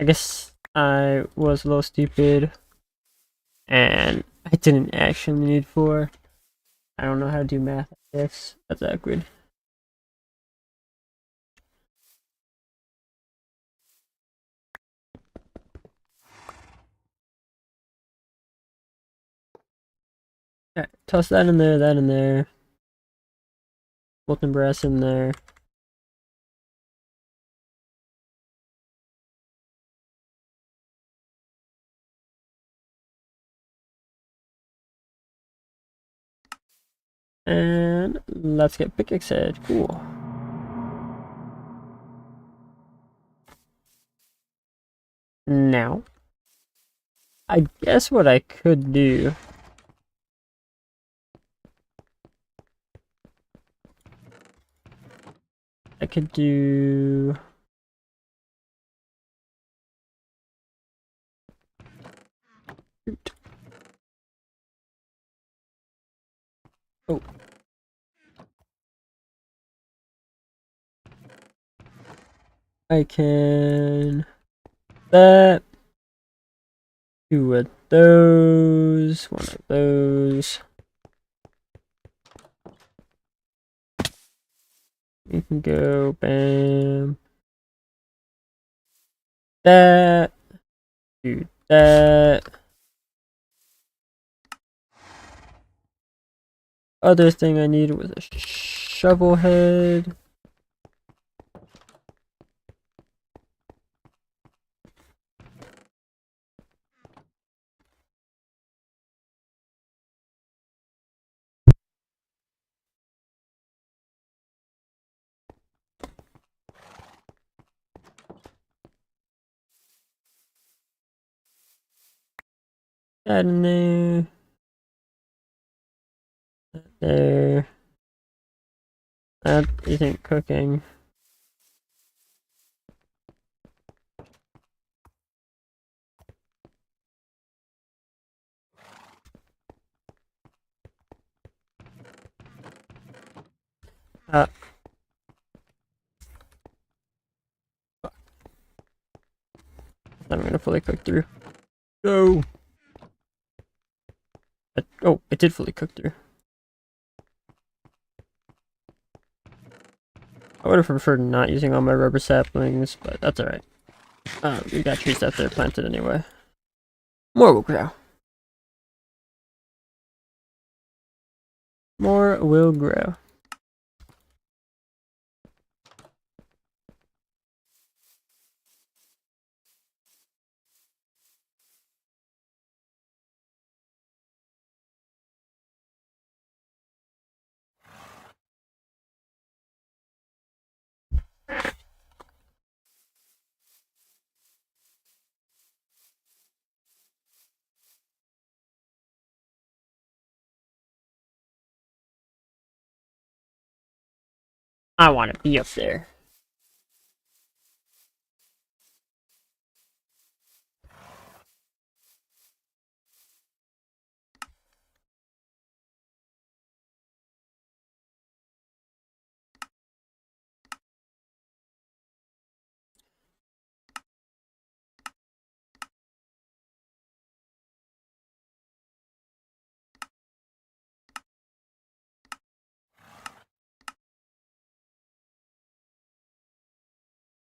I guess I was a little stupid and I didn't actually need 4. I don't know how to do math, I guess. That's awkward. Alright, toss that in there, that in there. Molten brass in there. And let's get pickaxe head. Cool. Now, I guess what I could do I could do oh. I can that two of those, one of those. We can go bam. That do that. Other thing I needed was a shovel head. That in there. That there. That isn't cooking. I'm gonna fully cook through. Go! Oh, it did fully cook through. I would have preferred not using all my rubber saplings, but that's alright. We got trees out there planted anyway. More will grow. More will grow. I want to be up there.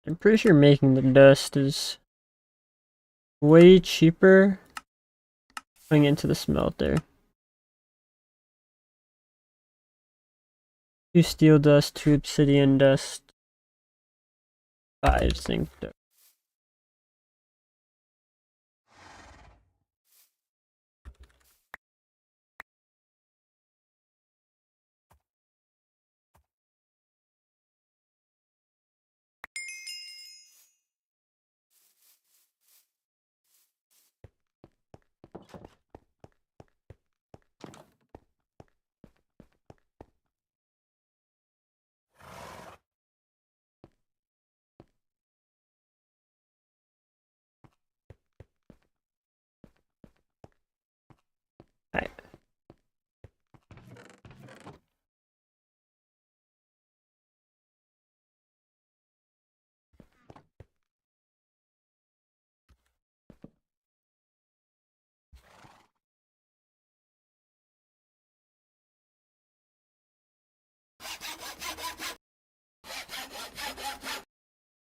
I'm pretty sure making the dust is way cheaper going into the smelter. 2 steel dust, 2 obsidian dust, 5 zinc dust.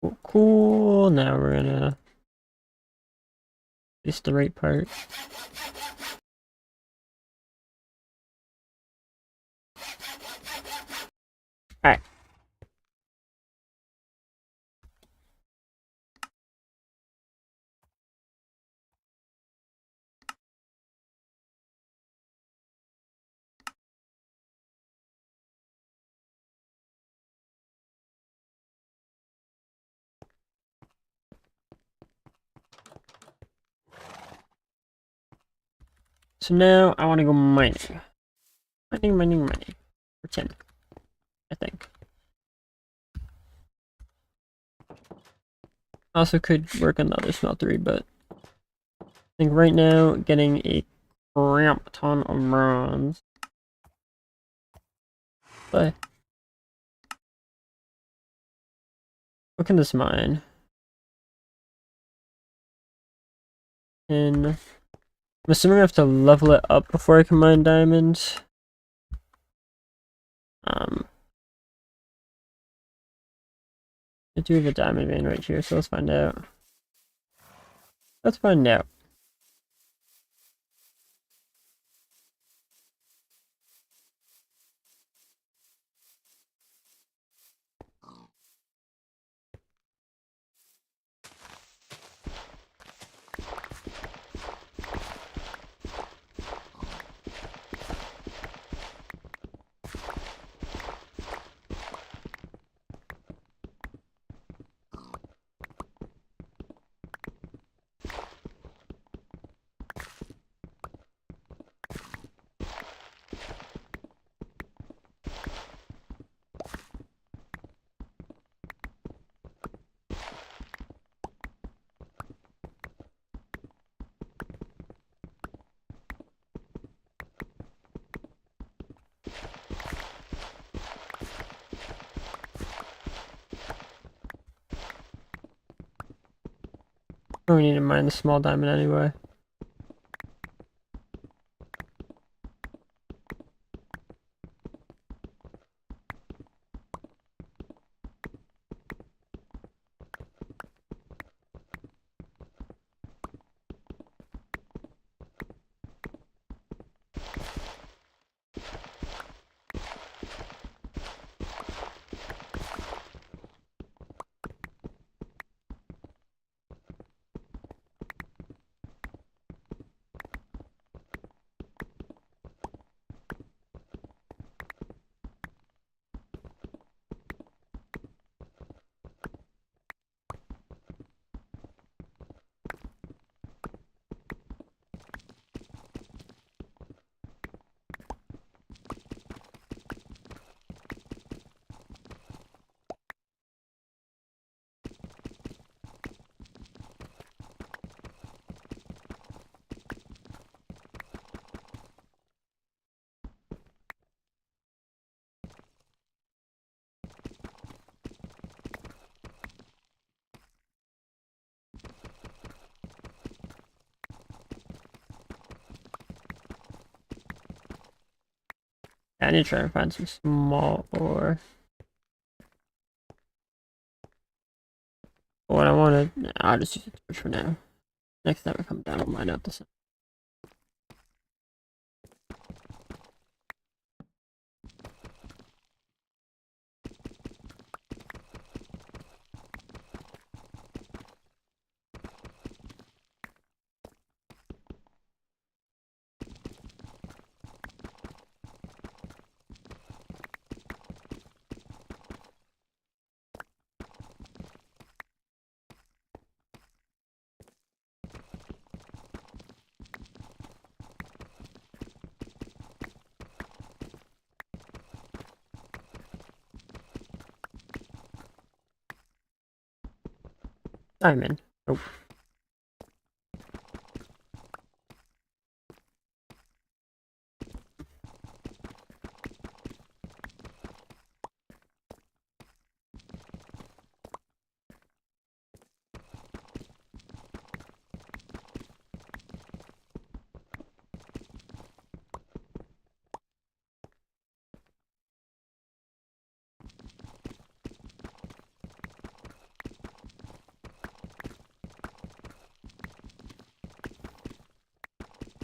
Cool, cool. Now we're gonna place the right part. Alright. So now I want to go mining. Mining. Pretend. I think. Also could work on the other smeltery, but I think right now getting a crap ton of bronze. But what can this mine? And I'm assuming I have to level it up before I can mine diamonds. I do have a diamond vein right here, so let's find out. Let's find out. Oh, we need to mine the small diamond anyway. I need to try and find some small ore. What I wanted, I'll just use a torch for now. Next time I come down, I'll mine out the sun. Diamond. Nope.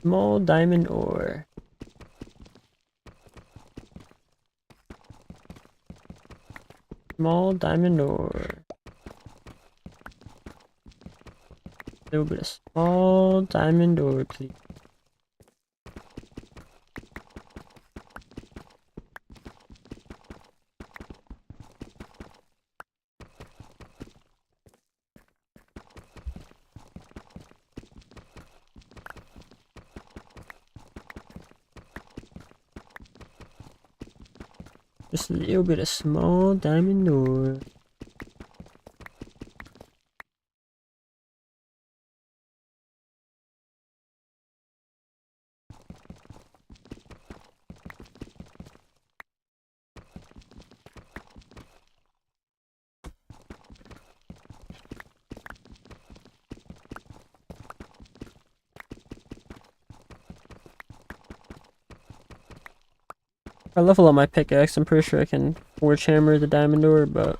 Small diamond ore. Small diamond ore. A little bit of small diamond ore, please. Just a little bit of small diamond ore. I level up my pickaxe, I'm pretty sure I can forge hammer the diamond ore, but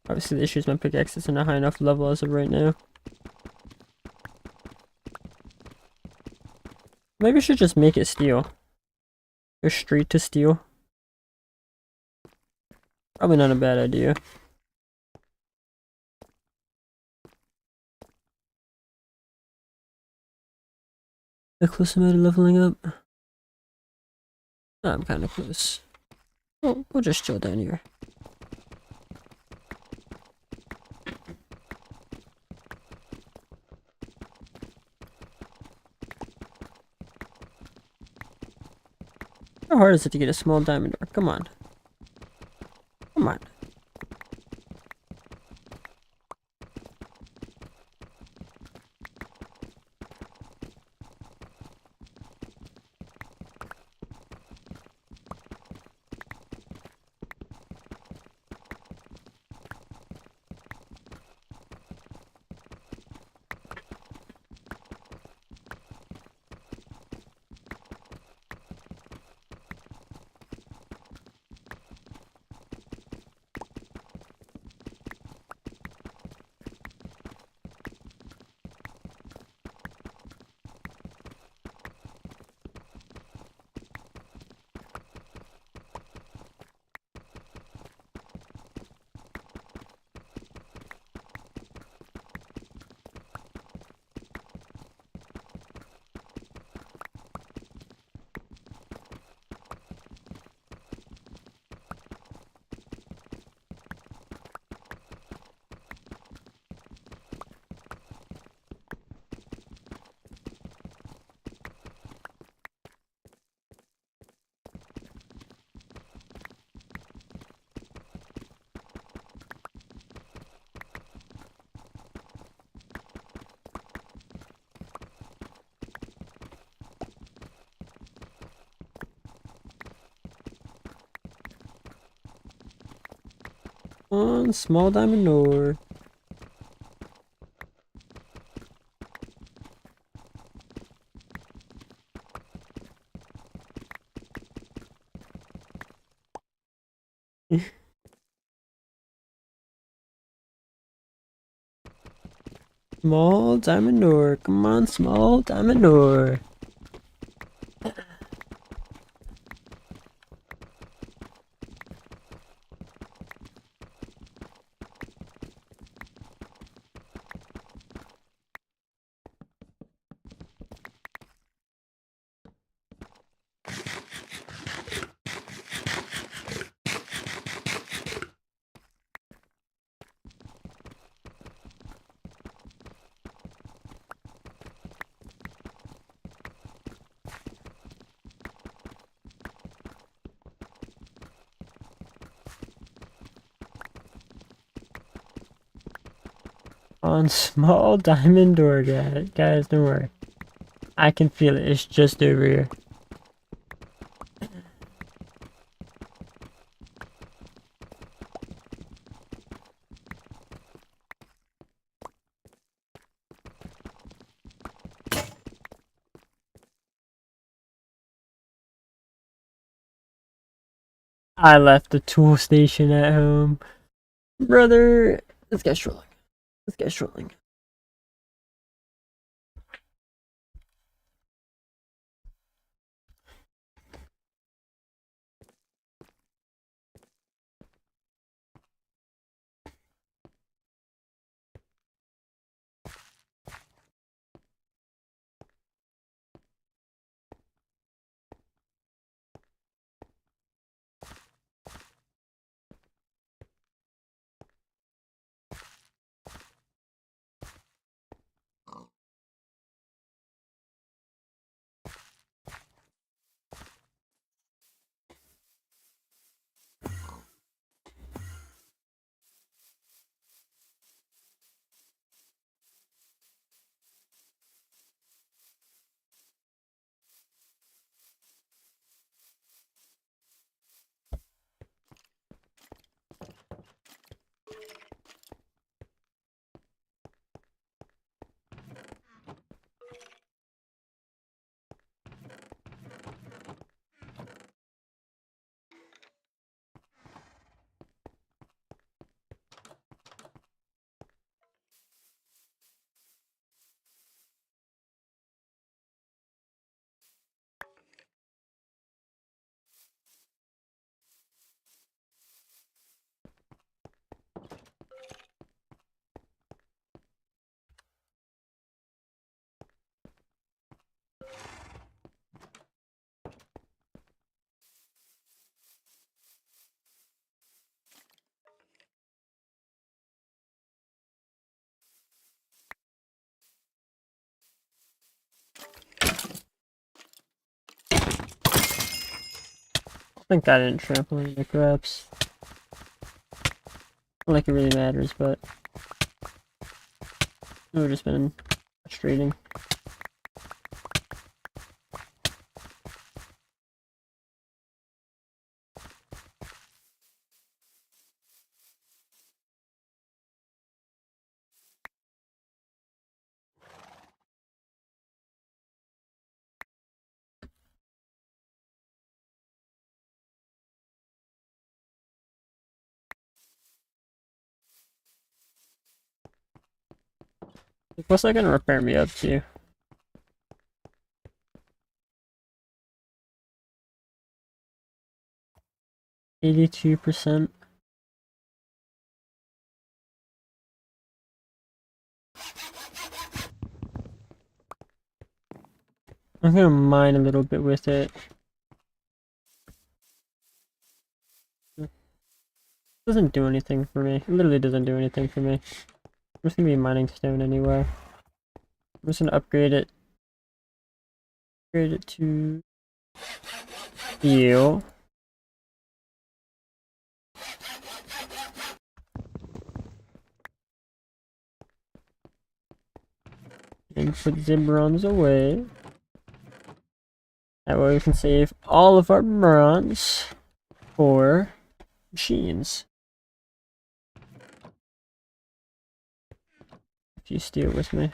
obviously the issue is my pickaxe isn't a high enough level as of right now. Maybe I should just make it steel. Go straight to steel. Probably not a bad idea. How close am I to leveling up? Oh, I'm kind of close. Oh, we'll just chill down here. How hard is it to get a small diamond ore? Come on. Come on. On small diamond ore. Small diamond ore. Come on, small diamond ore. On small diamond ore, guys, don't worry. I can feel it. It's just over here. I left the tool station at home. Brother, this guy's trolling. This guy's trolling. I think I didn't trample any crabs. Not like it really matters, but it would have just been frustrating. What's that gonna repair me up to? 82%. I'm gonna mine a little bit with it. Doesn't do anything for me. It literally doesn't do anything for me. I'm just gonna be mining stone anyway. I'm just gonna upgrade it. Upgrade it to steel. And put the bronze away. That way we can save all of our bronze for machines. If you steel with me.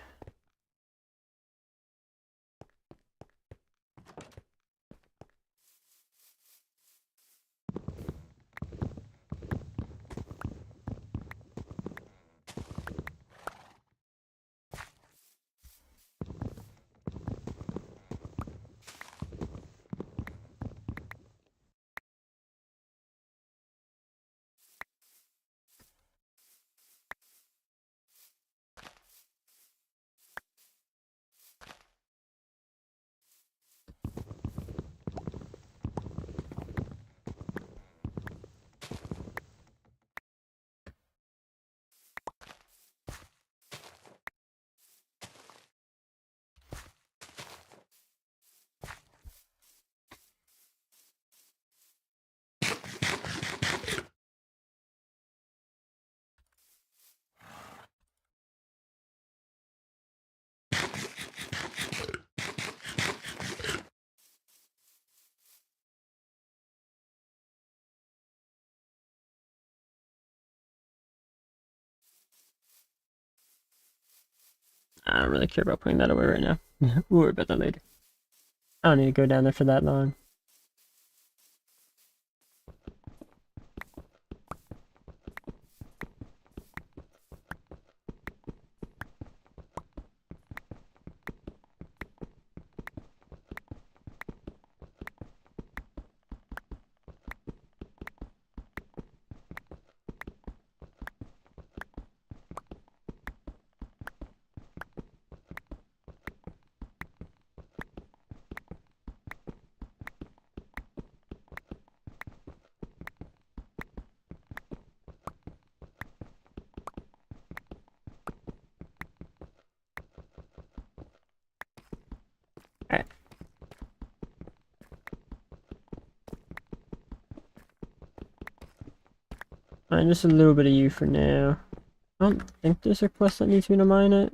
I don't really care about putting that away right now. We'll worry about that later. I don't need to go down there for that long. Alright. Alright, just a little bit of you for now. I don't think there's a quest that needs me to mine it.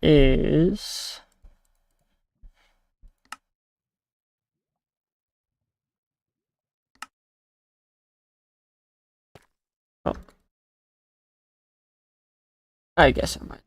Is... Oh. I guess I might.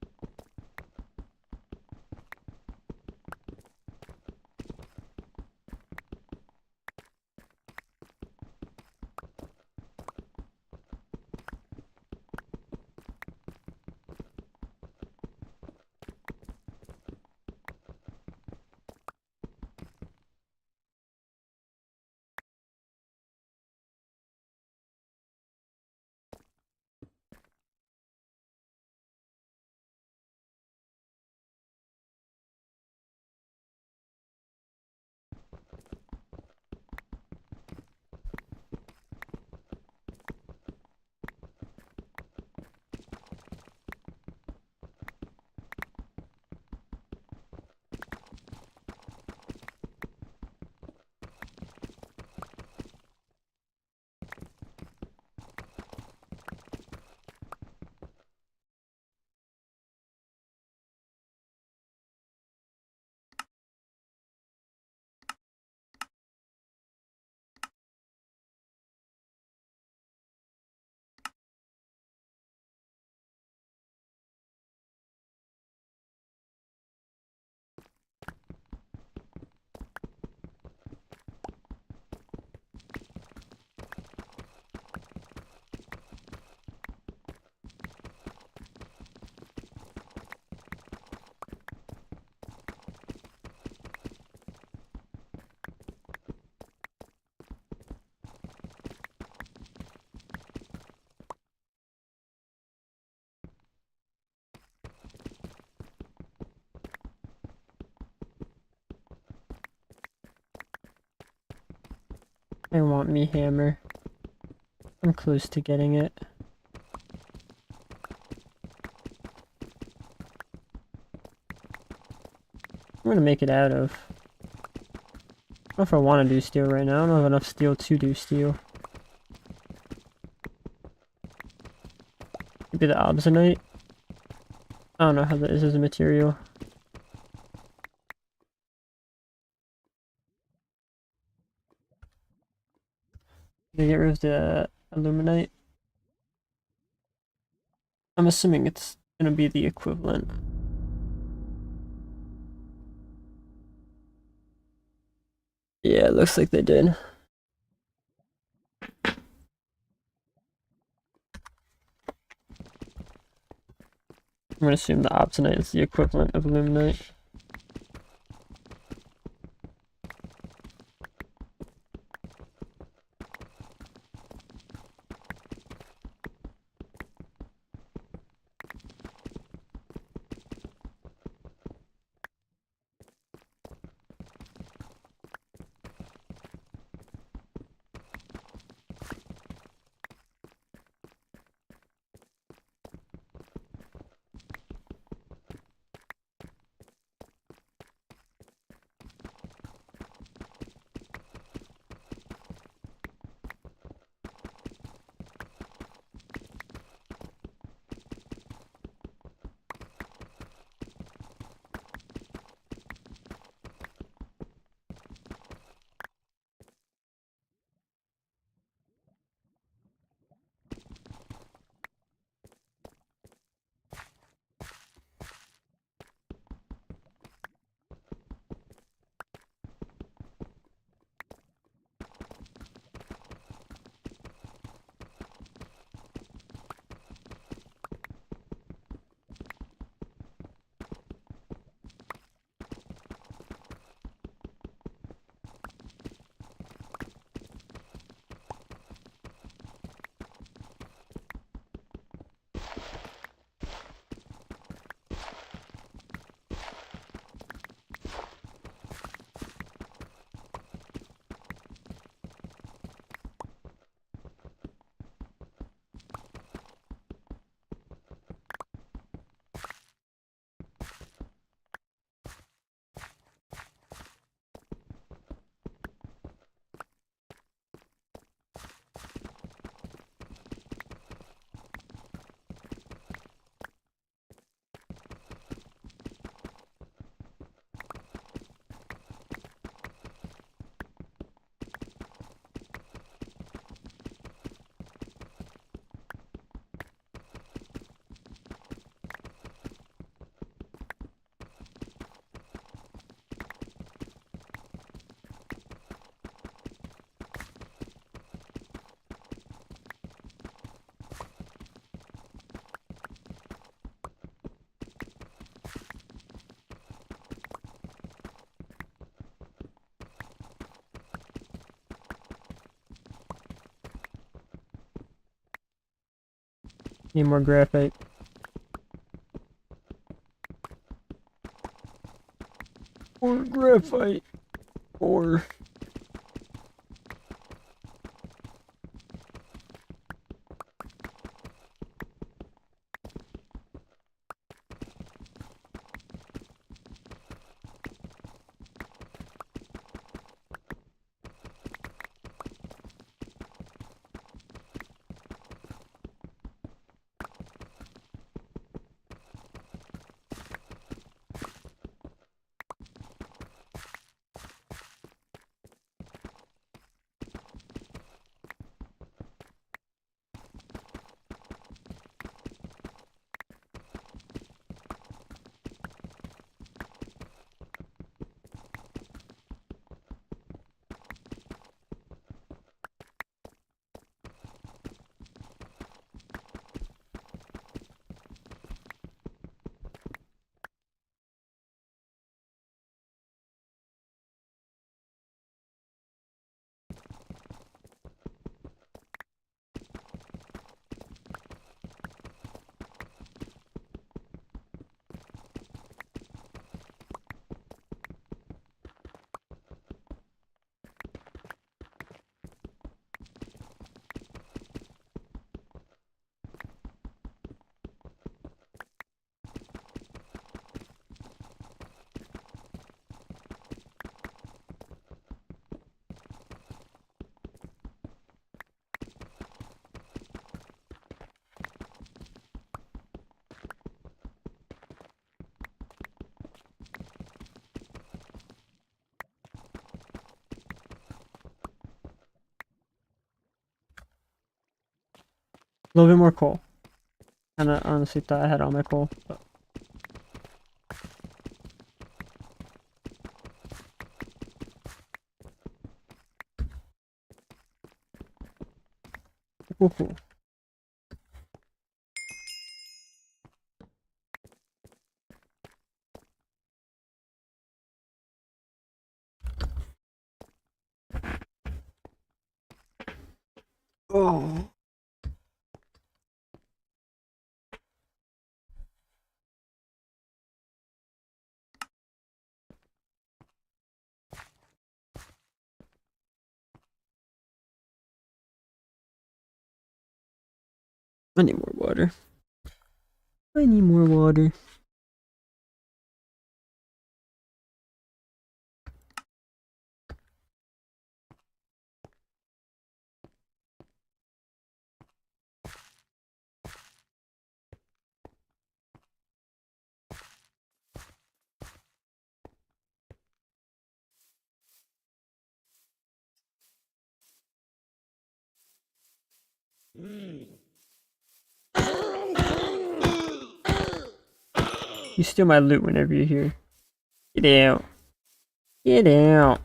I want me hammer. I'm close to getting it. I'm gonna make it out of. I don't know if I want to do steel right now. I don't have enough steel to do steel. Maybe the obsonite. I don't know how that is as a material. They get rid of the aluminite. I'm assuming it's gonna be the equivalent. Yeah, it looks like they did. I'm gonna assume the obsonite is the equivalent of aluminite. Need more graphite. More graphite. Or a little bit more coal. And I honestly thought I had all my coal, but cool. Oh. I need more water. I need more water. You steal my loot whenever you're here. Get out. Get out.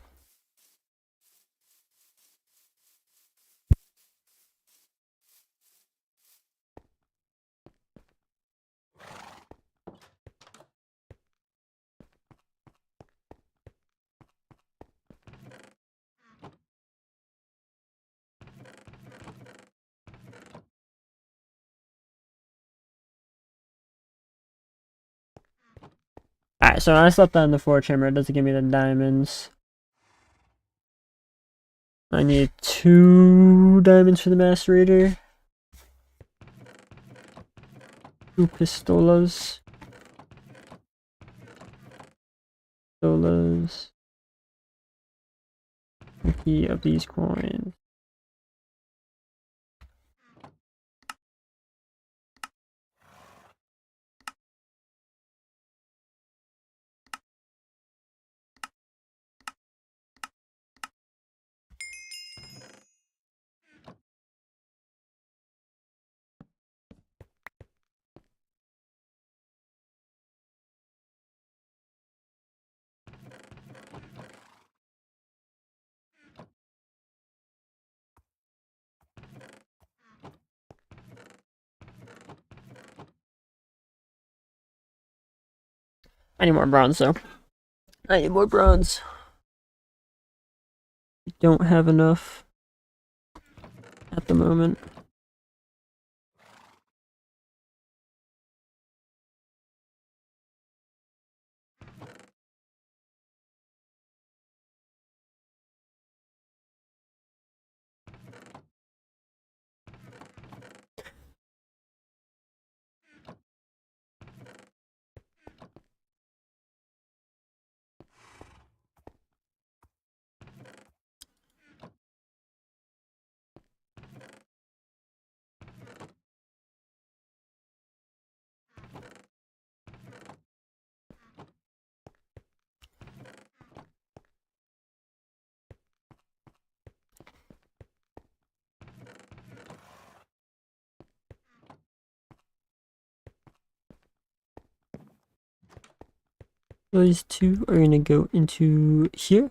Alright, so I slept on the 4 chamber. It doesn't give me the diamonds. I need 2 diamonds for the macerator. 2 pistolas. Pistolas. 50 of these coins. I need more bronze though. I need more bronze. I don't have enough at the moment. Those two are gonna go into here.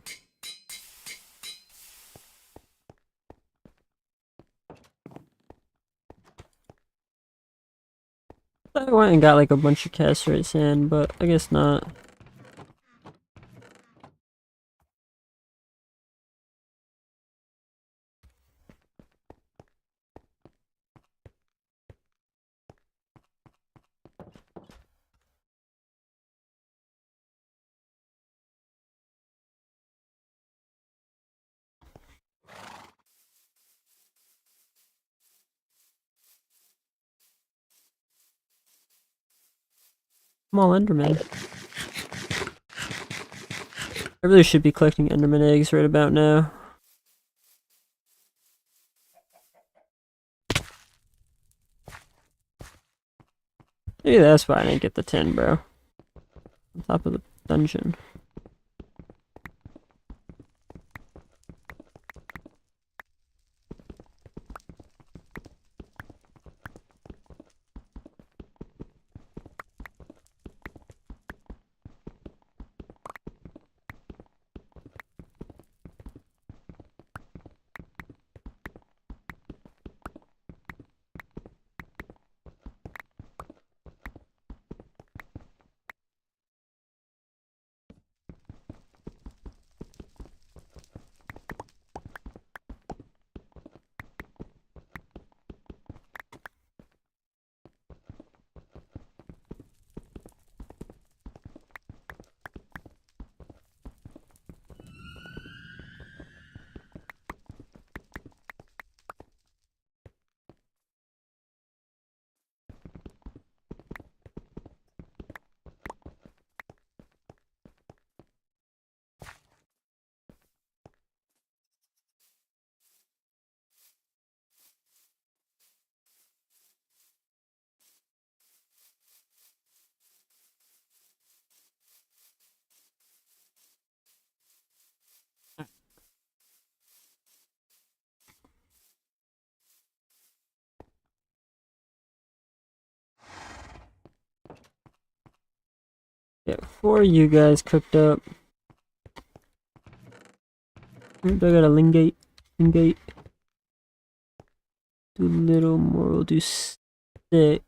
I went and got like a bunch of casterite sand, but I guess not. Small Enderman. I really should be collecting Enderman eggs right about now. Maybe that's why I didn't get the 10, bro. On top of the dungeon. Get 4 you guys cooked up. I got a lingate. Do a little more, we'll do stick.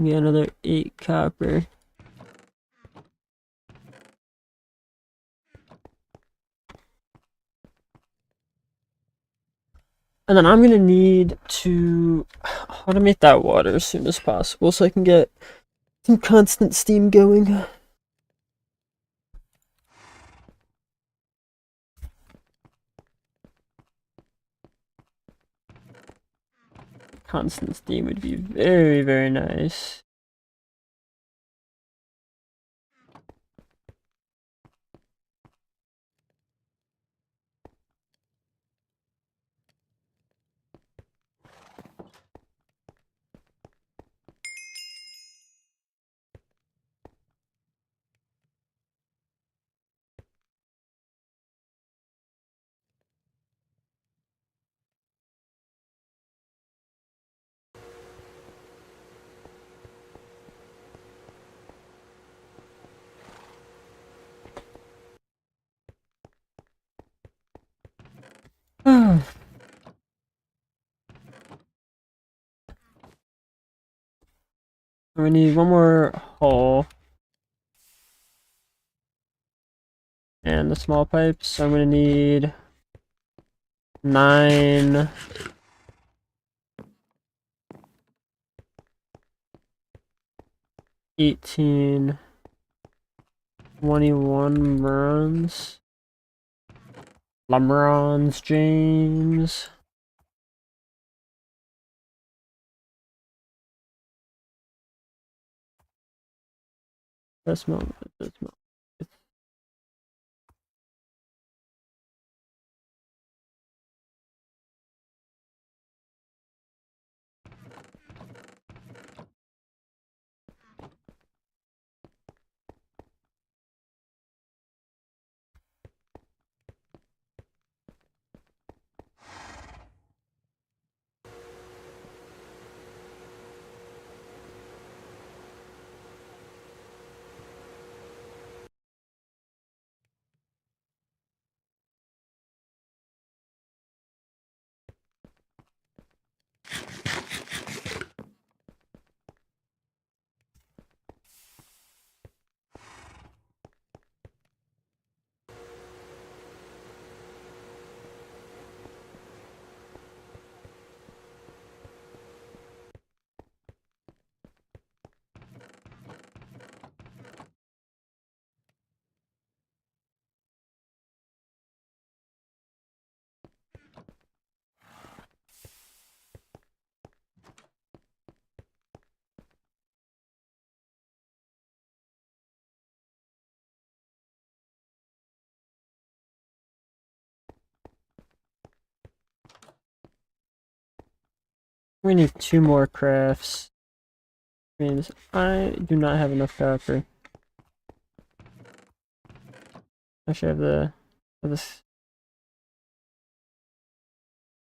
Get another 8 copper. And then I'm gonna need to automate that water as soon as possible so I can get some constant steam going. Constant steam would be very, very nice. We need one more hole. And the small pipes, so I'm gonna need 9 18 21 bronze. LeBron's James. That's moment. That's moment. We need 2 more crafts. Means I do not have enough copper. I should have this.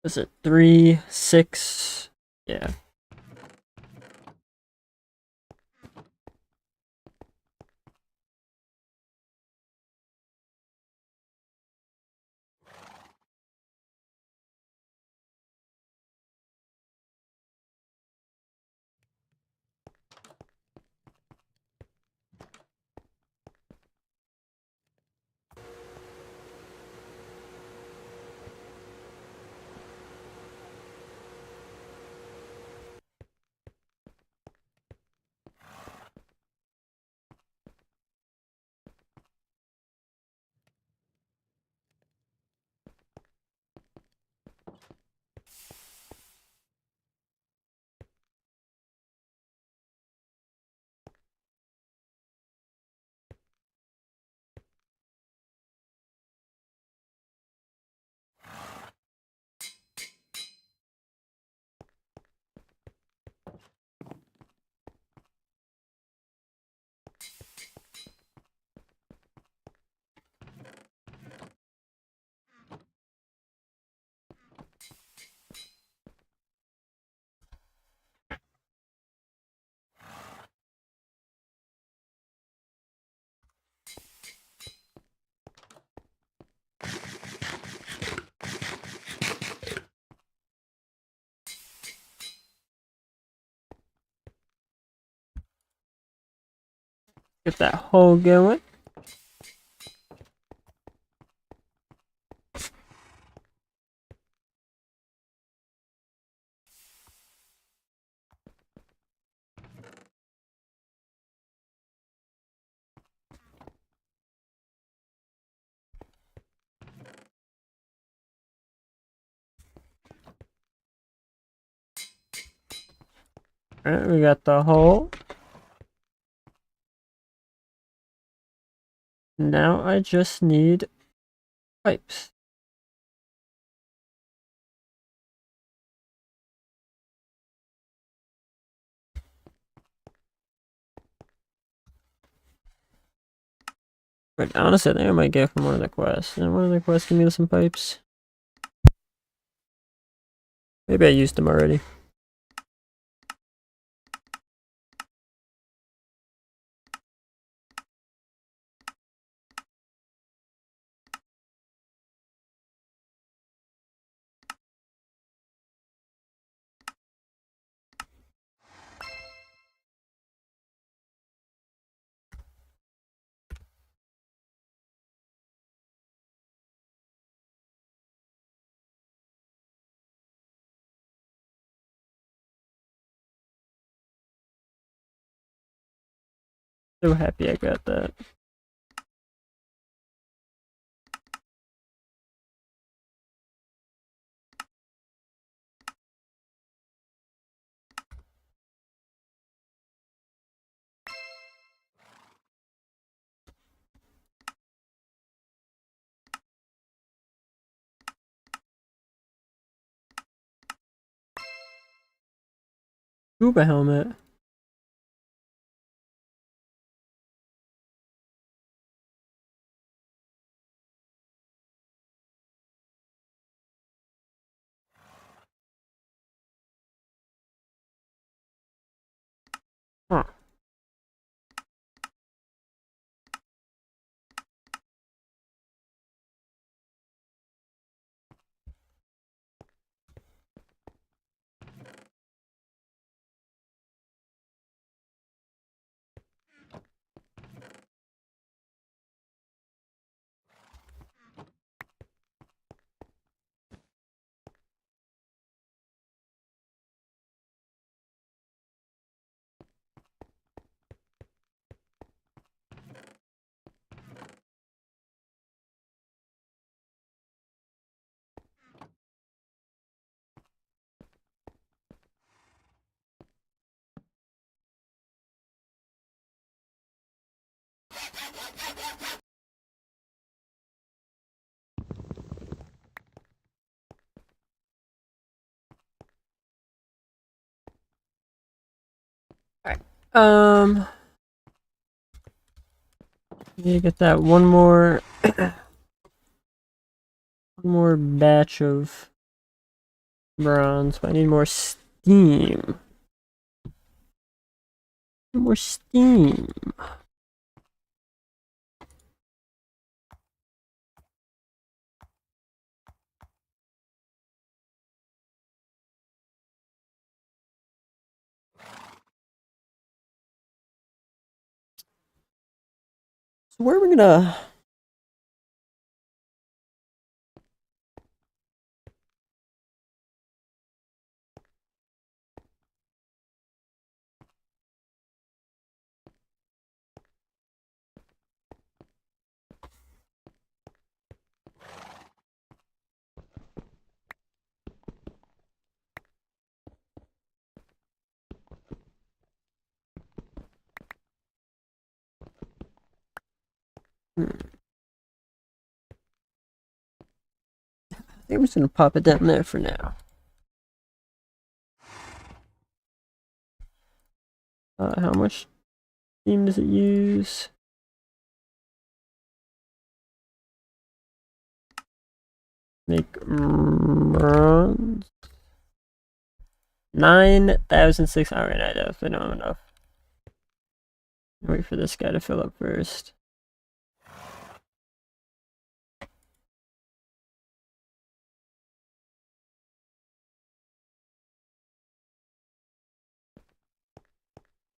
Is it 3, 6? Yeah. Get that hole going. Alright, we got the hole. Now I just need pipes. But honestly, I think I might get from one of the quests. And one of the quests give me some pipes. Maybe I used them already. So happy I got that. Scuba helmet. Huh. Alright. Need to get that one more one more batch of bronze, but I need more steam. More steam. So where are we gonna... I think I'm just gonna pop it down there for now. How much steam does it use? Make bronze. 9,600. Alright, I definitely don't have enough. Wait for this guy to fill up first.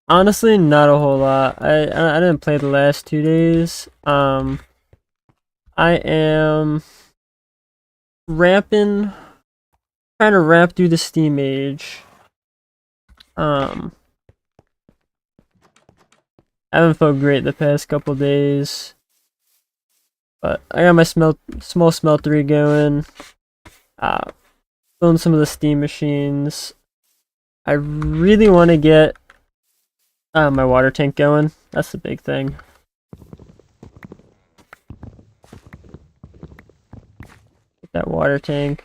Honestly, not a whole lot. I didn't play the last 2 days. I am trying to ramp through the Steam Age. I haven't felt great the past couple days, but I got my small smeltery going. Filling some of the steam machines. I really want to get my water tank going. That's the big thing. Get that water tank.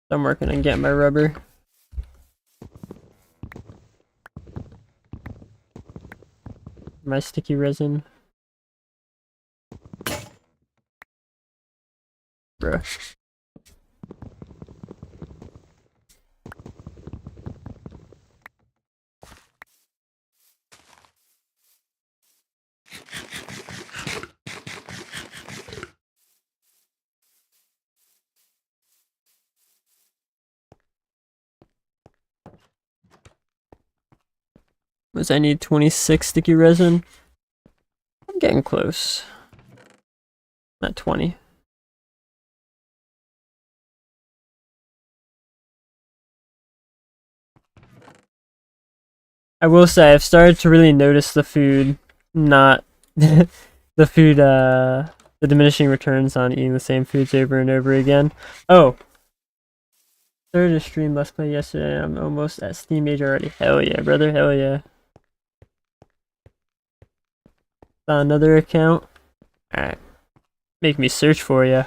I'm working on getting my rubber. My sticky resin. Bruh. I need 26 sticky resin. I'm getting close. Not 20. I will say I've started to really notice the food, not the food, the diminishing returns on eating the same foods over and over again. Oh, started a stream Let's Play yesterday. I'm almost at Steam Age already. Hell yeah, brother. Hell yeah. Another account. Alright. Make me search for you.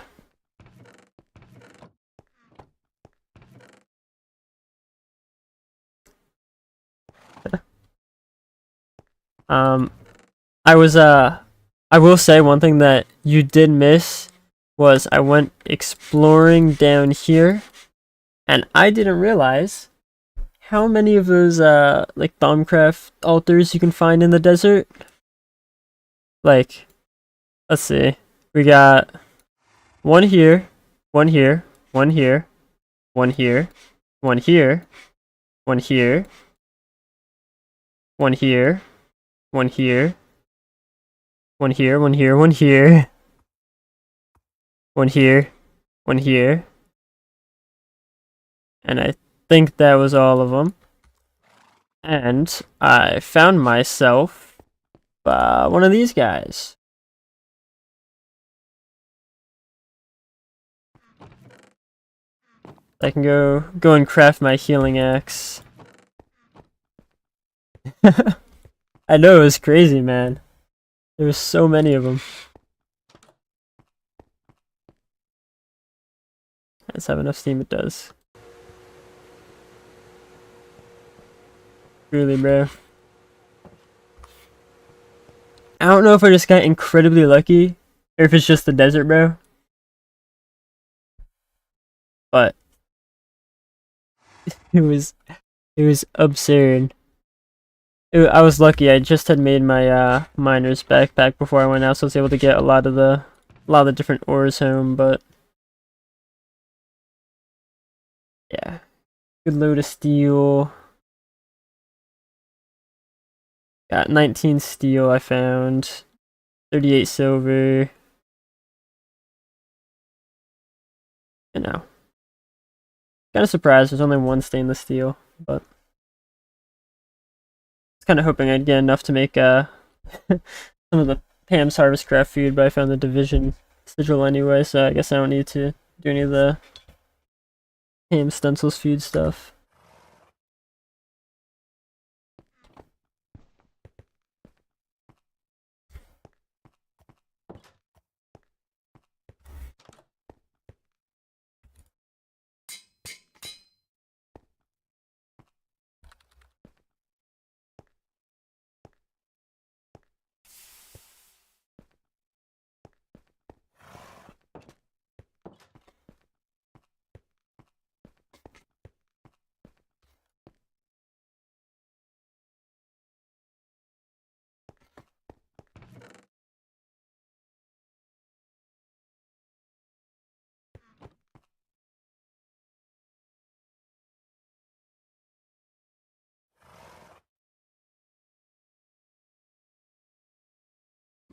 I will say one thing that you did miss was I went exploring down here, and I didn't realize how many of those like Thaumcraft altars you can find in the desert. Like, let's see, we got one here, one here, one here, one here, one here, one here, one here, one here, one here, one here, one here, one here, one here, and I think that was all of them. And I found myself one of these guys. I can go and craft my healing axe. I know, it was crazy, man. There was so many of them. Let's have enough steam, it does. Really, bro. I don't know if I just got incredibly lucky or if it's just the desert, bro. But it was absurd. I was lucky. I just had made my miner's backpack before I went out, so I was able to get a lot of the different ores home. But yeah, good load of steel. Got 19 steel. I found 38 silver. You know, kind of surprised there's only one stainless steel, but I was kind of hoping I'd get enough to make some of the Pam's Harvest Craft food, but I found the division sigil anyway, so I guess I don't need to do any of the Pam Stencils food stuff.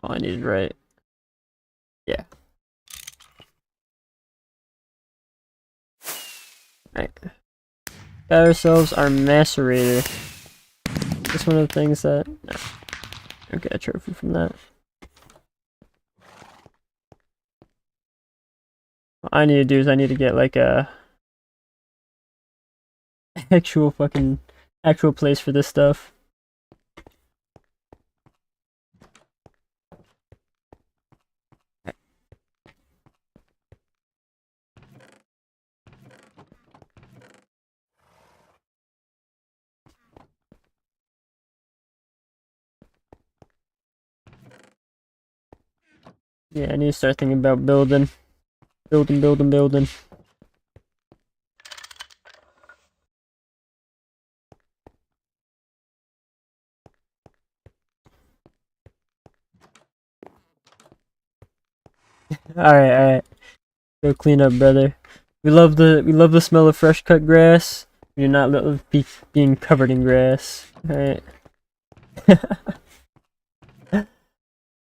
Oh, I needed right. Yeah. Right. Got ourselves our macerator. Just one of the things that... No. Don't get a trophy from that. What I need to do is I need to get like a... actual place for this stuff. Yeah, I need to start thinking about building. Building. Alright. Go clean up, brother. We love the smell of fresh cut grass. We do not love being covered in grass. Alright.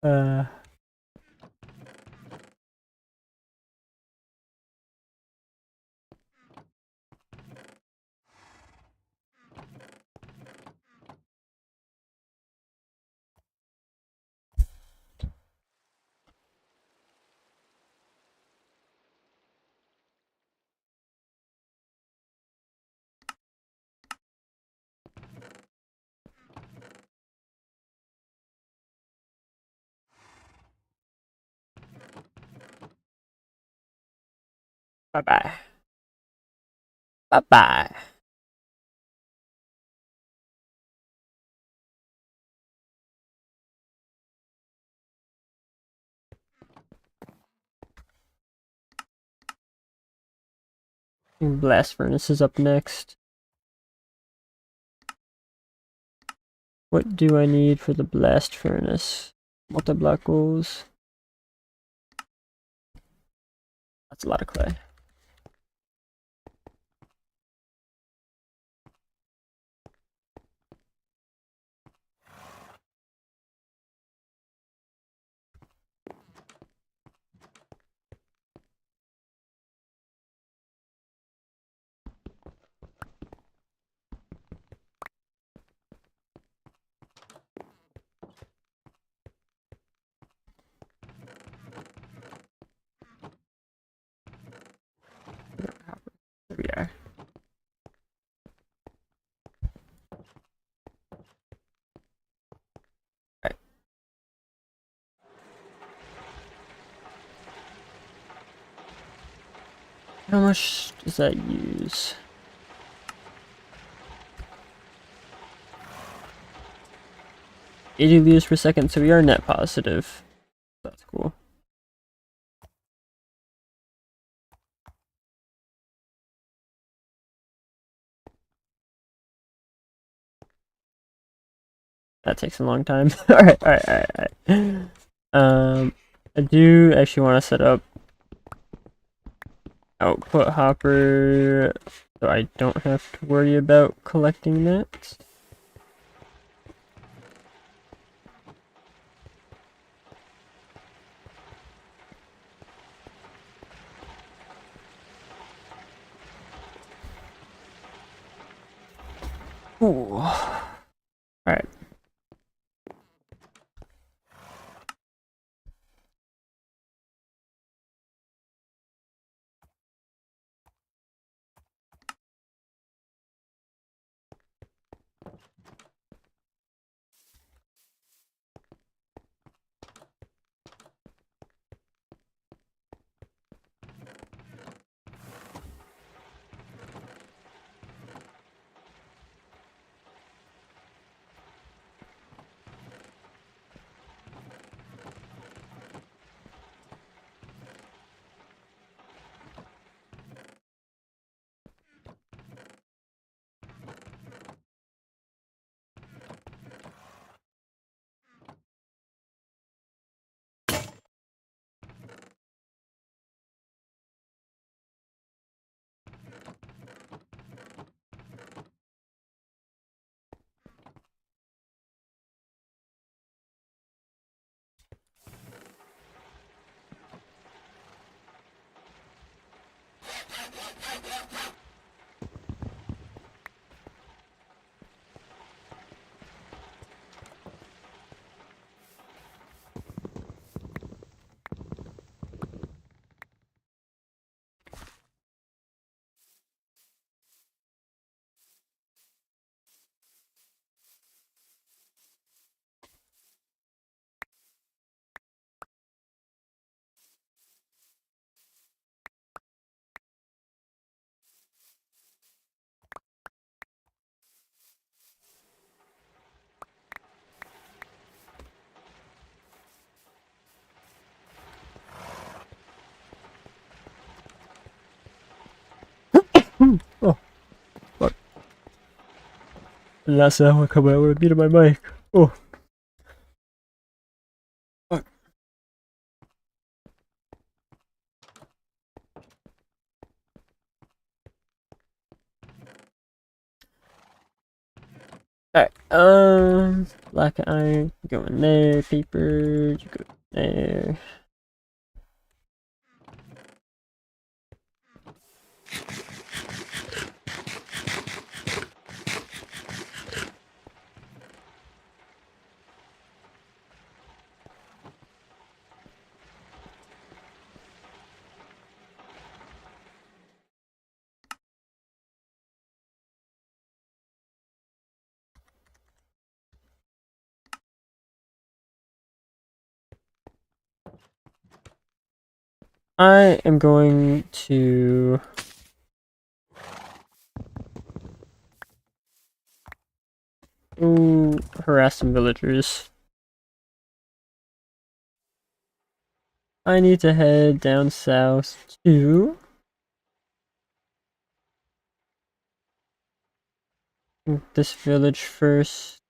uh Bye-bye. Bye-bye. Blast furnace is up next. What do I need for the blast furnace? Multi-block goals. That's a lot of clay. There we are. Alright. How much does that use? 80 liters per second, so we are net positive. That's cool. That takes a long time. Alright. I do actually want to set up output hopper so I don't have to worry about collecting that. Ooh. Alright. Oh, fuck. And that's how I come out with a beat on my mic. Oh. Fuck. Alright, black iron, go in there, paper, you go there. I am going to harass some villagers. I need to head down south to this village first.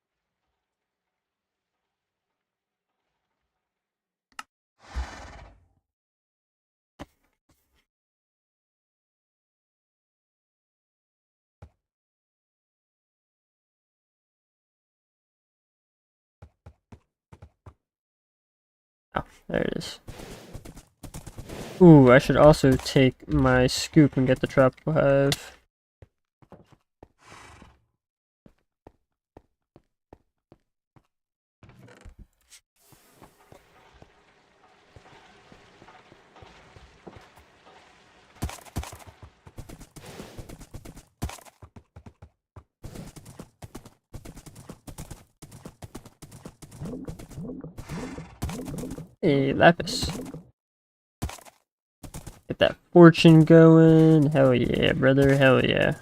Oh, there it is. Ooh, I should also take my scoop and get the tropical hive. Hey, lapis. Get that fortune going. Hell yeah, brother. Hell yeah.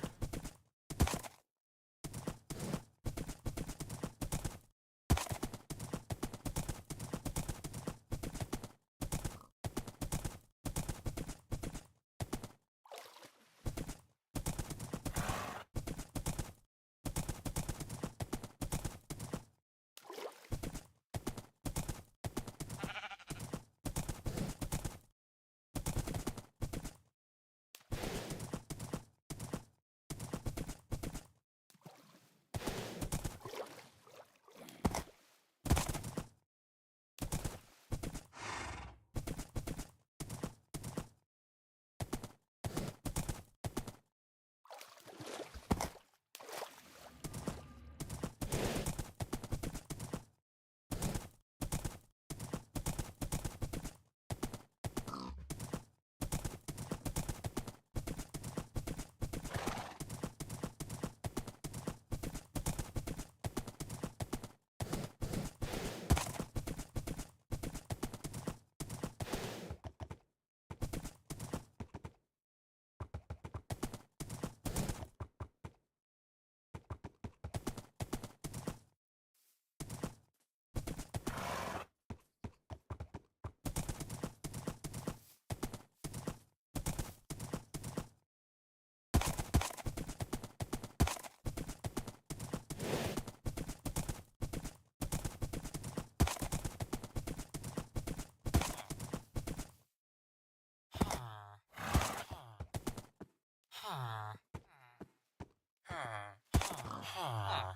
Huh.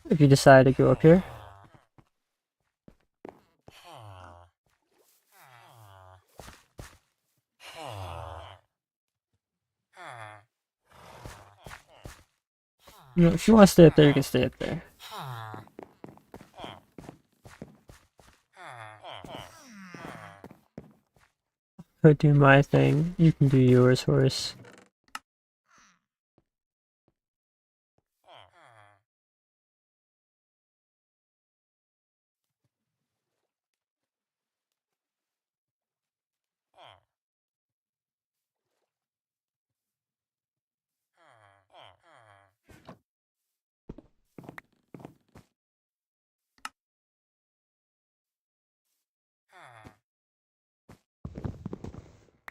If you decide to go up here. You know, if you want to stay up there, you can stay up there. I'll do my thing. You can do yours, horse.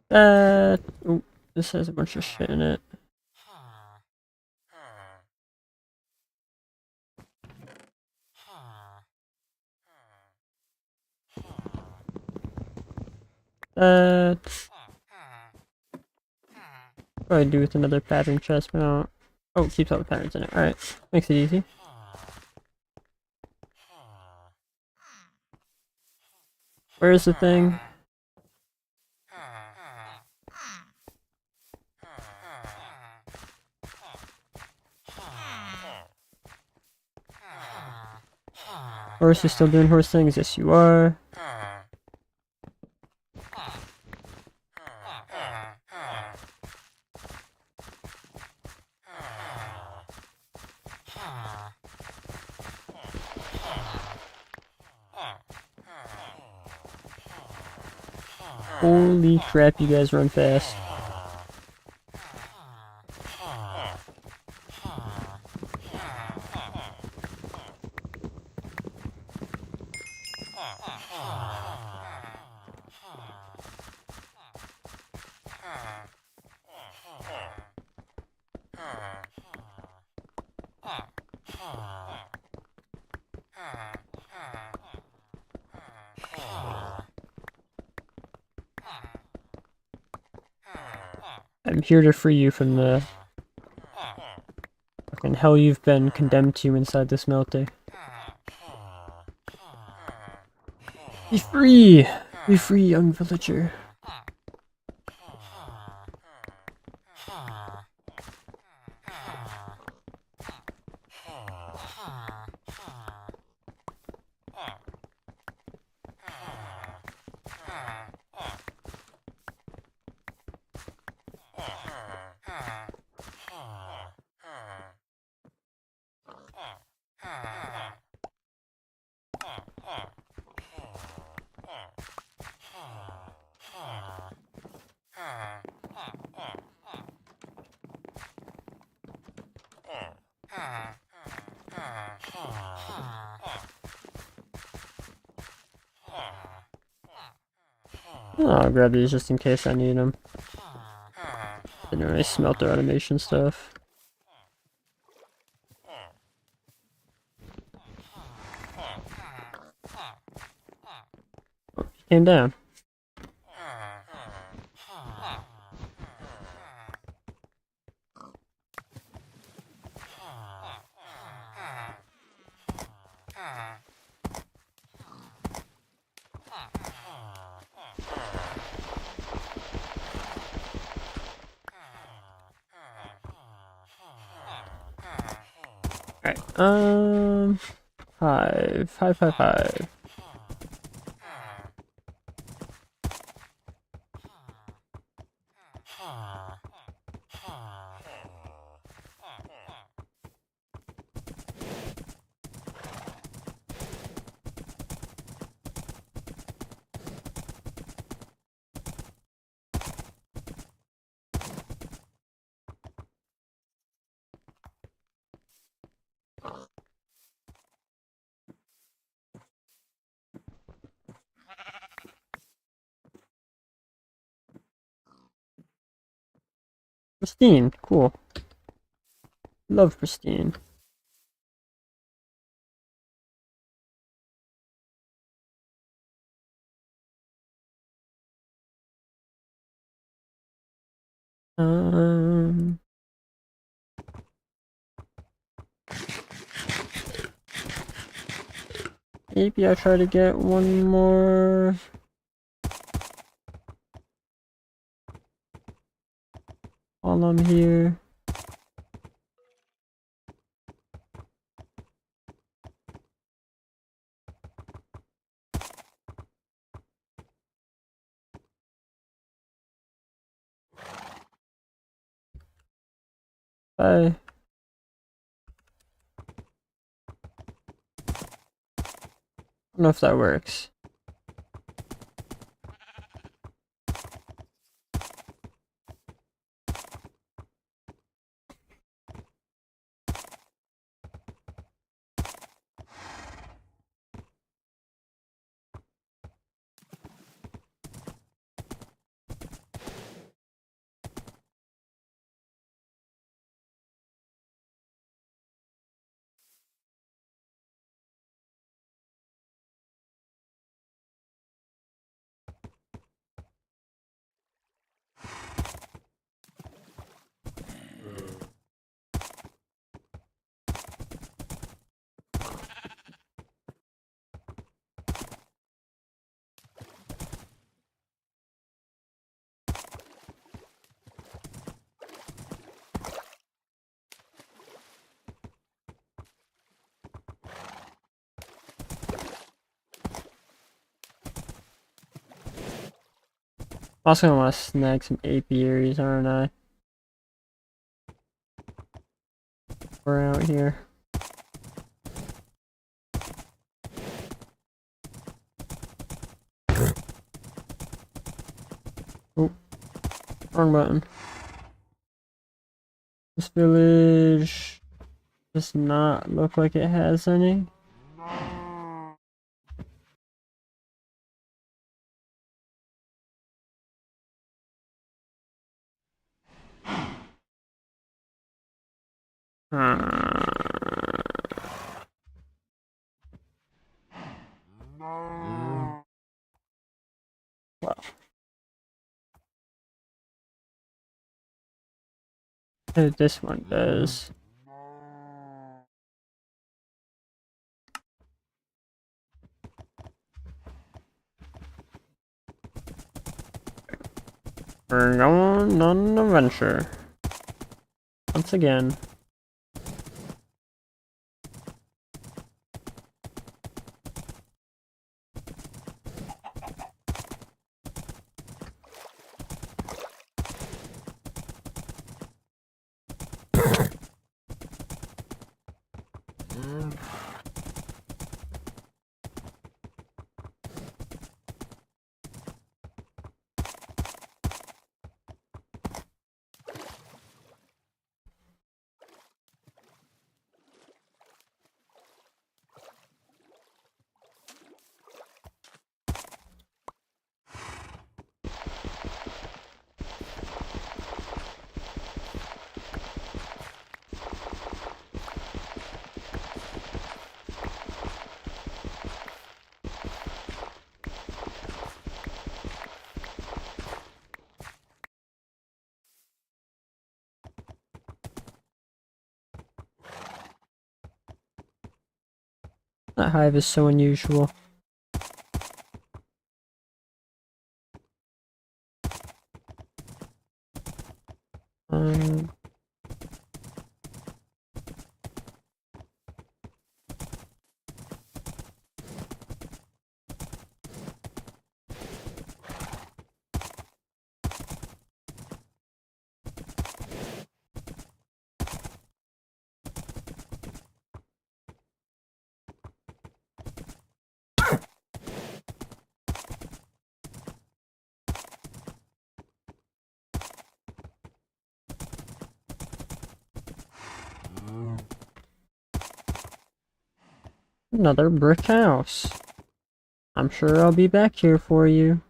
Ooh, this has a bunch of shit in it. Probably do with another pattern chest, but I don't. Oh, it keeps all the patterns in it. Alright, makes it easy. Where's the thing? Horse, you still doing horse things? Yes, you are. Holy crap, you guys run fast. I'm here to free you from the fucking hell you've been condemned to inside this melter. Be free! Be free, young villager. I'll grab these just in case I need them. Didn't really smelter automation stuff. Oh, came down. Alright, 5. Pristine, cool. Love pristine. Um, Maybe I try to get one more. While I'm here. I don't know if that works. Also gonna want to snag some apiaries, aren't I? We're out here. Oh, wrong button. This village does not look like it has any. Well, this one does. We're going on an adventure. Once again. That hive is so unusual. Um, Another brick house. I'm sure I'll be back here for you.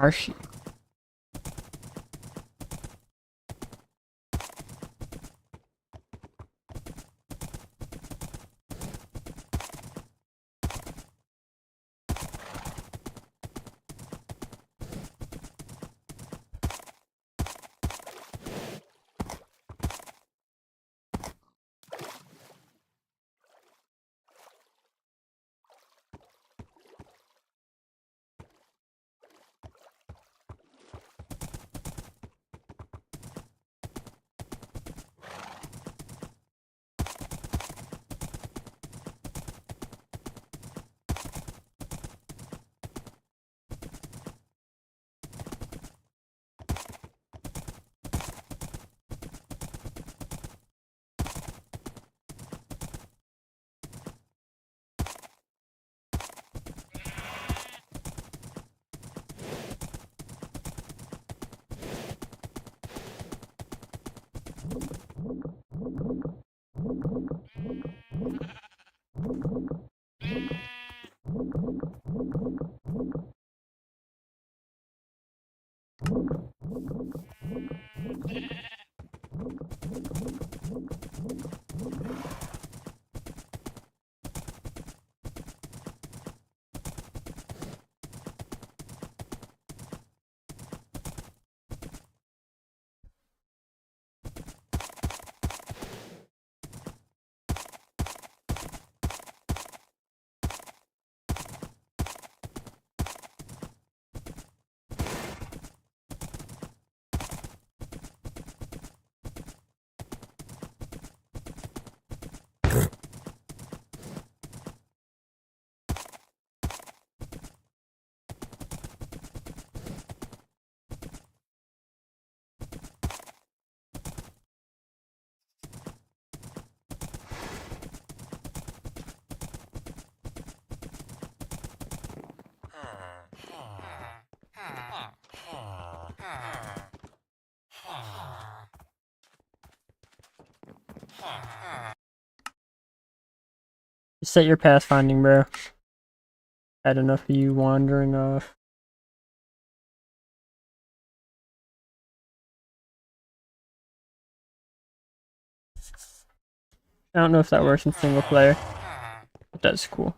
Archie. Set your pathfinding, bro. Had enough of you wandering off. I don't know if that works in single player, but that's cool.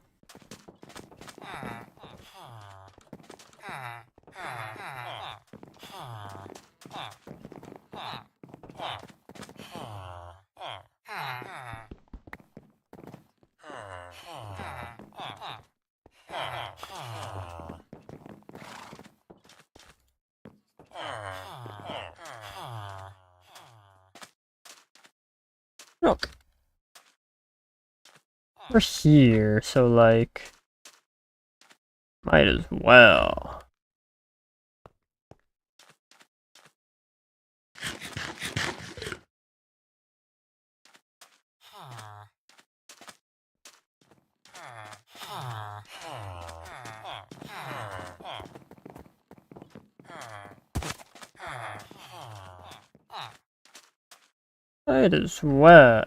Look. We're here, so like, might as well. Might as well.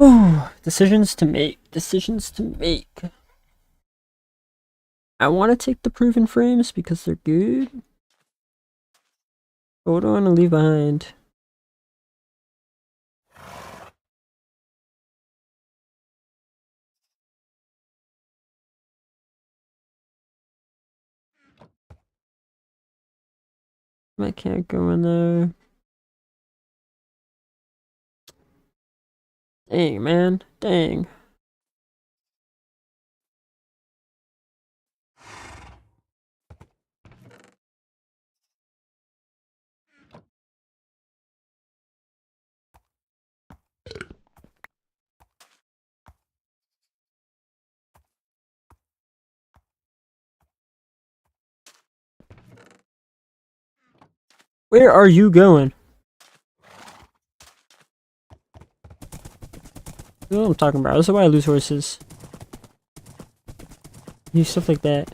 Oh, decisions to make. Decisions to make. I want to take the proven frames because they're good. But what do I want to leave behind? I can't go in there. Dang, man. Dang. Where are you going? You know what I'm talking about. That's why I lose horses. Do stuff like that.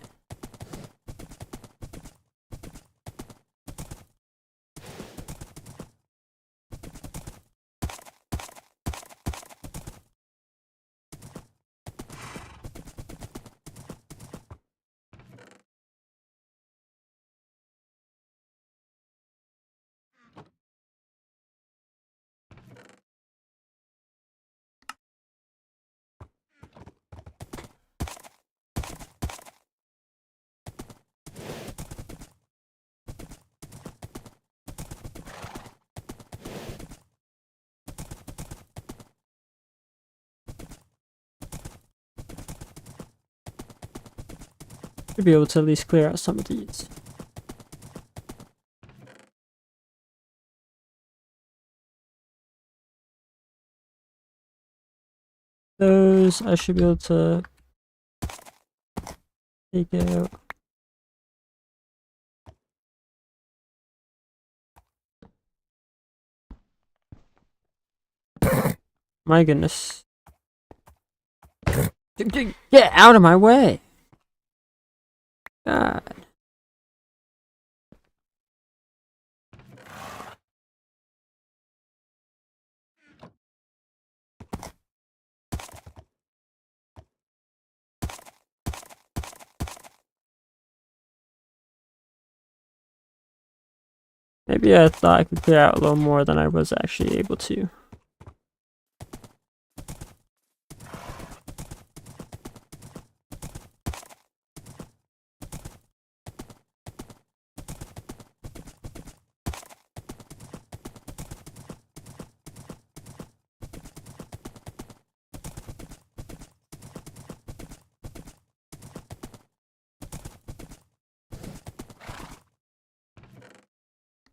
Should be able to at least clear out some of these. Those I should be able to take out. My goodness. Get out of my way! God. Maybe I thought I could clear out a little more than I was actually able to.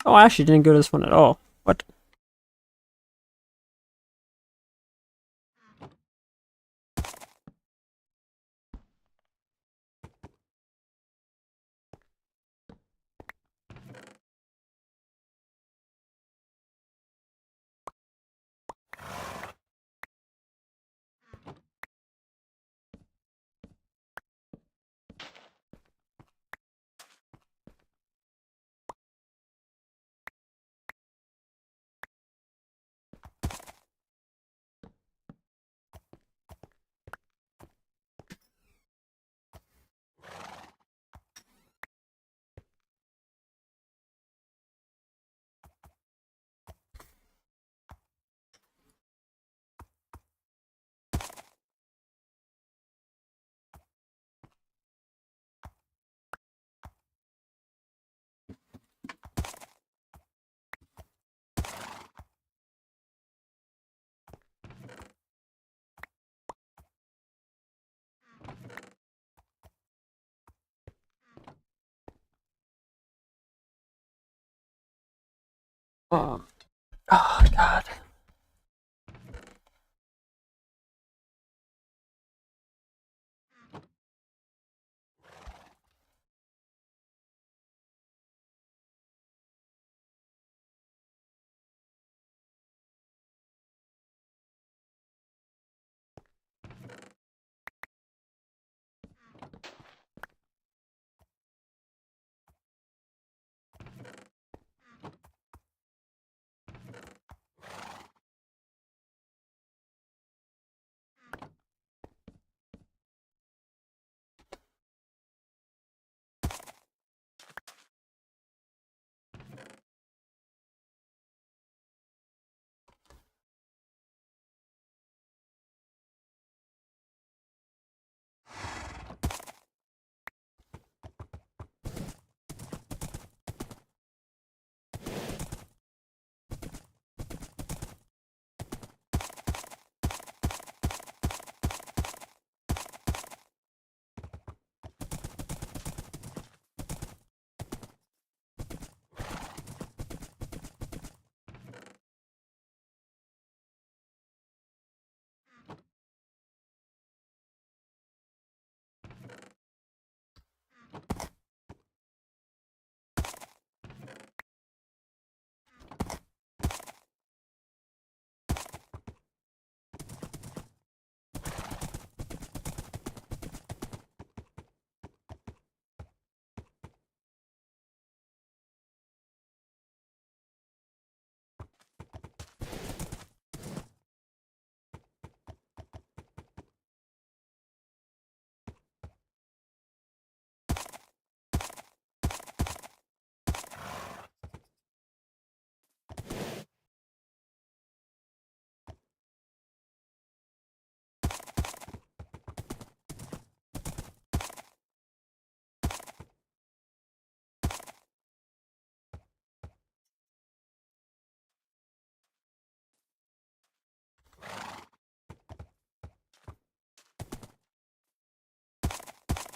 Oh, I actually didn't go to this one at all. What? Oh, oh God.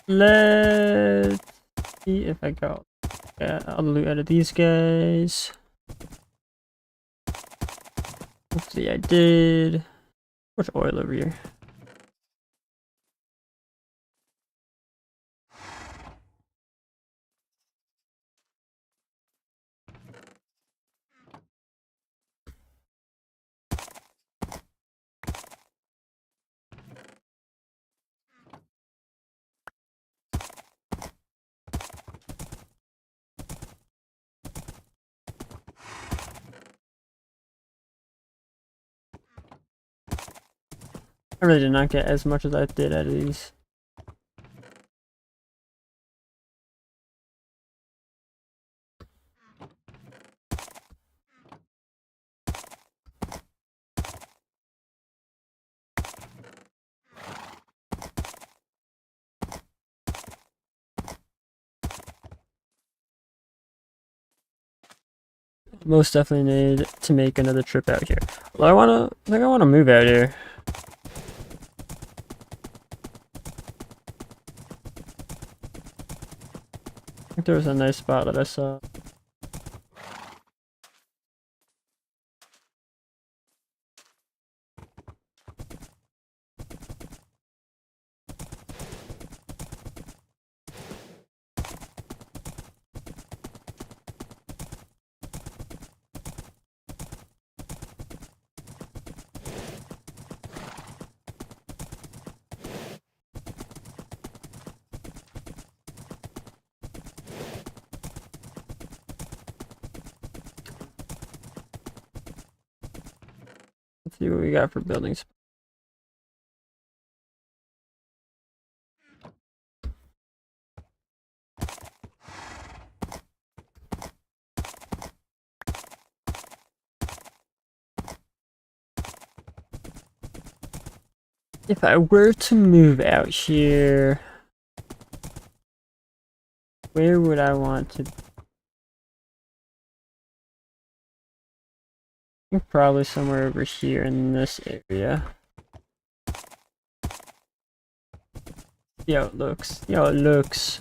Let's see if I got I'll loot out of these guys. Hopefully I did. What's oil over here? I really did not get as much as I did out of these. Most definitely need to make another trip out here. Although I think I wanna move out here. I think there was a nice spot that I saw. see what we got for buildings. If I were to move out here, where would I want to? I think probably somewhere over here in this area. See how it looks. See how it looks.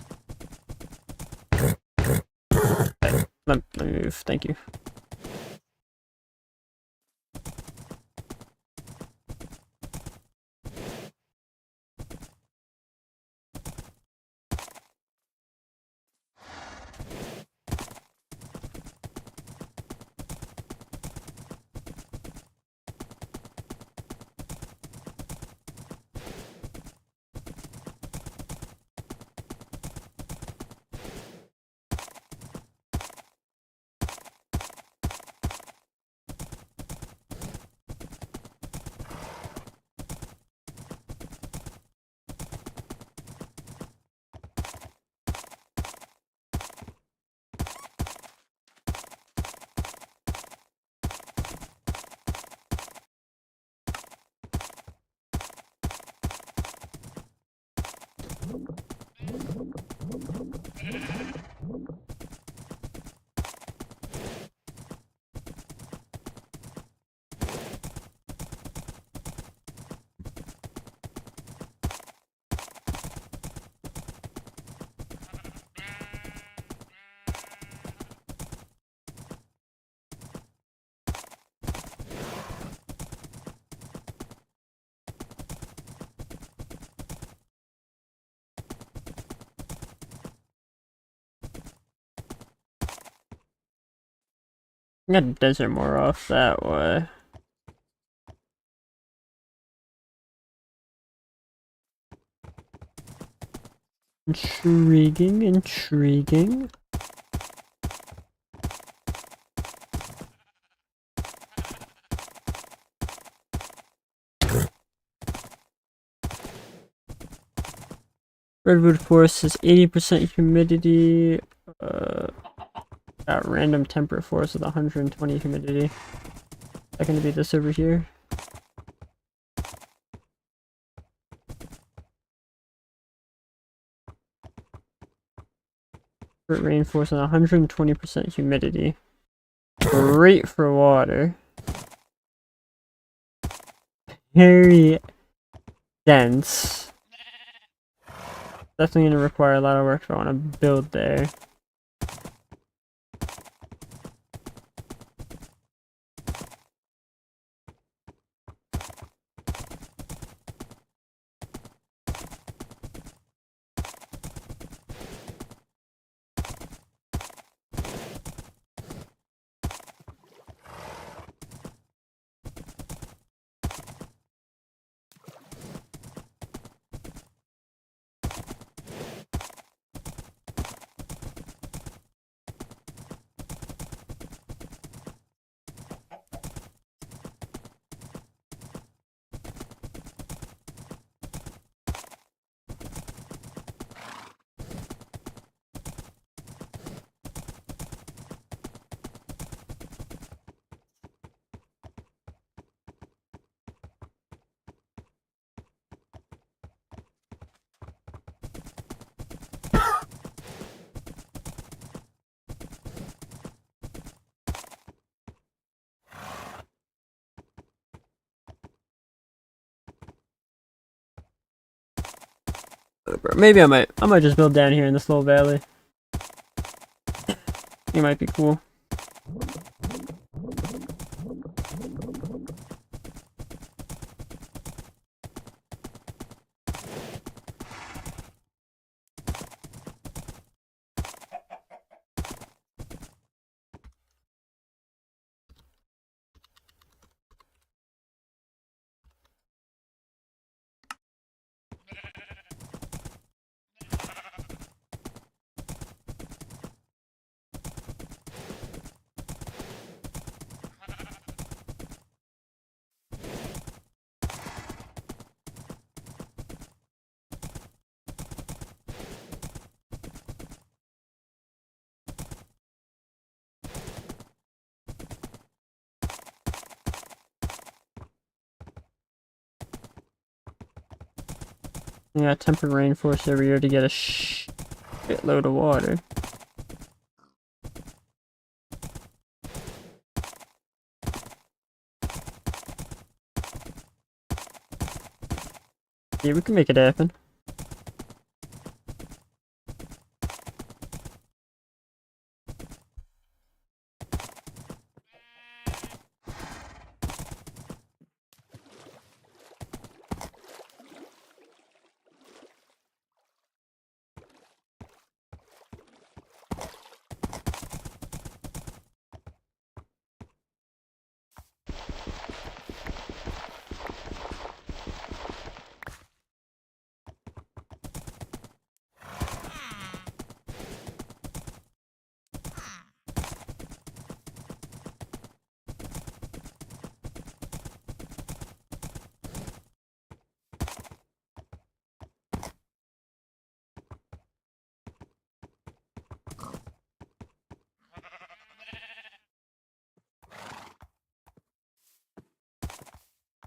Right, let me move. Thank you. I got desert more off that way. Intriguing, intriguing. Redwood Forest has 80% humidity. Got random temperate forest with 120 humidity. Is that gonna be this over here? Rainforest and 120% humidity. Great for water. Very dense. Definitely gonna require a lot of work if I want to build there. Maybe I might just build down here in this little valley. It might be cool. Yeah, tempered rainforest over here to get a shitload of water. Yeah, we can make it happen.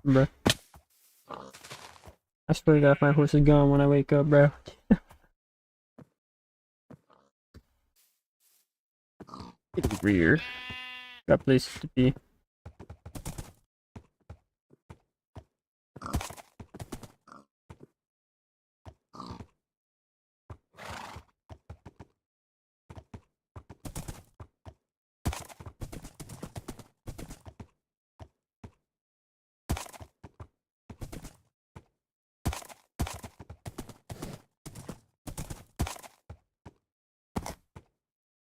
Bruh. I swear to God, if my horse is gone when I wake up, bro. Get rear. Got places to be.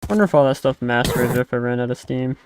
Wonder if all that stuff mastered if I ran out of steam.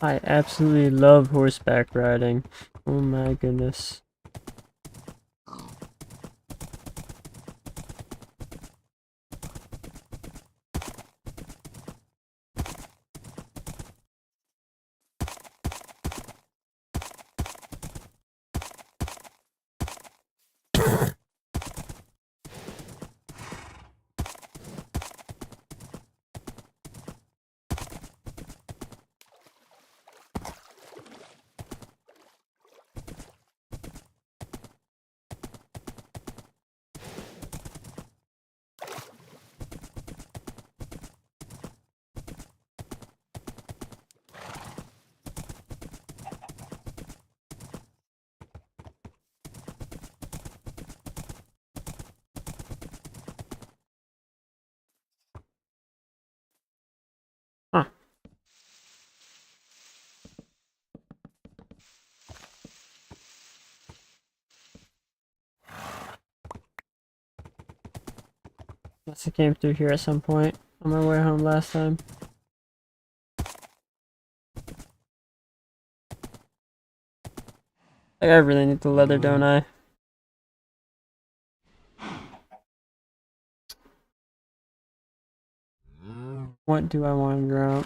I absolutely love horseback riding. Oh my goodness. Huh. Must have came through here at some point on my way home last time. Like, I really need the leather, don't I? What do I want to grow?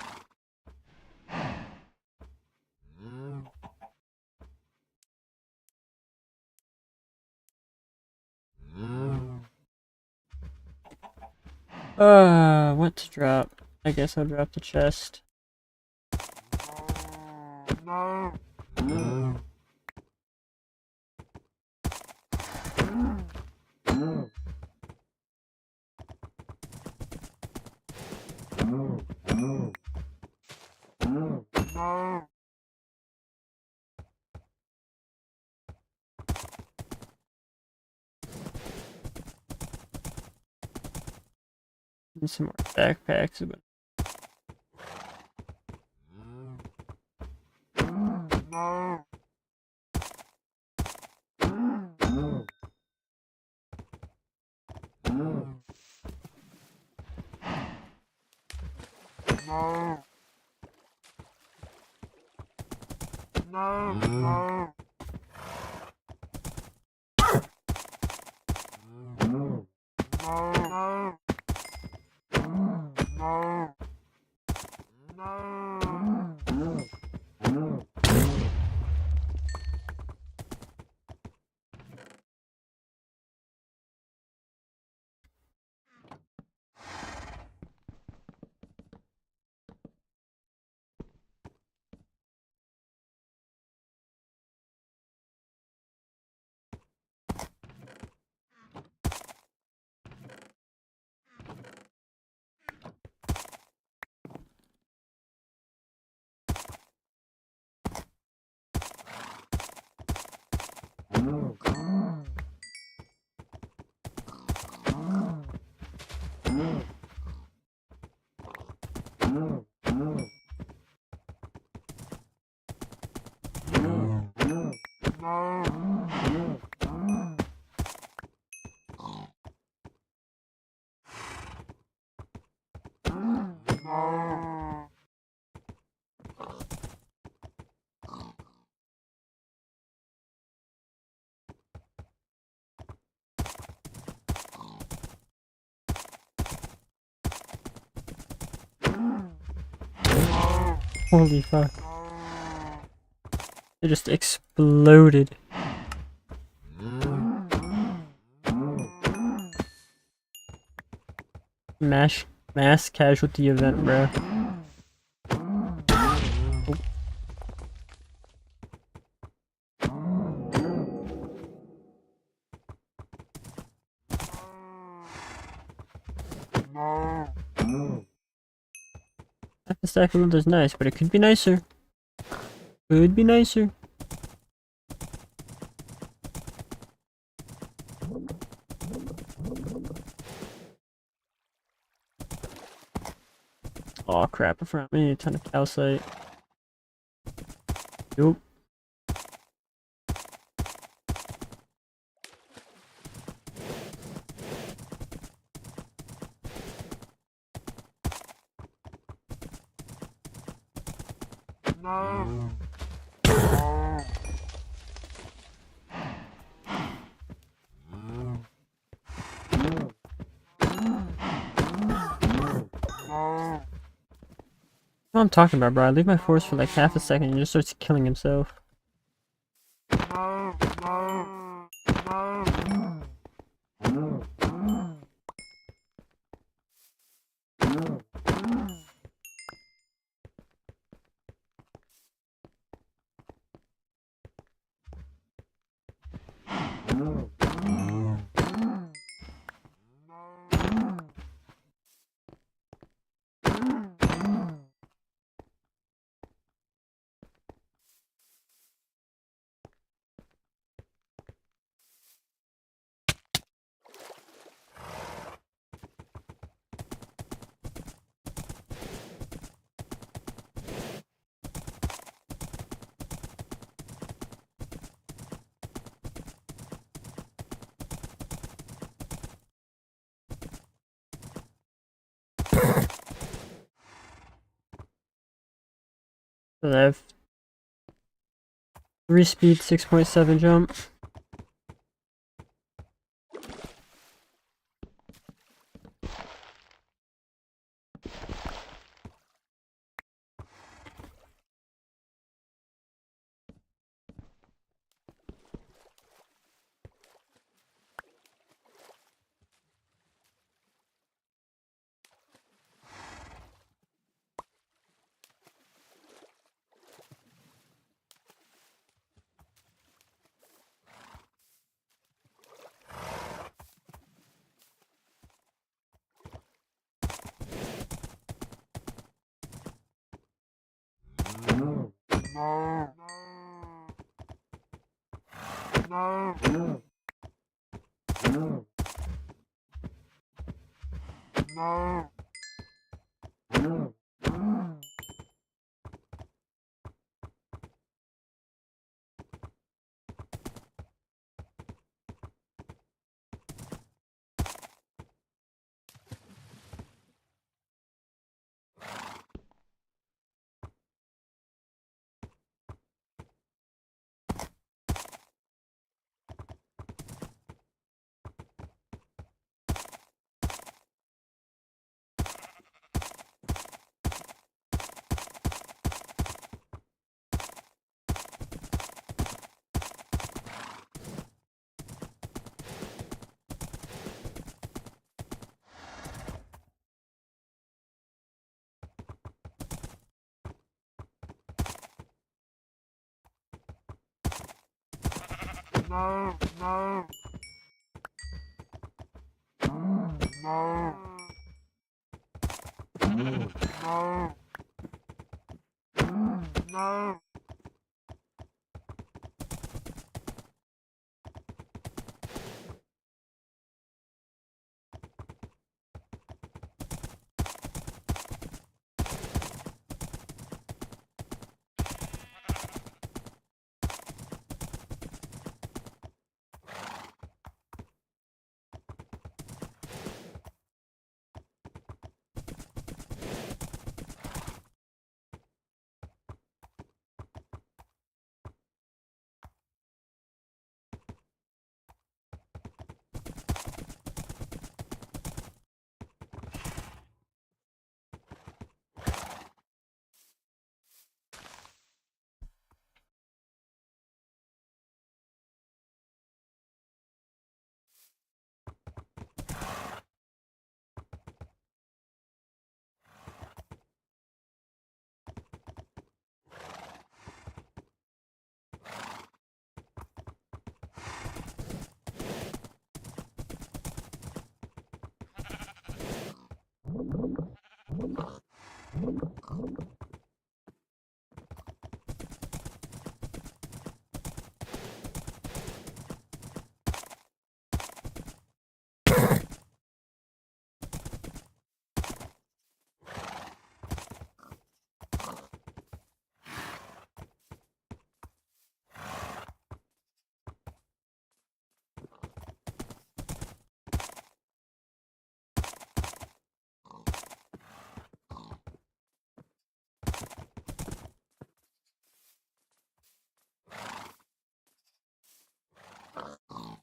What to drop? I guess I'll drop the chest. And some more backpacks. Holy fuck. It just exploded. Mass casualty event, bro. The stack of loot is nice, but it could be nicer. Could be nicer. Oh crap, I forgot me a ton of calcite. Yup. What I'm talking about, bro. I leave my force for like half a second and he just starts killing himself. So I have 3 speed, 6.7 jump.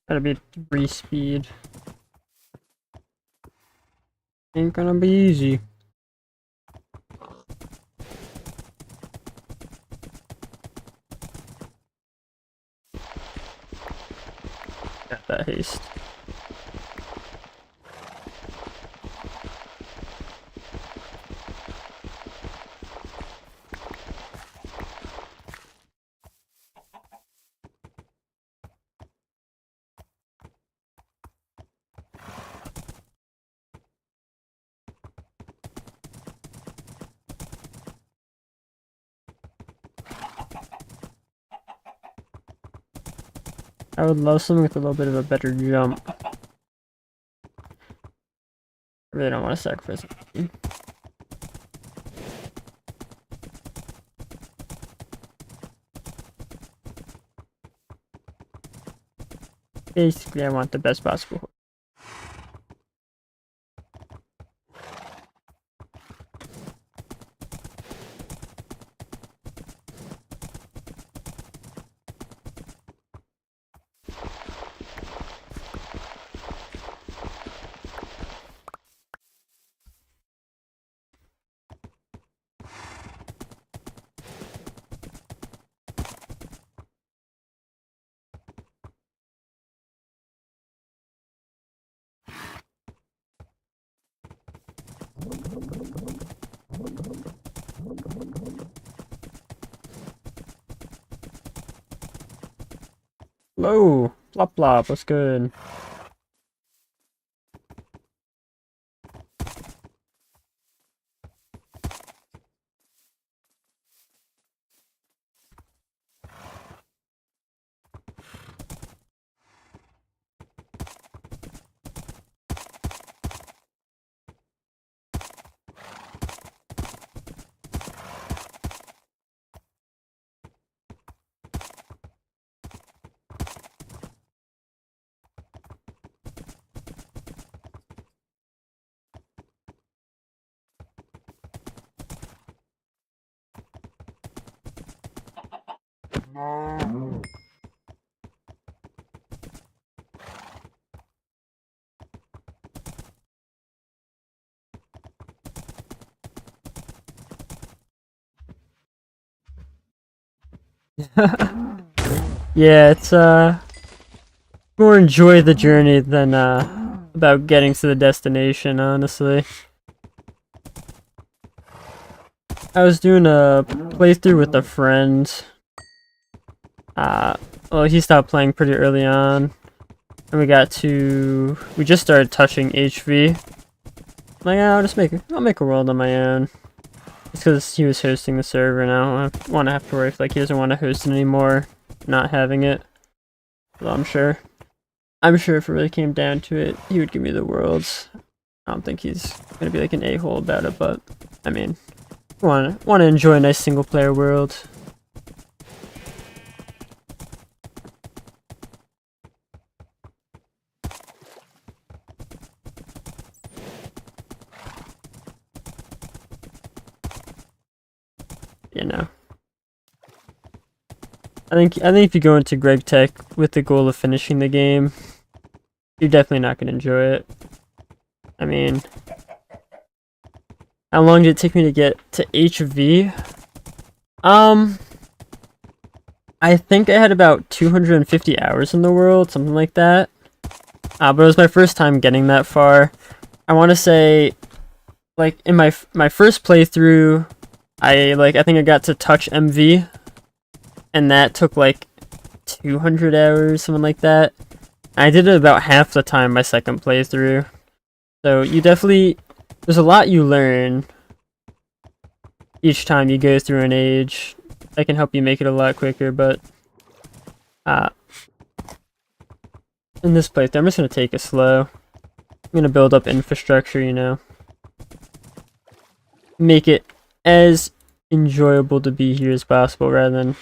Gotta be 3 speed. Ain't gonna be easy. Got that haste. I would love something with a little bit of a better jump. I really don't want to sacrifice it. Basically, I want the best possible. Hello! Plop plop, what's good? Yeah, it's more enjoy the journey than about getting to the destination, honestly. I was doing a playthrough with a friend. Well, he stopped playing pretty early on, and we just started touching HV. I'm like, I'll make a world on my own. It's because he was hosting the server, and I don't want to have to worry if, like, he doesn't want to host it anymore, not having it. Well, I'm sure if it really came down to it, he would give me the worlds. I don't think he's gonna be like an a-hole about it, but I mean, want to enjoy a nice single player world. You know. I think if you go into Greg Tech with the goal of finishing the game, you're definitely not gonna enjoy it. I mean, how long did it take me to get to HV? I think I had about 250 hours in the world, something like that. But it was my first time getting that far. I want to say, like, in my first playthrough, I think I got to touch MV, and that took like 200 hours, something like that. I did it about half the time my second playthrough. So there's a lot you learn each time you go through an age that can help you make it a lot quicker, but in this playthrough, I'm just gonna take it slow. I'm gonna build up infrastructure, you know. Make it as enjoyable to be here as possible rather than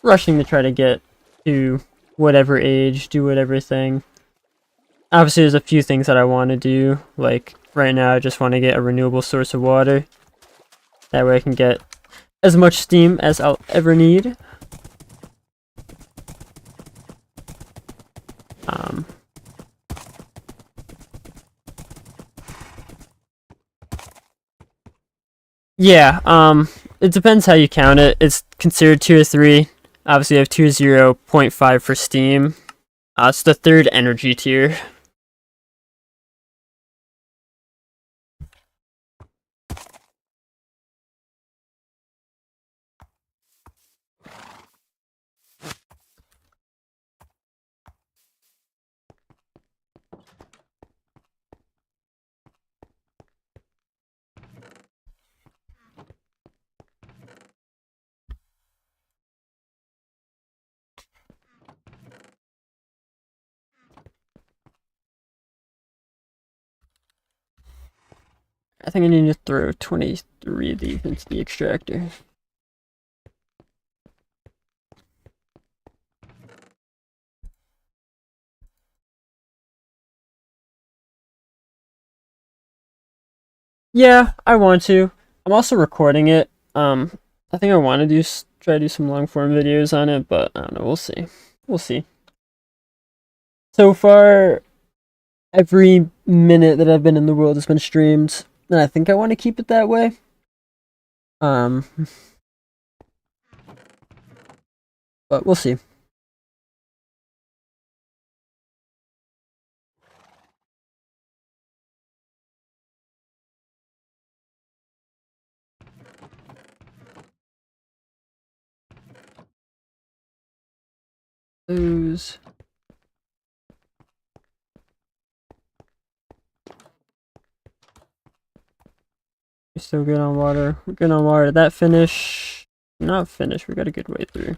rushing to try to get to whatever age, do whatever thing. Obviously, there's a few things that I want to do. Like, right now, I just want to get a renewable source of water. That way I can get as much steam as I'll ever need. Yeah, it depends how you count it. It's considered tier 3. Obviously, I have tier 0.5 for steam. It's the third energy tier. I think I need to throw 23 of these into the extractor. Yeah, I want to. I'm also recording it. I think I want to try to do some long form videos on it, but I don't know. We'll see. We'll see. So far, every minute that I've been in the world has been streamed, and I think I want to keep it that way. But we'll see. Those. We're still good on water. We're good on water. Did that finish? Not finish. We got a good way through.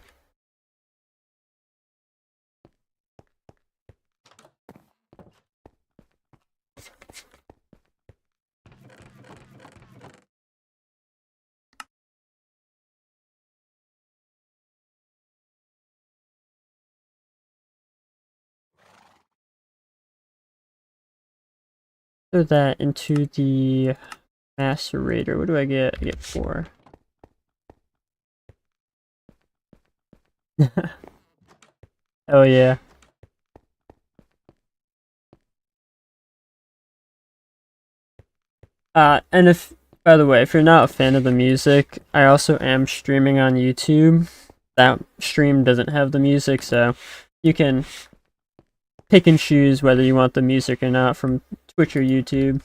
Throw that into the macerator. What do I get? I get 4. Oh yeah. And if, by the way, if you're not a fan of the music, I also am streaming on YouTube. That stream doesn't have the music, so you can pick and choose whether you want the music or not from Twitch or YouTube.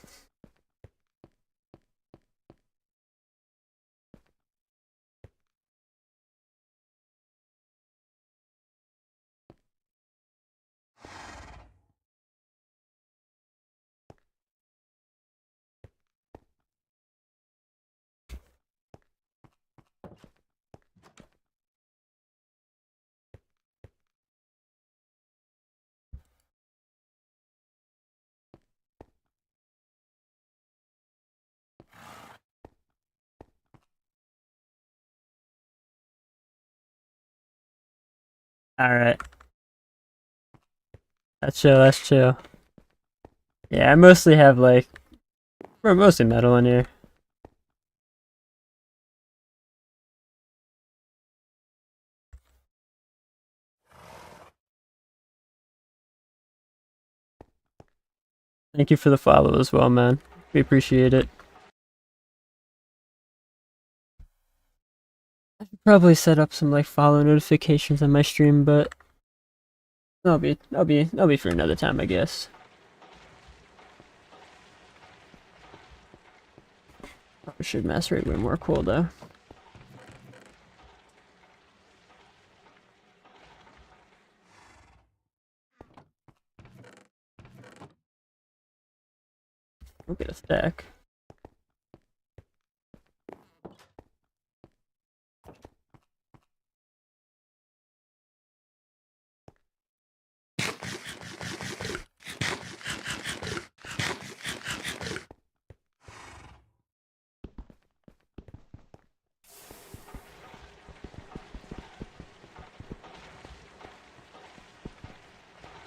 Alright. That's chill, that's chill. Yeah, I mostly have like, we're mostly metal in here. Thank you for the follow as well, man. We appreciate it. I should probably set up some like follow notifications on my stream, but that'll be for another time, I guess. Probably should macerate way more cool though. We'll get a stack.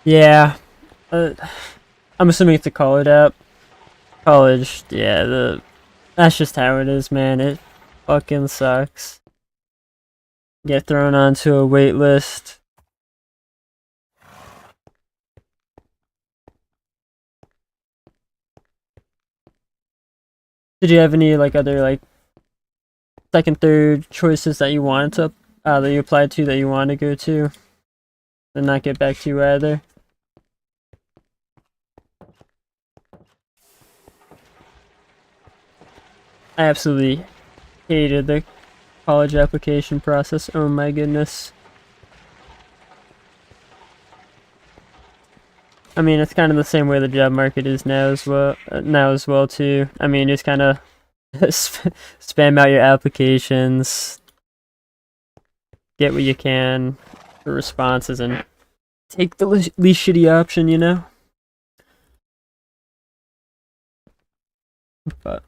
Yeah, I'm assuming it's a college app. College, yeah, that's just how it is, man. It fucking sucks. Get thrown onto a wait list. Did you have any like other like second, third choices that you wanted to that you applied to that you want to go to, and not get back to you either? I absolutely hated the college application process. Oh my goodness. I mean, it's kind of the same way the job market is now as well. Too. I mean, just kind of spam out your applications, get what you can for responses, and take the least shitty option, you know? But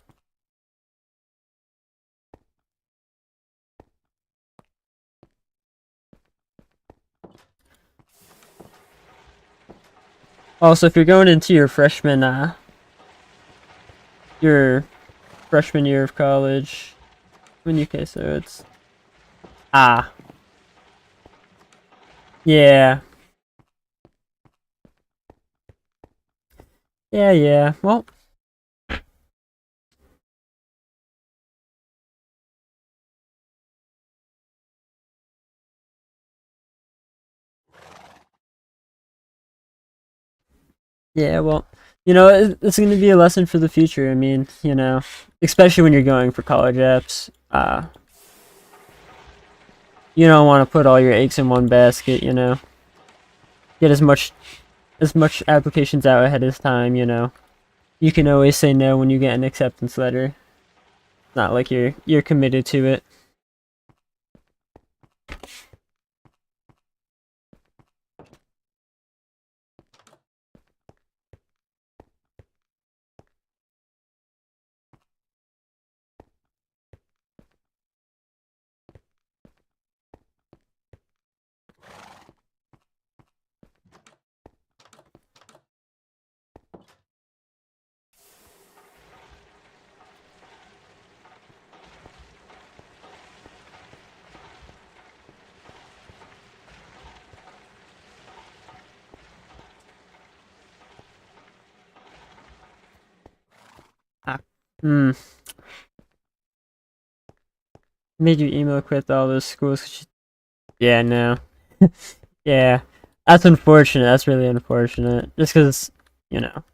also, if you're going into your your freshman year of college, in UK, so it's ah, yeah, yeah. Well, yeah, well, it's going to be a lesson for the future. I mean, especially when you're going for college apps, you don't want to put all your eggs in one basket. Get as much applications out ahead of time. You can always say no when you get an acceptance letter. It's not like you're committed to it. Hmm. Made you email quit all those schools. Yeah, no. Yeah. That's unfortunate. That's really unfortunate. Just because, you know,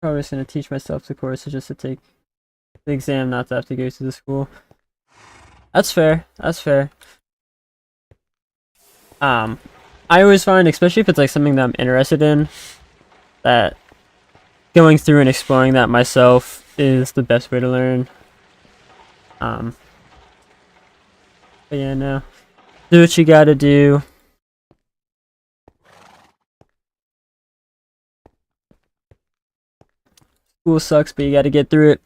probably just gonna teach myself the courses just to take the exam, not to have to go to the school. That's fair. That's fair. Um, I always find, especially if it's like something that I'm interested in, that going through and exploring that myself is the best way to learn. Um, but yeah, no. Do what you gotta do. School sucks, but you gotta get through it.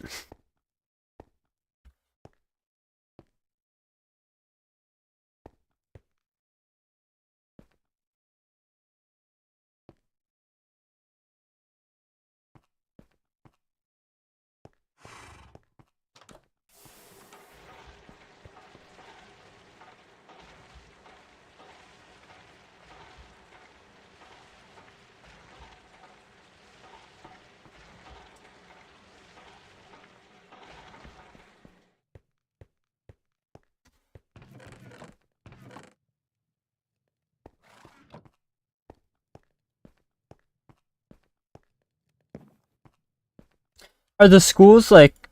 Are the schools like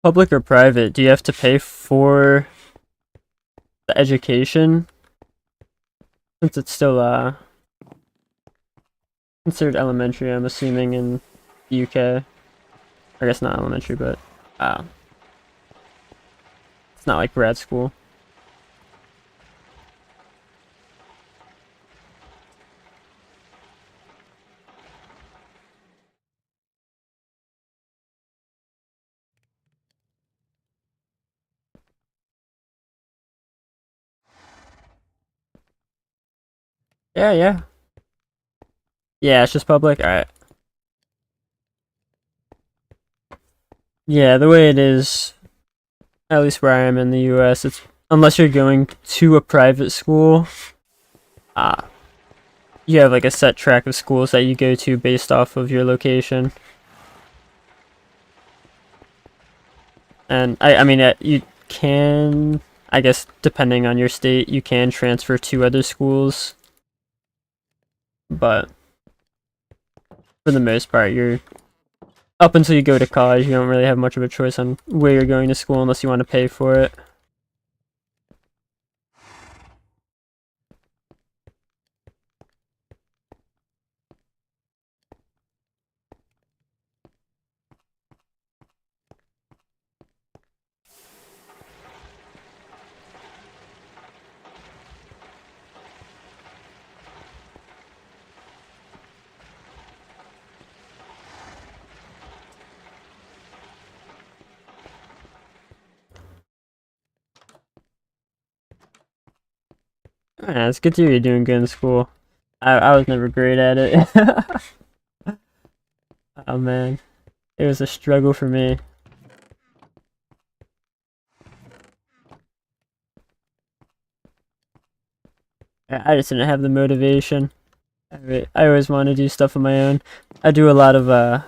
public or private? Do you have to pay for the education? Since it's still considered elementary, I'm assuming in the UK. I guess not elementary, but uh, it's not like grad school. Yeah, yeah. Yeah, it's just public. Alright. Yeah, the way it is, at least where I am in the US, it's unless you're going to a private school, uh, you have like a set track of schools that you go to based off of your location. And I mean, you can, I guess, depending on your state, you can transfer to other schools, but for the most part, you're up until you go to college, you don't really have much of a choice on where you're going to school unless you want to pay for it. Yeah, it's good to hear you're doing good in school. I was never great at it. Oh man, it was a struggle for me. I just didn't have the motivation. I always want to do stuff on my own. I do a lot of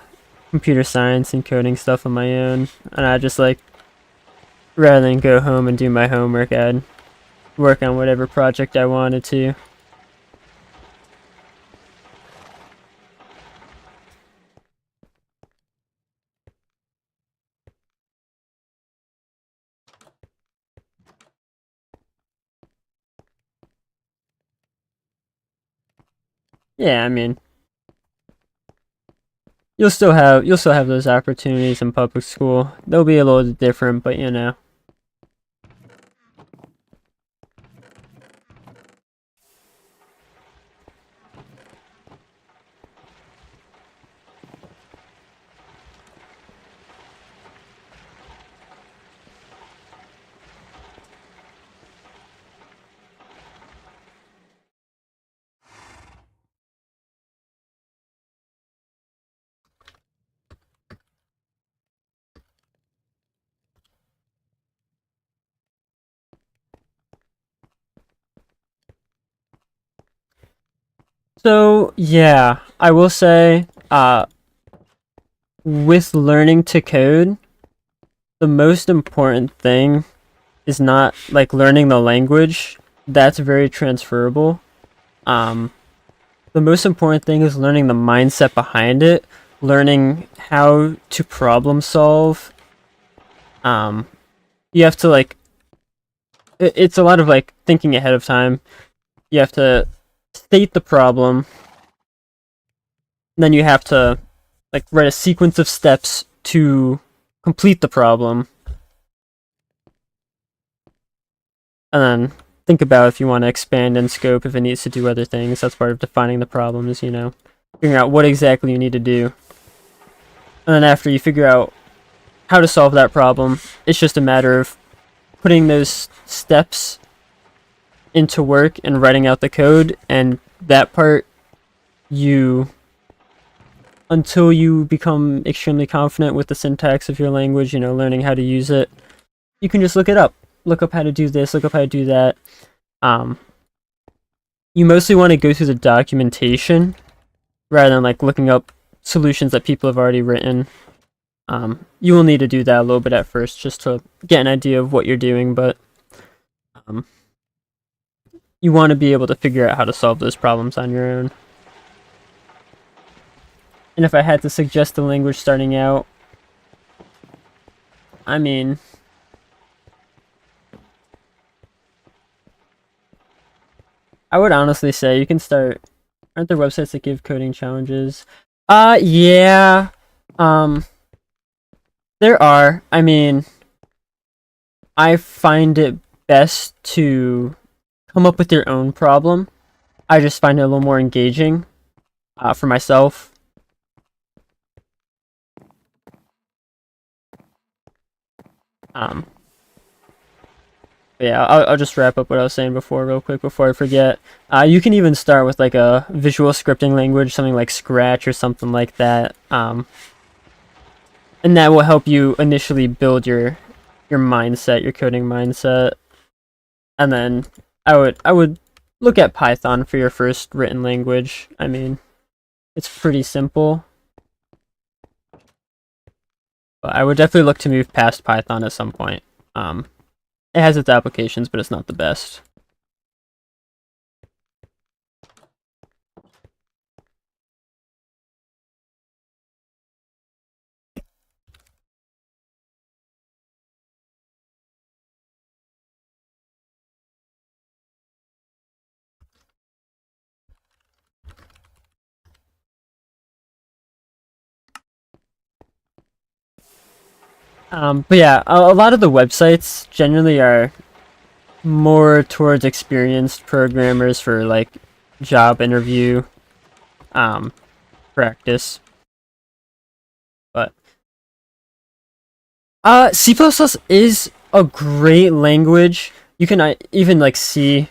computer science and coding stuff on my own, and I just like rather than go home and do my homework, I'd work on whatever project I wanted to. Yeah, I mean, you'll still have those opportunities in public school. They'll be a little different, but you know. So yeah, I will say, with learning to code, the most important thing is not like learning the language. That's very transferable. The most important thing is learning the mindset behind it, learning how to problem solve. You have to like, it's a lot of like thinking ahead of time. You have to state the problem, then you have to like write a sequence of steps to complete the problem, and then think about if you want to expand in scope, if it needs to do other things. That's part of defining the problem, is, figuring out what exactly you need to do. And then after you figure out how to solve that problem, it's just a matter of putting those steps into work and writing out the code, and that part, until you become extremely confident with the syntax of your language, learning how to use it, you can just look it up. Look up how to do this, look up how to do that. You mostly want to go through the documentation rather than like looking up solutions that people have already written. You will need to do that a little bit at first just to get an idea of what you're doing, but you want to be able to figure out how to solve those problems on your own. And if I had to suggest a language starting out, I would honestly say you can start. Aren't there websites that give coding challenges? Yeah. There are. I find it best to come up with your own problem. I just find it a little more engaging for myself. Yeah, I'll just wrap up what I was saying before real quick before I forget. You can even start with like a visual scripting language, something like Scratch or something like that. And that will help you initially build your mindset, your coding mindset. And then I would look at Python for your first written language. It's pretty simple. But I would definitely look to move past Python at some point. It has its applications, but it's not the best. But yeah, a lot of the websites generally are more towards experienced programmers for like job interview practice. But C++ is a great language. You can even like C's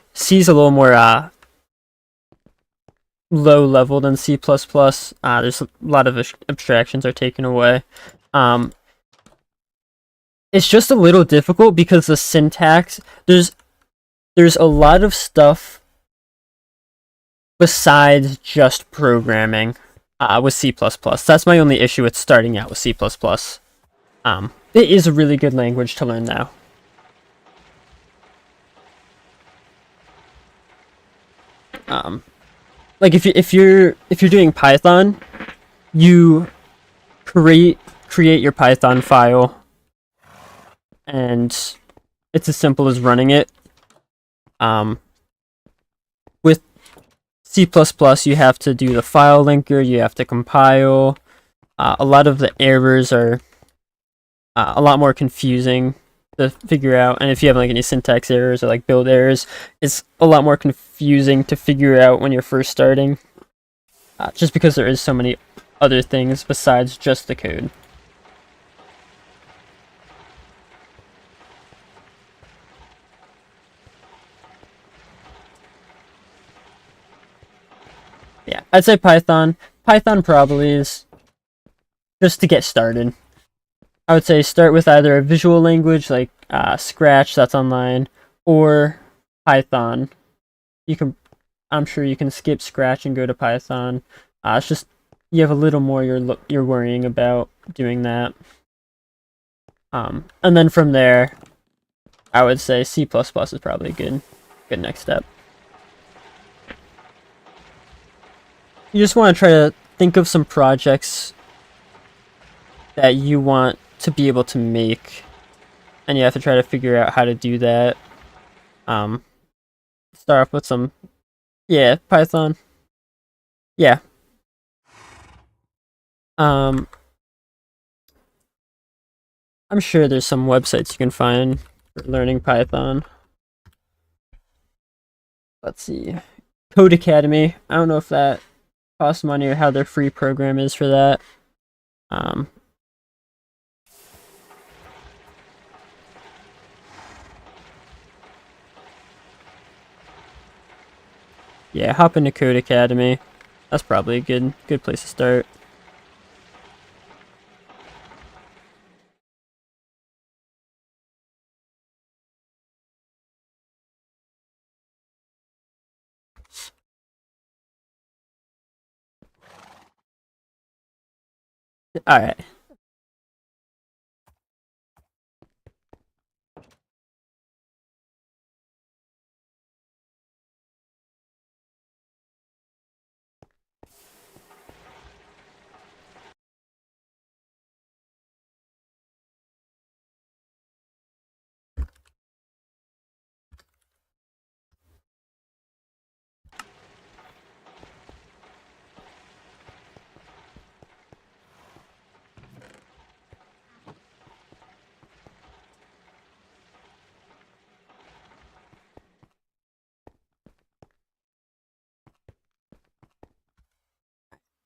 a little more low level than C++. There's a lot of abstractions are taken away. It's just a little difficult because the syntax, there's a lot of stuff besides just programming with C++. That's my only issue with starting out with C++. It is a really good language to learn now. Like if you're doing Python, you create your Python file, and it's as simple as running it. With C++, you have to do the file linker, you have to compile. A lot of the errors are a lot more confusing to figure out, and if you have like any syntax errors or like build errors, it's a lot more confusing to figure out when you're first starting, just because there is so many other things besides just the code. Yeah, I'd say Python. Python probably is just to get started. I would say start with either a visual language like Scratch, that's online, or Python. I'm sure you can skip Scratch and go to Python. It's just you have a little more you're worrying about doing that. And then from there, I would say C++ is probably a good next step. You just want to try to think of some projects that you want to be able to make, and you have to try to figure out how to do that. Start off with some, yeah, Python. Yeah. I'm sure there's some websites you can find for learning Python. Let's see. Code Academy. I don't know if that costs money or how their free program is for that. Um, yeah, hop into Code Academy. That's probably a good place to start. All right.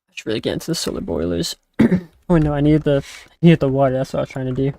I should really get into the solar boilers. Oh no, I need the water. That's what I was trying to do.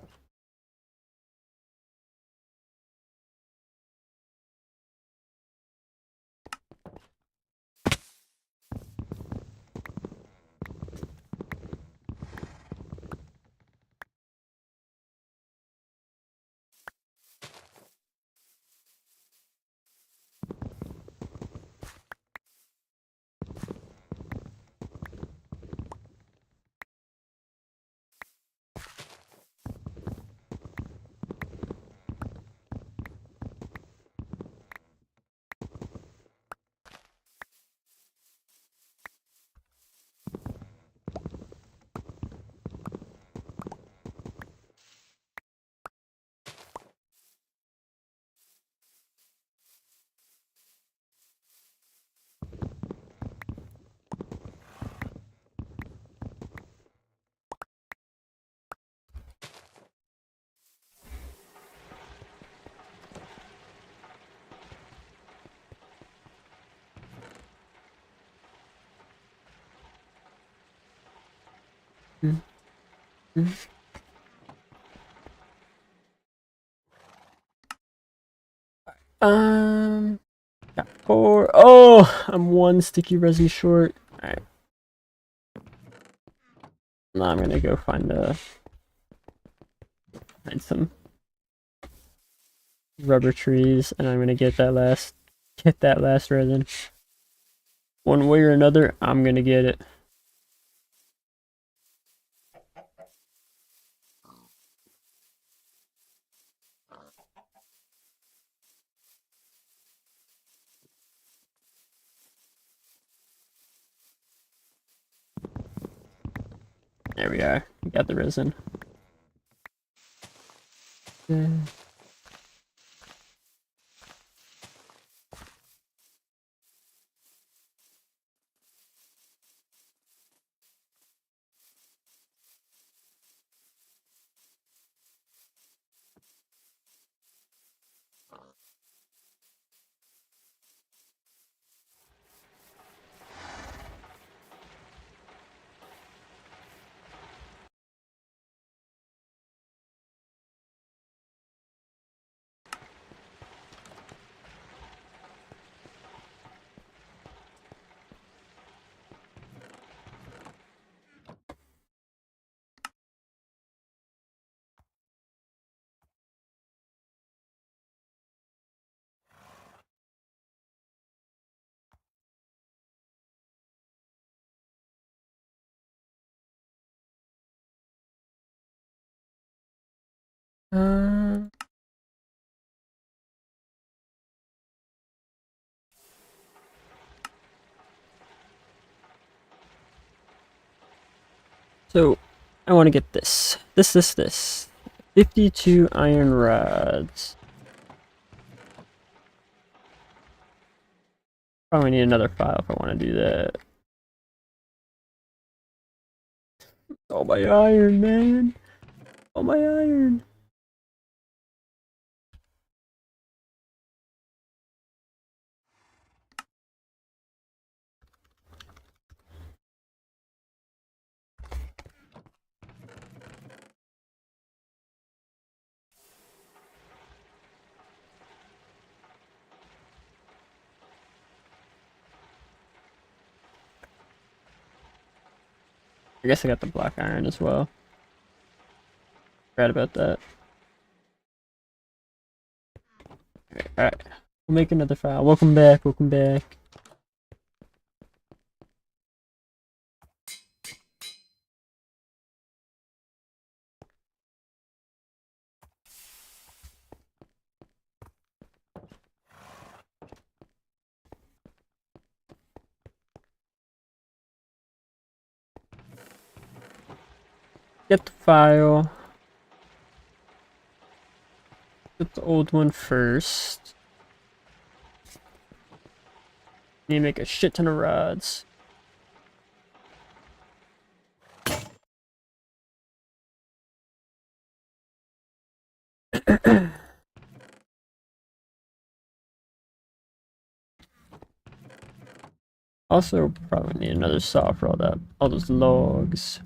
Um, got 4. Oh, I'm 1 sticky resin short. All right. Now I'm gonna go find some rubber trees, and I'm gonna get that last resin. One way or another, I'm gonna get it. There we are. We got the resin. Yeah. Uh, so I want to get this. This. 52 iron rods. Probably need another file if I want to do that. Oh my iron, man. Oh my iron. I guess I got the black iron as well. Forgot about that. Alright. We'll make another file. Welcome back, welcome back. Get the file. Get the old one first. Need to make a shit ton of rods. Also, probably need another saw for all those logs.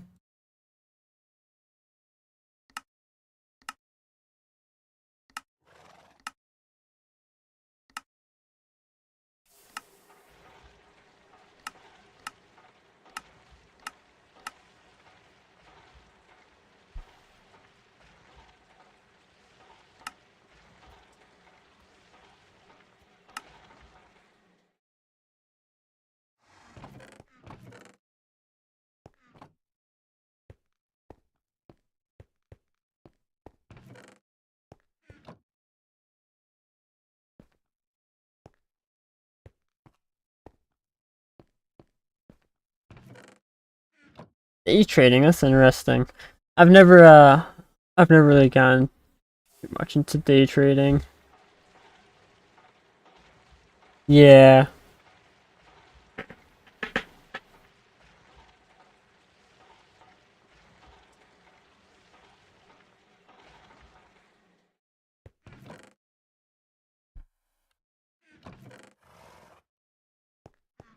E-trading, that's interesting. I've never really gone too much into day trading. Yeah.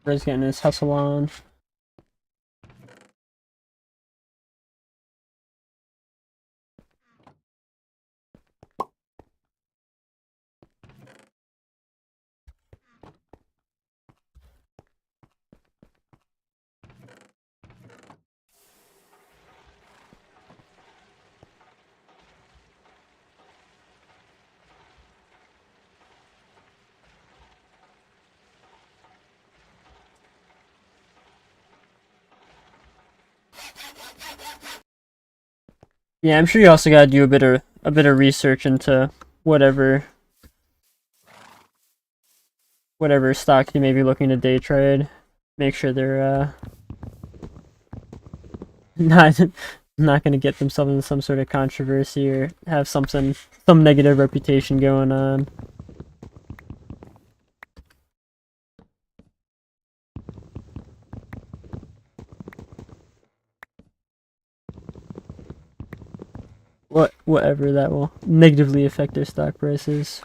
Red's getting his hustle on. Yeah, I'm sure you also gotta do a bit of research into whatever whatever stock you may be looking to day trade. Make sure they're not not gonna get themselves into some sort of controversy or have some negative reputation going on. Whatever that will negatively affect their stock prices.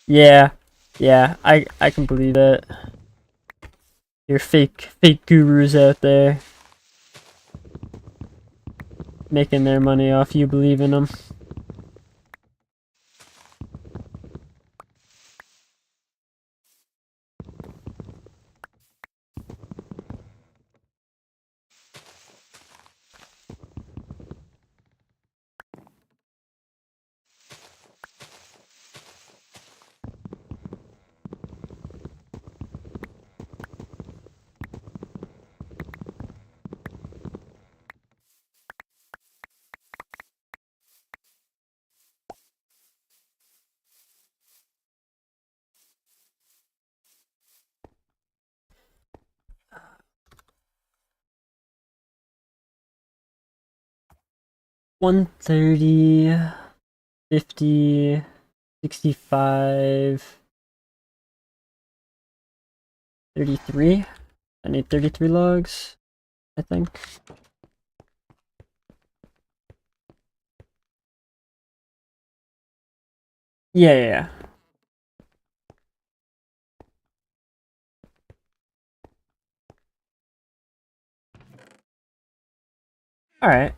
Yeah, yeah, I can believe that. Your fake gurus out there making their money off you believe in them. 130, 50, 65, 33. I need 33 logs, I think. Yeah. Alright.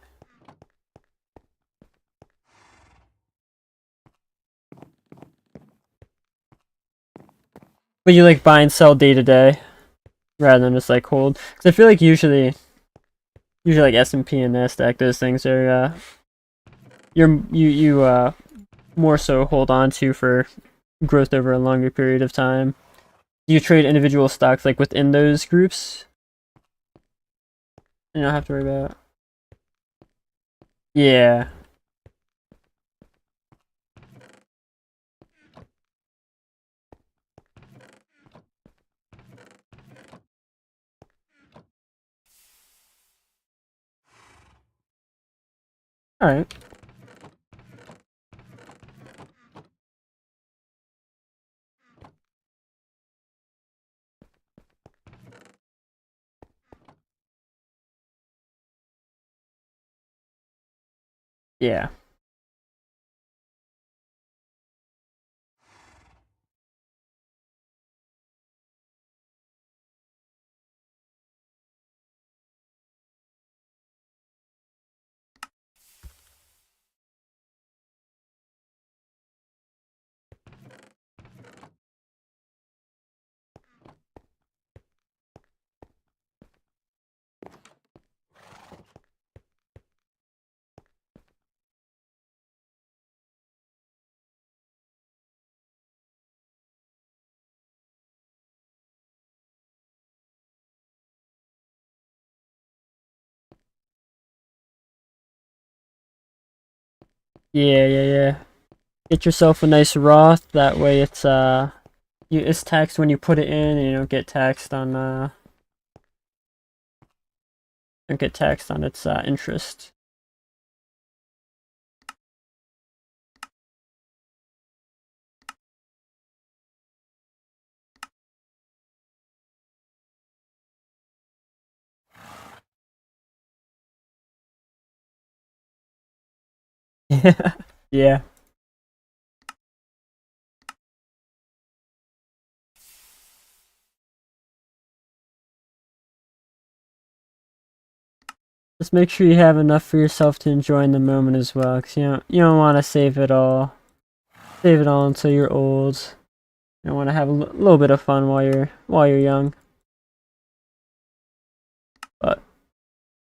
But you like buy and sell day to day rather than just like hold? Because I feel like usually like S&P and Nasdaq, those things are you more so hold on to for growth over a longer period of time. Do you trade individual stocks like within those groups? You don't have to worry about. Yeah. All right. Yeah. Yeah. Get yourself a nice Roth. That way it's taxed when you put it in, and you don't get taxed on its interest. Yeah. Just make sure you have enough for yourself to enjoy in the moment as well, because you don't want to save it all. Save it all until you're old. You want to have a little bit of fun while you're young. But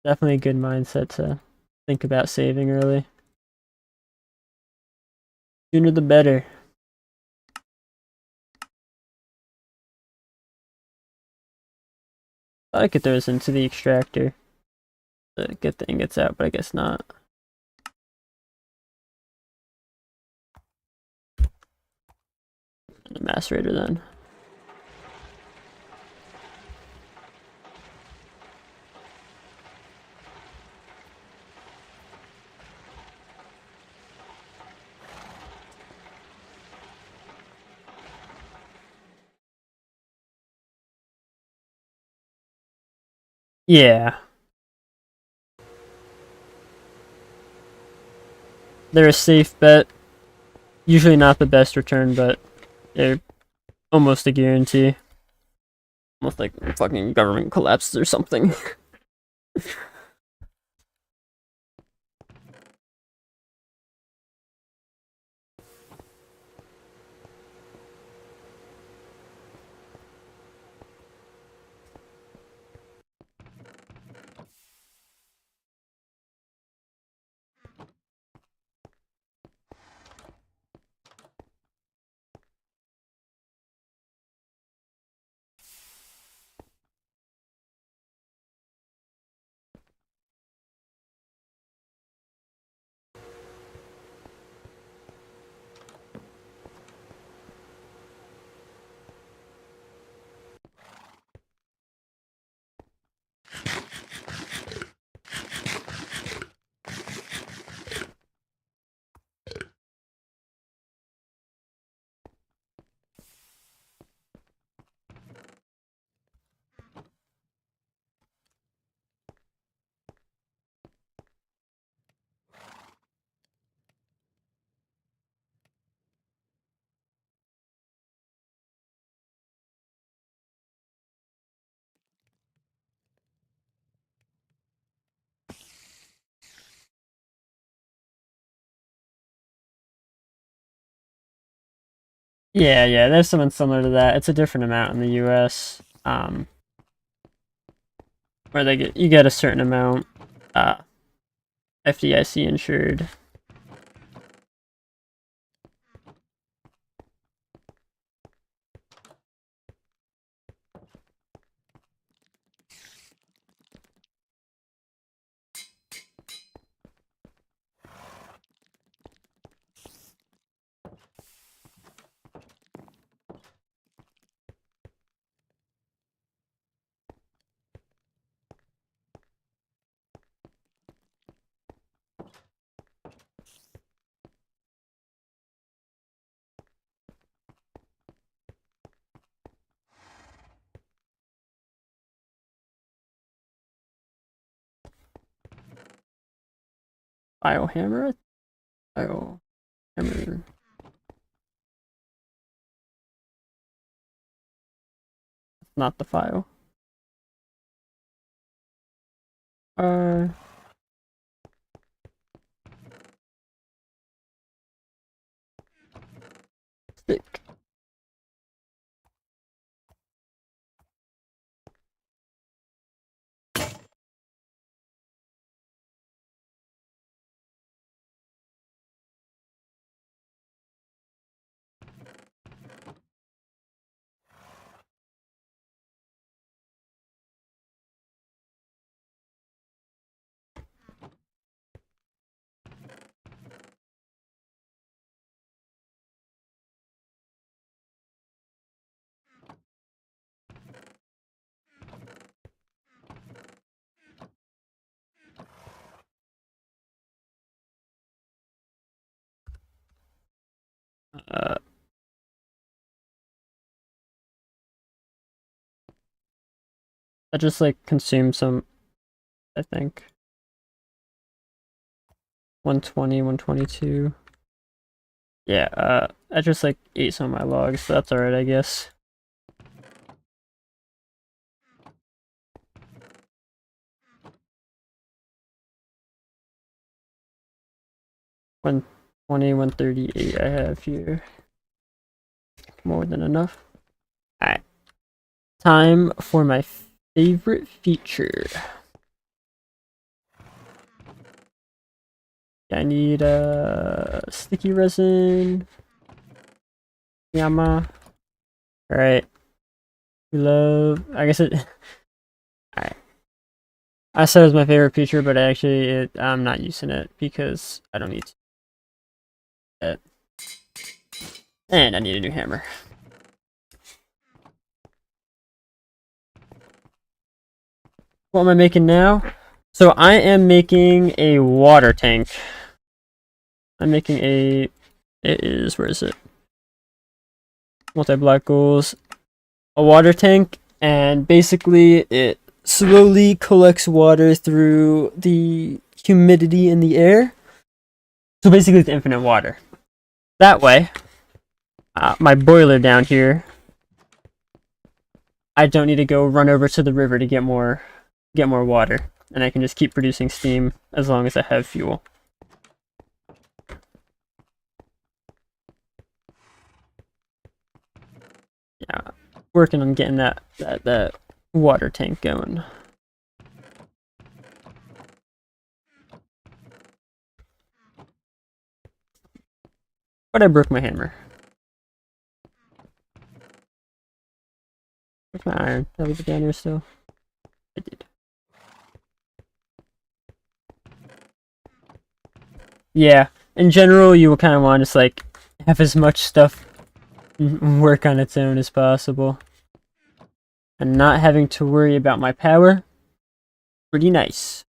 definitely a good mindset to think about saving early. Sooner the better. I could throw this into the extractor to get the ingots out, but I guess not. The macerator then. Yeah. They're a safe bet. Usually not the best return, but they're almost a guarantee. Almost like fucking government collapses or something. Yeah, there's something similar to that. It's a different amount in the US. Where you get a certain amount FDIC insured. Biohammer? Biohammer. Not the file. Uh, Stick. Uh, I just like consumed some, I think. 120, 122. Yeah, I just like ate some of my logs, so that's alright, I guess. One 138 I have here. More than enough. Alright. Time for my favorite feature. I need sticky resin. Yama. Alright. We love, I guess it alright. I said it was my favorite feature, but actually I'm not using it because I don't need it. And I need a new hammer. What am I making now? So I am making a water tank. I'm making it is, where is it? Multi-block goals. A water tank, and basically it slowly collects water through the humidity in the air. So basically it's infinite water. That way, my boiler down here, I don't need to go run over to the river to get more water, and I can just keep producing steam as long as I have fuel. Yeah, working on getting that water tank going. But I broke my hammer. Broke my iron. Did I leave it down here still? I did. Yeah, in general, you will kind of want to just like have as much stuff work on its own as possible, and not having to worry about my power. Pretty nice.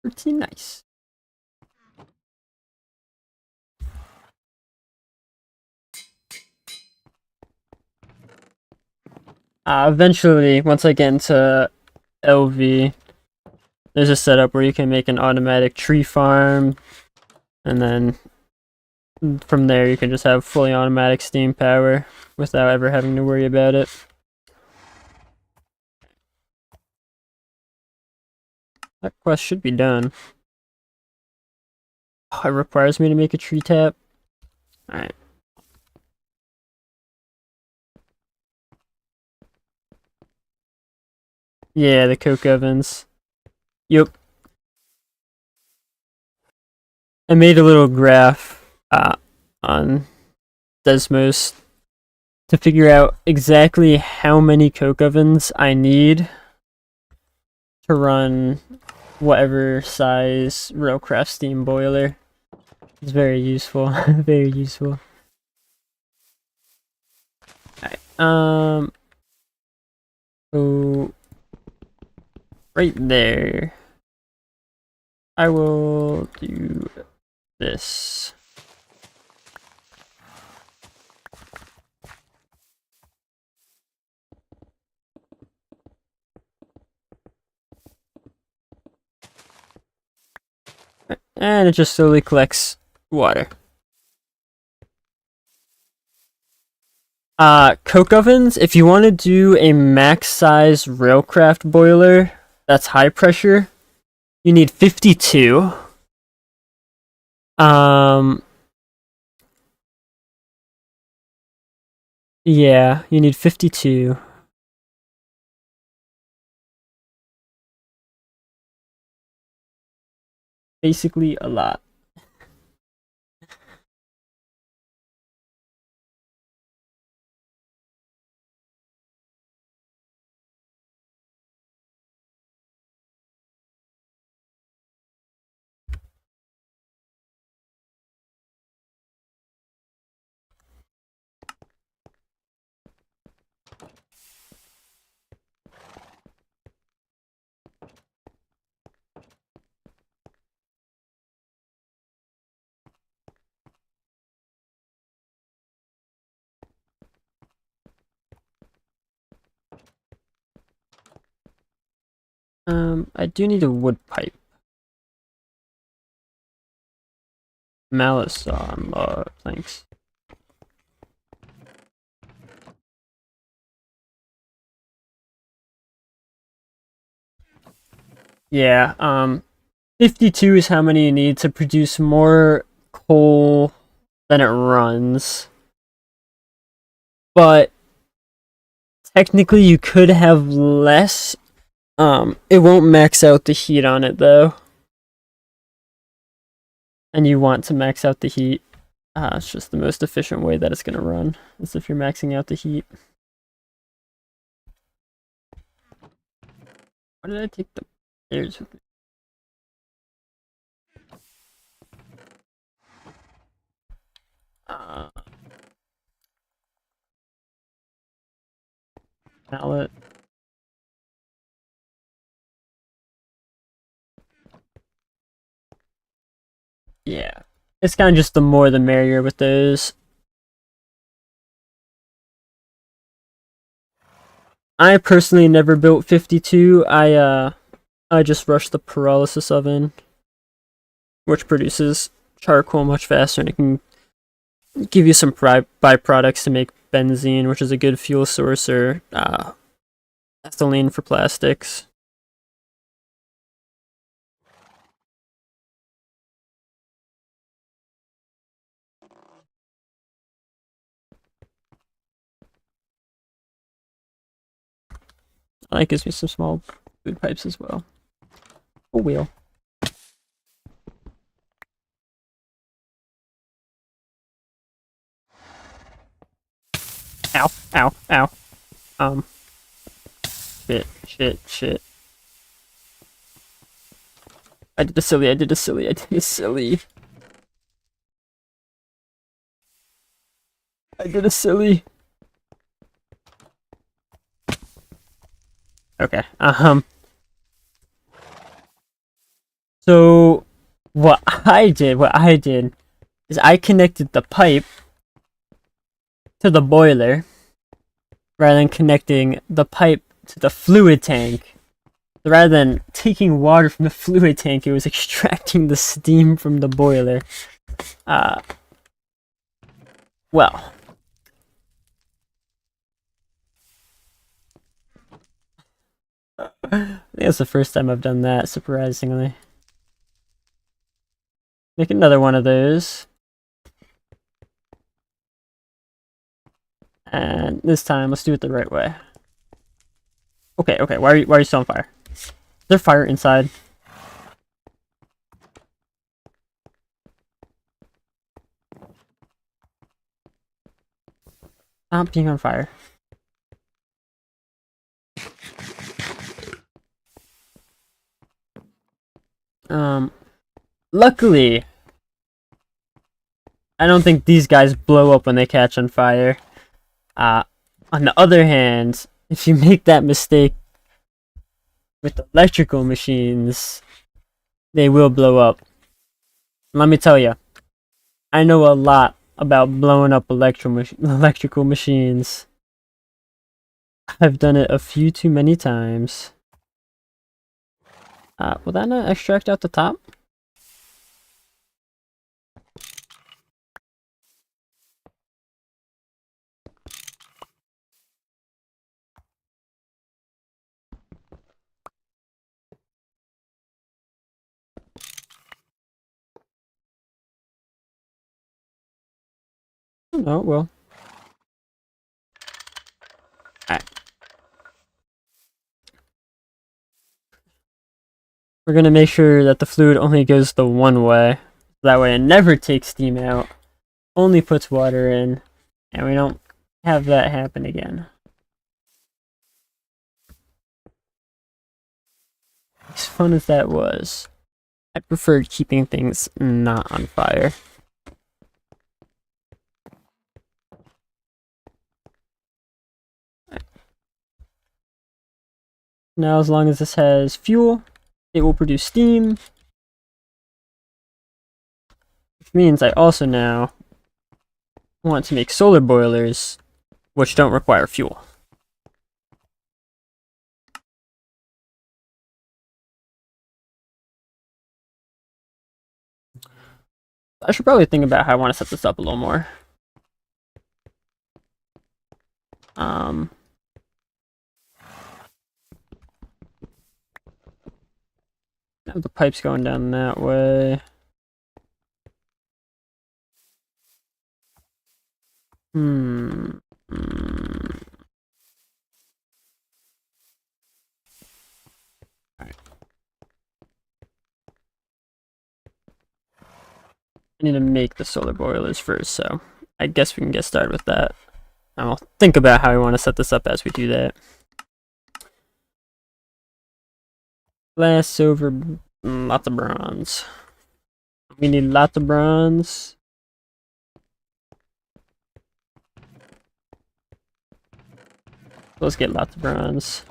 Pretty nice. Eventually, once I get into LV, there's a setup where you can make an automatic tree farm, and then from there you can just have fully automatic steam power without ever having to worry about it. That quest should be done. Oh, it requires me to make a tree tap. Alright. Yeah, the coke ovens. Yep. I made a little graph on Desmos to figure out exactly how many coke ovens I need to run whatever size Railcraft steam boiler. It's very useful. Very useful. Alright, so right there. I will do this. And it just slowly collects water. Coke ovens, if you want to do a max size Railcraft boiler that's high pressure, you need 52. Yeah, you need 52. Basically a lot. I do need a wood pipe. Mallet saw and planks. Yeah, 52 is how many you need to produce more coal than it runs. But technically you could have less. It won't max out the heat on it though. And you want to max out the heat. It's just the most efficient way that it's gonna run, is if you're maxing out the heat. Why did I take the stairs with me? Mallet. Yeah. It's kind of just the more the merrier with those. I personally never built 52. I just rushed the pyrolysis oven, which produces charcoal much faster, and it can give you some byproducts to make benzene, which is a good fuel source, or ethylene for plastics. That gives me some small food pipes as well. A wheel. Ow, ow, ow. Shit. I did a silly. Okay, so what I did is I connected the pipe to the boiler rather than connecting the pipe to the fluid tank. So rather than taking water from the fluid tank, it was extracting the steam from the boiler. Well. I think that's the first time I've done that, surprisingly. Make another one of those. And this time, let's do it the right way. Okay, okay, why are you still on fire? Is there fire inside? Stop being on fire. Luckily, I don't think these guys blow up when they catch on fire. On the other hand, if you make that mistake with electrical machines, they will blow up. Let me tell you, I know a lot about blowing up electrical machines. I've done it a few too many times. Will that not extract out the top? No, well. Alright. We're gonna make sure that the fluid only goes the one way. That way it never takes steam out, only puts water in, and we don't have that happen again. As fun as that was, I preferred keeping things not on fire. Now, as long as this has fuel, it will produce steam. Which means I also now want to make solar boilers, which don't require fuel. I should probably think about how I want to set this up a little more. Have the pipes going down that way. Alright. I need to make the solar boilers first, so I guess we can get started with that. I'll think about how we want to set this up as we do that. Glass, silver, lots of bronze. We need lots of bronze. Let's get lots of bronze.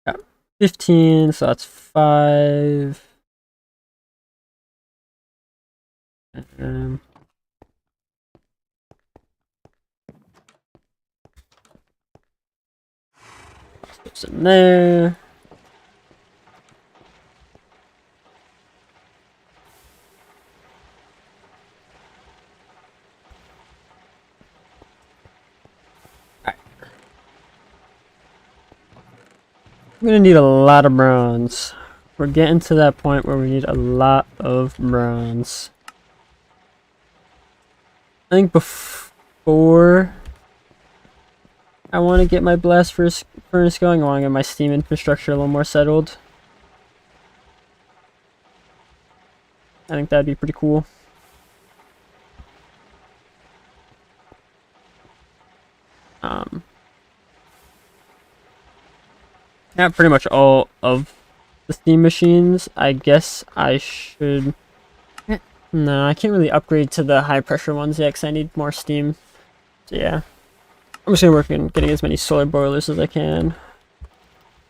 Got 15, so that's 5. What's in there? I'm gonna need a lot of bronze. We're getting to that point where we need a lot of bronze. I think before I want to get my blast furnace going, I want to get my steam infrastructure a little more settled. I think that'd be pretty cool. Yeah, pretty much all of the steam machines. I guess I should... No, I can't really upgrade to the high pressure ones yet because I need more steam. So yeah, I'm just gonna work on getting as many solar boilers as I can.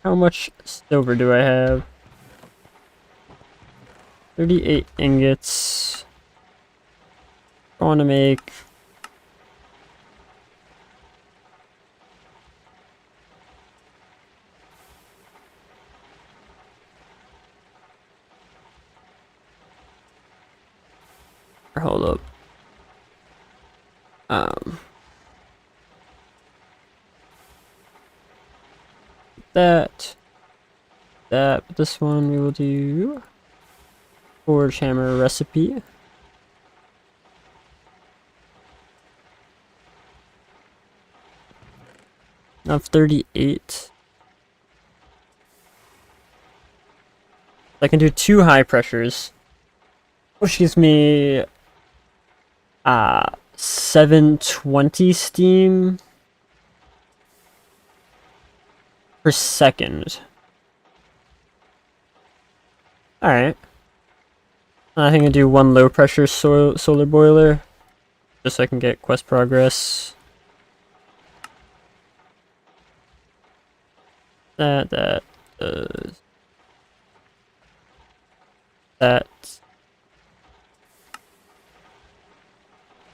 How much silver do I have? 38 ingots. I want to make... Hold up. That. this one we will do forge hammer recipe. Of 38. I can do 2 high pressures, which gives me 720 steam per second. Alright. I think I do 1 low pressure solar boiler, just so I can get quest progress. That does that.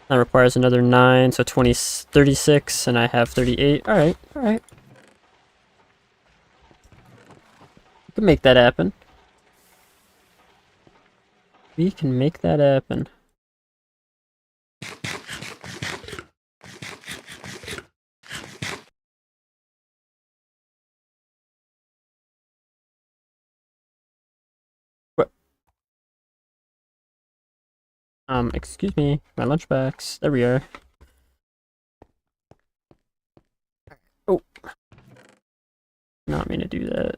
That requires another 9, so 36, and I have 38. Alright, alright. We can make that happen. We can make that happen. What? Excuse me, my lunchbox. There we are. Oh. Not mean to do that.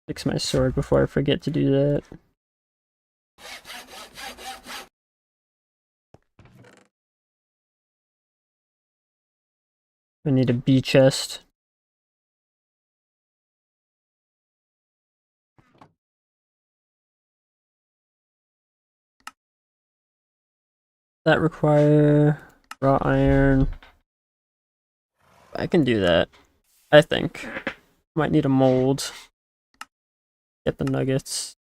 Fix my sword before I forget to do that. I need a B chest. That require raw iron. I can do that, I think. Might need a mold. Get the nuggets.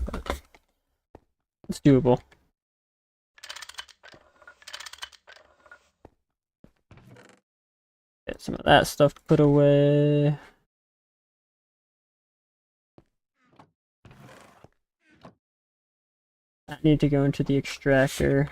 But it's doable. Get some of that stuff put away. I need to go into the extractor.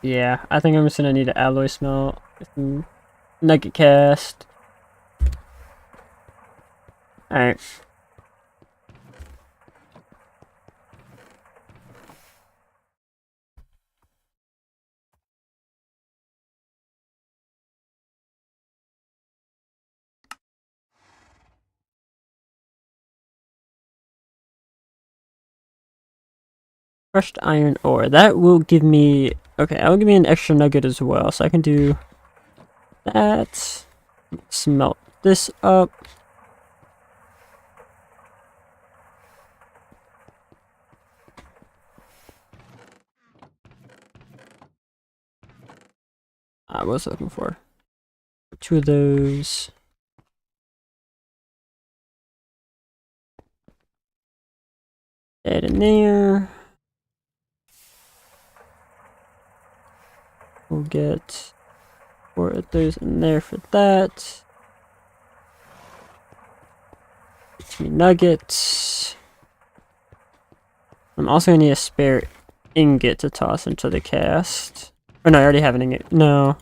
Yeah, I think I'm just gonna need an alloy smelt, nugget cast. Alright. Crushed iron ore. That will give me... Okay, that will give me an extra nugget as well. So I can do that. Smelt this up. I was looking for 2 of those. Add in there. We'll get 4 of those in there for that. 3 nuggets. I'm also gonna need a spare ingot to toss into the cast. Oh no, I already have an ingot. No.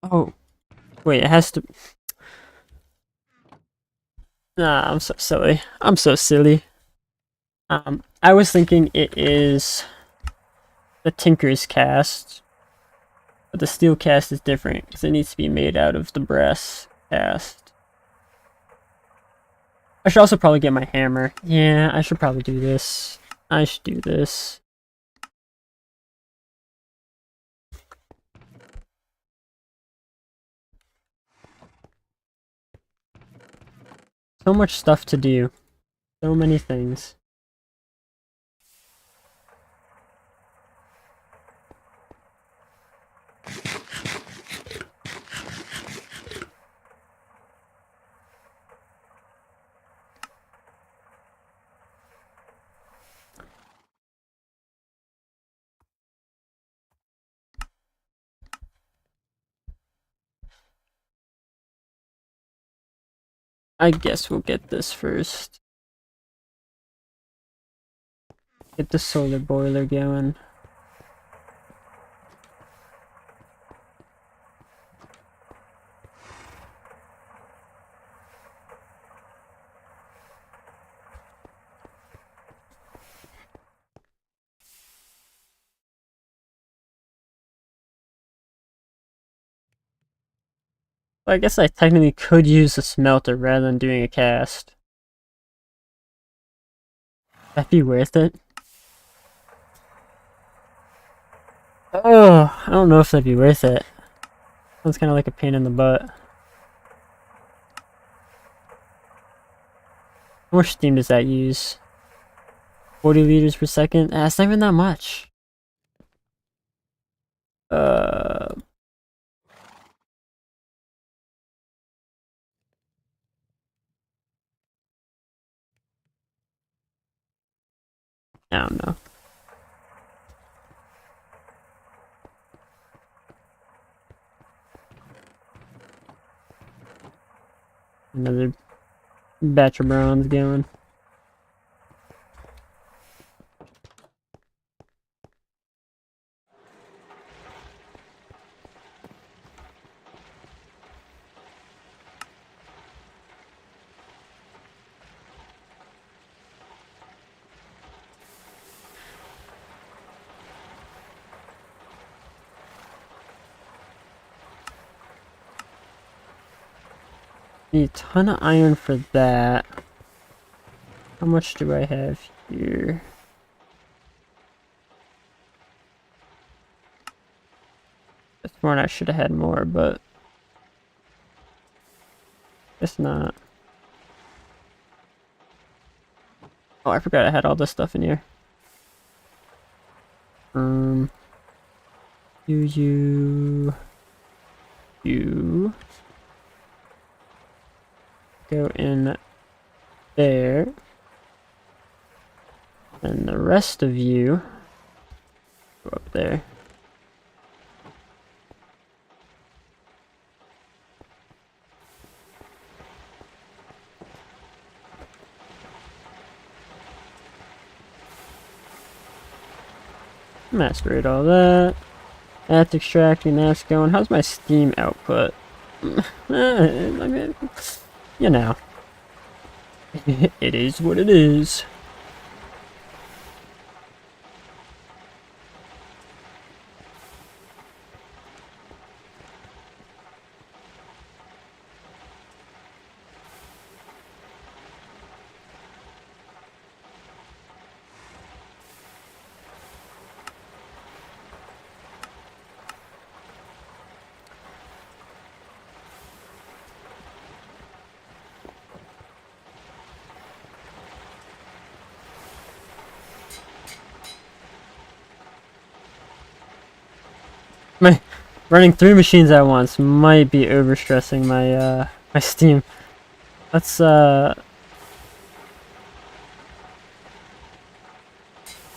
Oh. Wait, it has to... Nah, I'm so silly. I'm so silly. I was thinking it is the Tinker's cast, but the steel cast is different because it needs to be made out of the brass cast. I should also probably get my hammer. Yeah, I should probably do this. I should do this. So much stuff to do. So many things. I guess we'll get this first. Get the solar boiler going. I guess I technically could use a smelter rather than doing a cast. That'd be worth it. Oh, I don't know if that'd be worth it. Sounds kind of like a pain in the butt. How much steam does that use? 40 liters per second? Ah, it's not even that much. Uh, I don't know. Another batch of bronze going. Need a ton of iron for that. How much do I have here? This one I should have had more, but it's not. Oh, I forgot I had all this stuff in here. You go in there, and the rest of you go up there. Macerate all that. That's extracting, that's going. How's my steam output? I mean, you know. It is what it is. My running 3 machines at once might be overstressing my my steam. Let's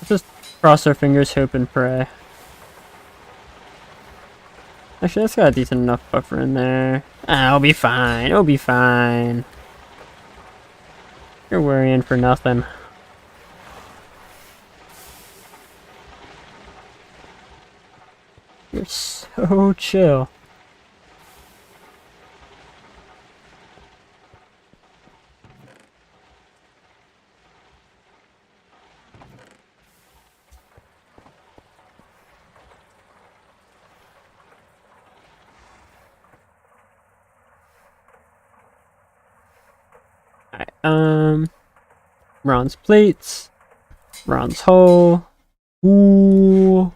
just cross our fingers, hope and pray. Actually, that's got a decent enough buffer in there. I'll be fine. I'll be fine. You're worrying for nothing. You're so chill. Alright, Bronze plates, bronze hull. Ooh.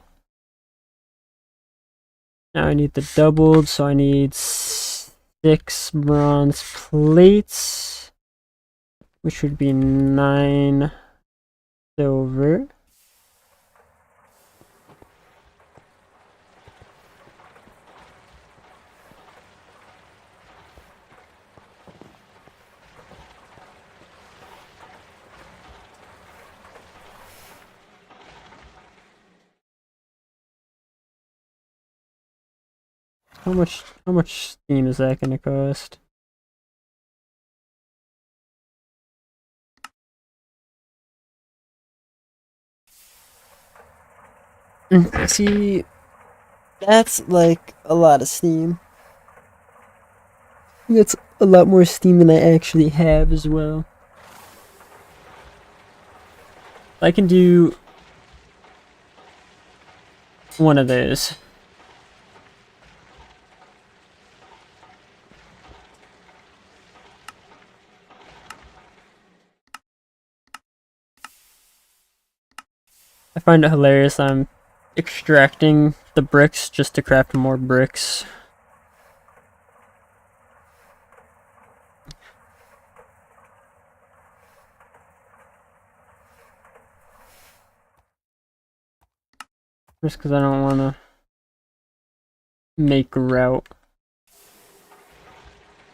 Now I need the doubled, so I need 6 bronze plates, which would be 9 silver. How much steam is that gonna cost? See, that's like a lot of steam. That's a lot more steam than I actually have as well. I can do one of those. I find it hilarious I'm extracting the bricks just to craft more bricks. Just because I don't want to make a route.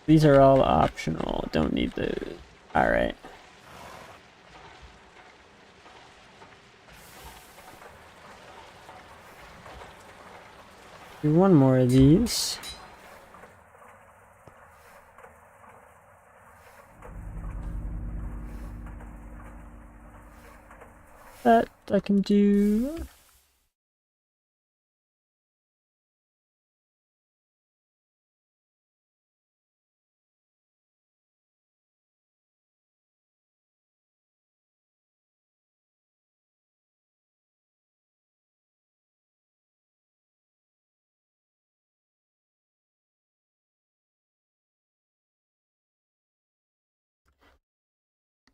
These are all optional. Don't need those. Alright. Do one more of these. That I can do.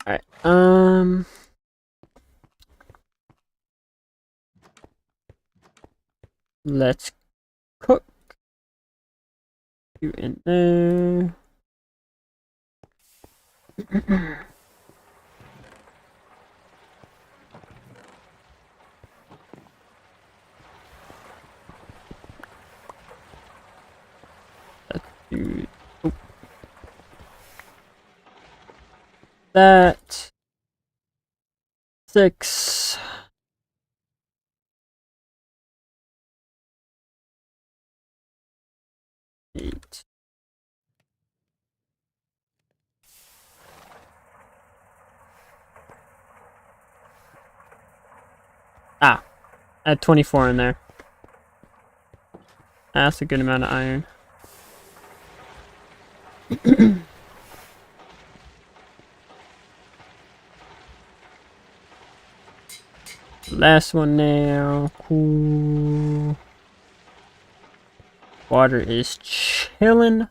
Alright, let's cook. You in there. Let's do that. 6. Eight. Ah, add 24 in there. That's a good amount of iron. Last one now. Cool. Water is chilling.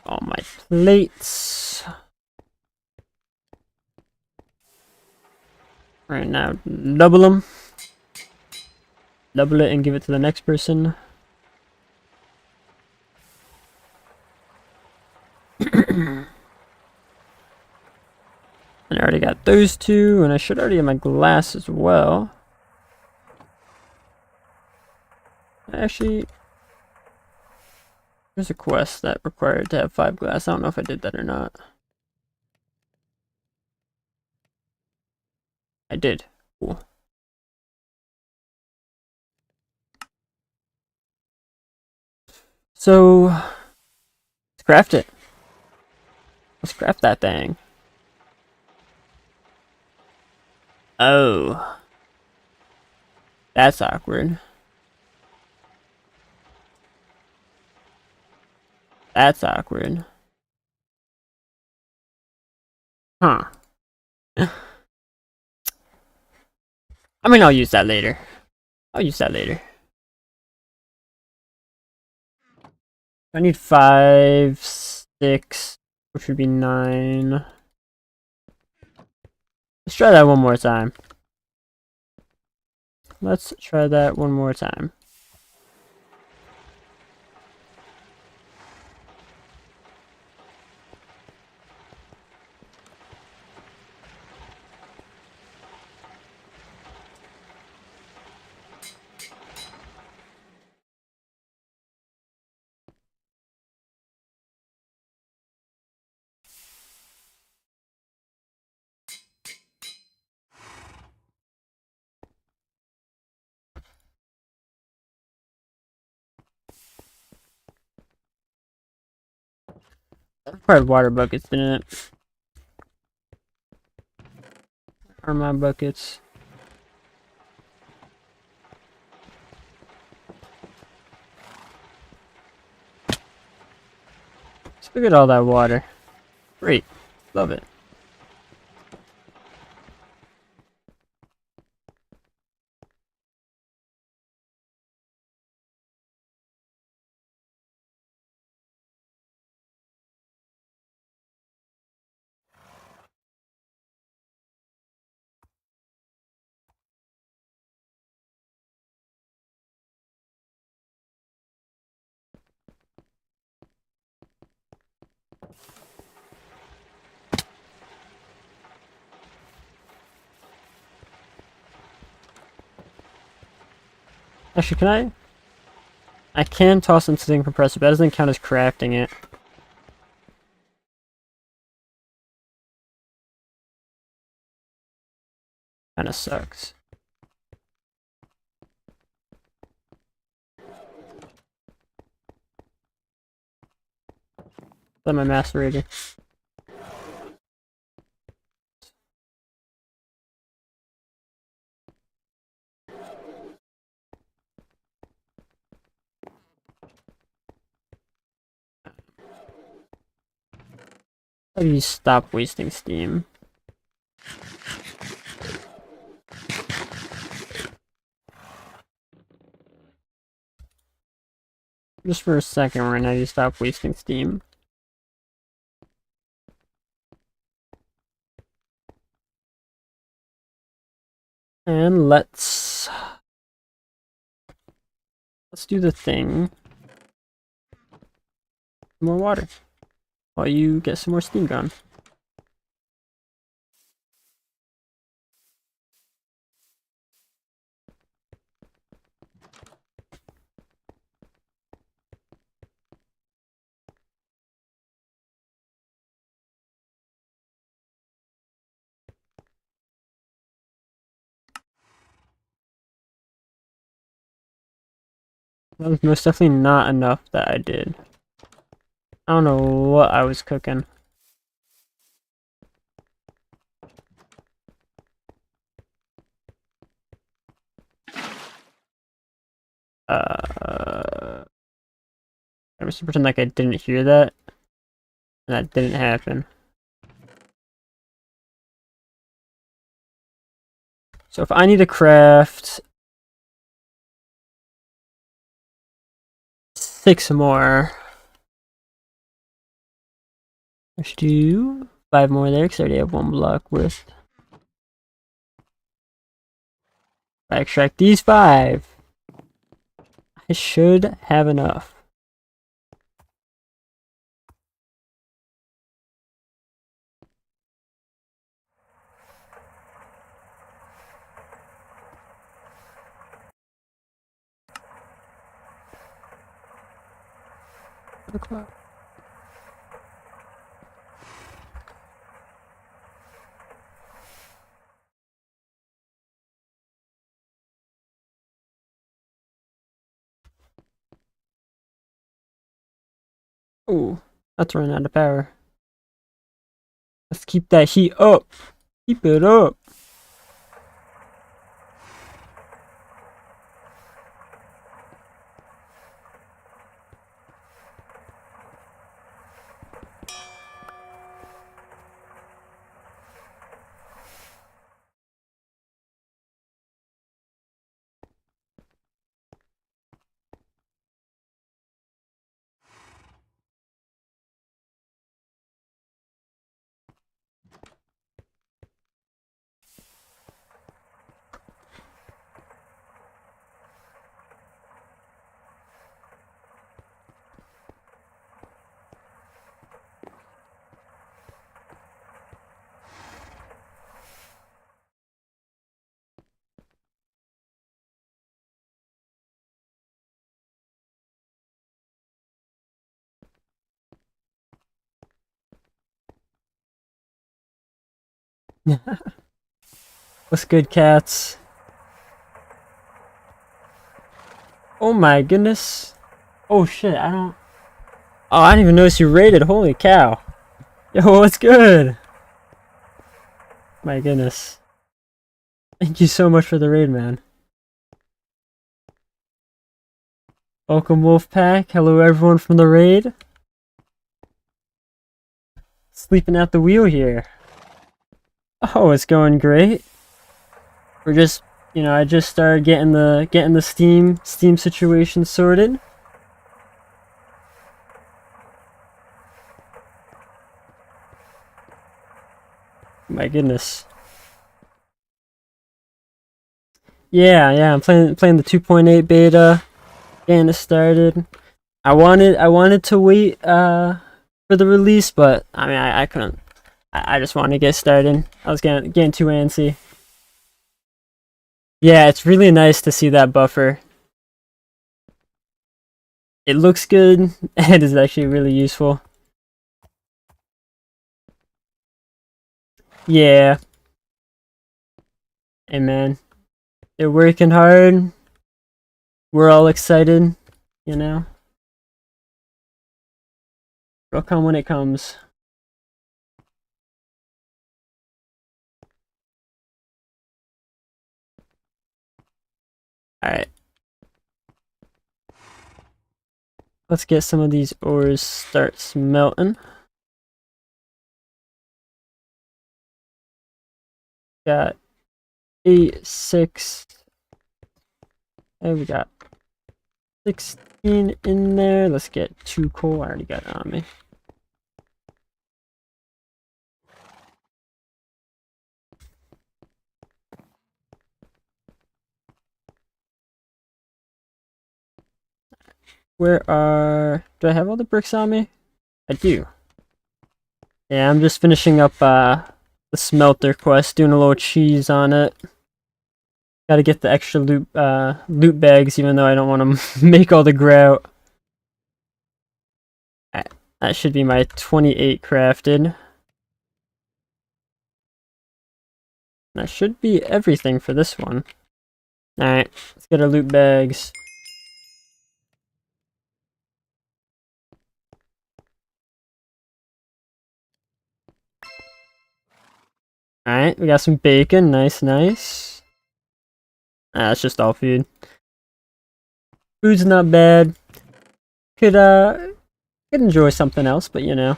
All my plates. Right now, double them. Double it and give it to the next person. And I already got those 2, and I should already have my glass as well. Actually, there's a quest that required to have 5 glass. I don't know if I did that or not. I did. Cool. So, let's craft it. Let's craft that thing. Oh. That's awkward. That's awkward. Huh. I mean, I'll use that later. I'll use that later. I need 5, 6, which would be 9. Let's try that one more time. Let's try that one more time. Probably water buckets, didn't it? Or my buckets. Let's look at all that water. Great. Love it. Actually, can I? I can toss into the compressor, but that doesn't count as crafting it. Kinda sucks. Is that my macerator? How do you stop wasting steam? Just for a second, right now, you stop wasting steam. And let's do the thing. More water. While you get some more steam going. That was most definitely not enough that I did. I don't know what I was cooking. I'm just pretend like I didn't hear that. And that didn't happen. So if I need to craft 6 more, I should do 5 more there because I already have 1 block worth. If I extract these 5, I should have enough. Ooh, that's running out of power. Let's keep that heat up. Keep it up. What's good, cats? Oh my goodness. Oh shit, I don't... Oh, I didn't even notice you raided. Holy cow. Yo, what's good? My goodness. Thank you so much for the raid, man. Welcome, Wolfpack. Hello, everyone from the raid. Sleeping at the wheel here. Oh, it's going great. We're just, you know, I just started getting the Steam situation sorted. My goodness. Yeah, I'm playing the 2.8 beta, getting it started. I wanted to wait for the release, but I mean I couldn't. I just wanted to get started. I was getting too antsy. Yeah, it's really nice to see that buffer. It looks good and is actually really useful. Yeah. Hey man, they're working hard. We're all excited, you know. It'll come when it comes. Alright. Let's get some of these ores start smelting. Got 8, 6. And we got 16 in there. Let's get 2 coal. I already got it on me. Do I have all the bricks on me? I do. Yeah, I'm just finishing up the smelter quest, doing a little cheese on it. Gotta get the extra loot bags, even though I don't want to make all the grout. That should be my 28 crafted. That should be everything for this one. Alright, let's get our loot bags. Alright, we got some bacon. Nice. That's just all food. Food's not bad. Could enjoy something else, but you know.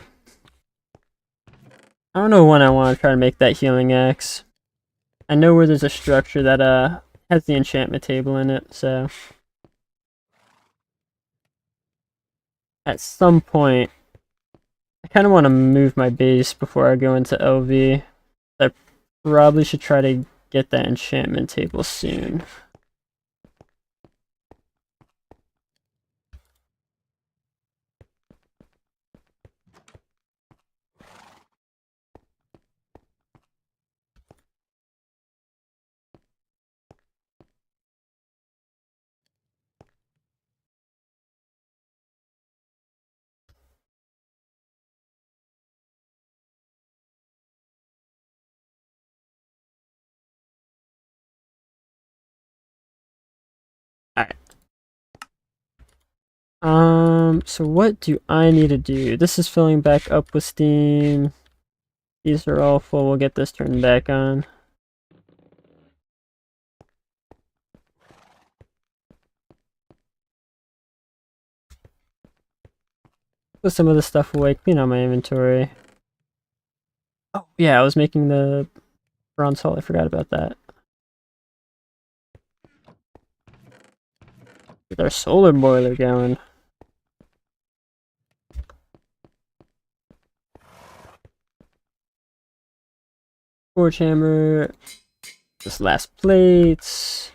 I don't know when I want to try to make that healing axe. I know where there's a structure that has the enchantment table in it, so at some point I kind of want to move my base before I go into LV. I probably should try to get that enchantment table soon. Alright. So what do I need to do? This is filling back up with steam. These are all full. We'll get this turned back on. Put some of the stuff away, clean out my inventory. Oh, yeah, I was making the bronze hull. I forgot about that. Get our solar boiler going. Forge hammer. This last plates.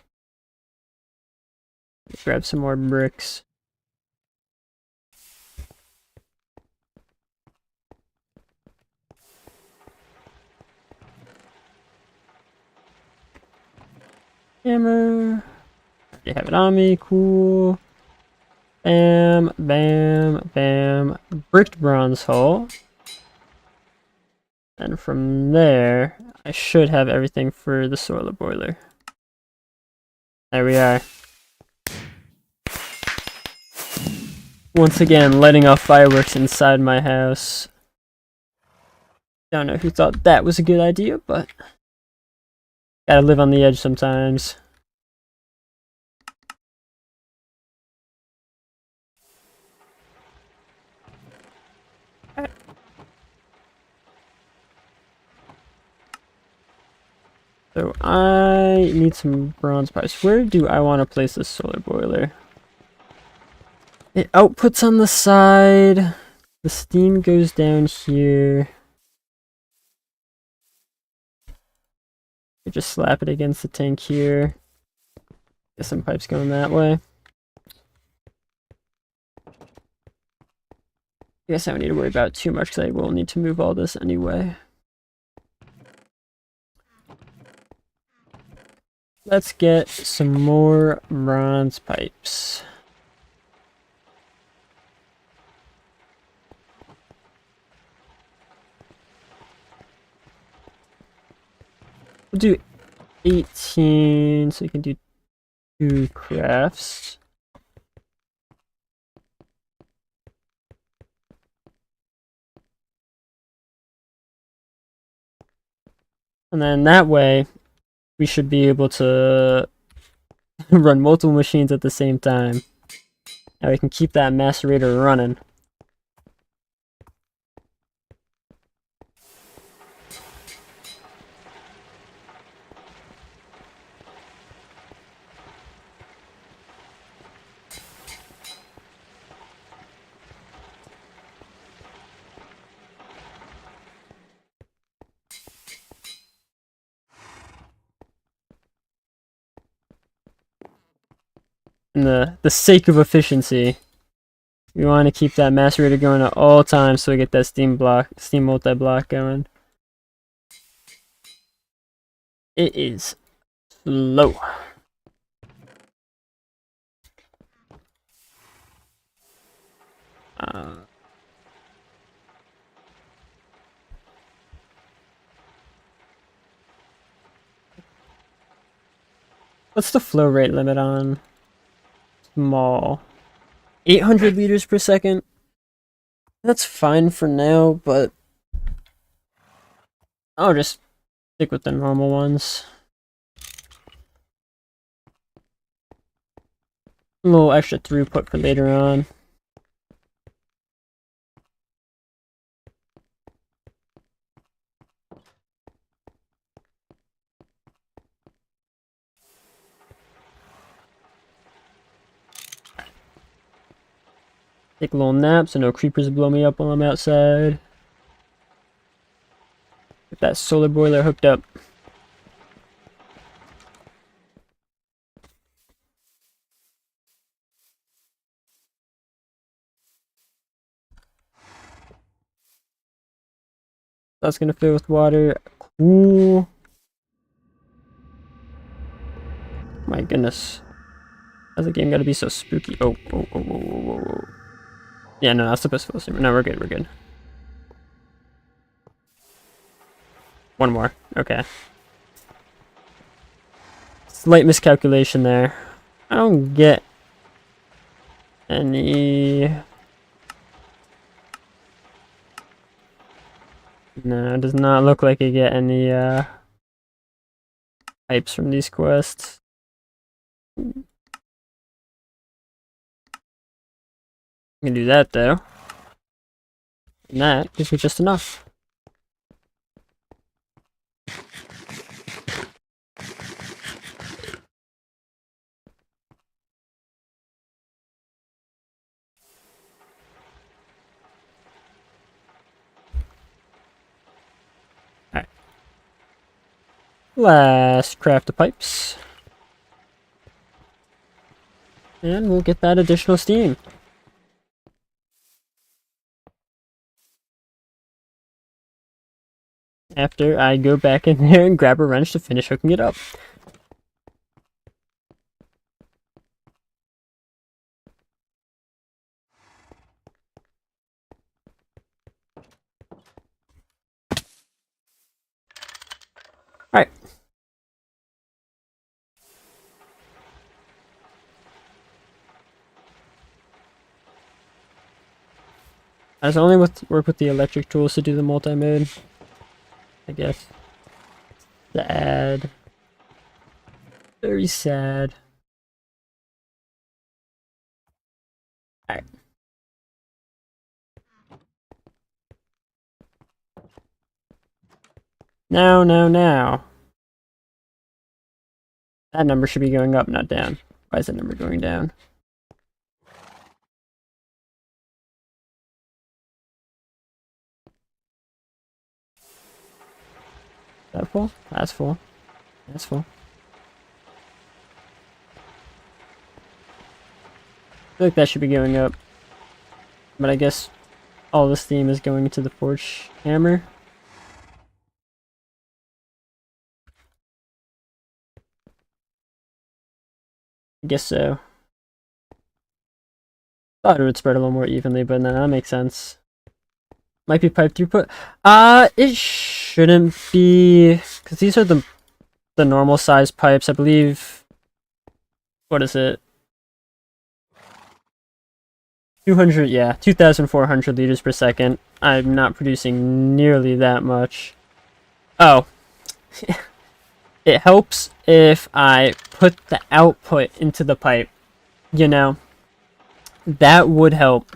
Grab some more bricks. Hammer. You have it on me. Cool. Bam, bam, bam. Bricked bronze hull. And from there, I should have everything for the solar boiler. There we are. Once again, lighting off fireworks inside my house. Don't know who thought that was a good idea, but gotta live on the edge sometimes. So I need some bronze pipes. Where do I want to place this solar boiler? It outputs on the side. The steam goes down here. I just slap it against the tank here. Get some pipes going that way. I guess I don't need to worry about it too much because I will need to move all this anyway. Let's get some more bronze pipes. We'll do 18, so you can do 2 crafts. And then that way, we should be able to run multiple machines at the same time. Now we can keep that macerator running. In the sake of efficiency, we want to keep that macerator going at all times so we get that steam multi-block going. It is slow. What's the flow rate limit on small? 800 liters per second? That's fine for now, but I'll just stick with the normal ones. A little extra throughput for later on. Take a little nap so no creepers blow me up while I'm outside. Get that solar boiler hooked up. That's gonna fill with water. Cool. My goodness. How's the game gotta be so spooky? Oh, oh, oh, oh, oh, oh, oh. Yeah, no, that's supposed to fill. No, we're good, we're good. One more. Okay. Slight miscalculation there. I don't get any... No, it does not look like I get any pipes from these quests. I can do that though. And that gives me just enough. Alright. Last craft of pipes. And we'll get that additional steam. After I go back in there and grab a wrench to finish hooking it up. I just only work with the electric tools to do the multi-mode, I guess. Sad. Very sad. Alright. Now. That number should be going up, not down. Why is that number going down? Is that full? That's full. That's full. I feel like that should be going up. But I guess all the steam is going into the forge hammer. I guess so. Thought it would spread a little more evenly, but no, that makes sense. Might be pipe throughput. It shouldn't be, because these are the normal size pipes. I believe, what is it? 200, yeah, 2,400 liters per second. I'm not producing nearly that much. Oh. It helps if I put the output into the pipe, you know? That would help.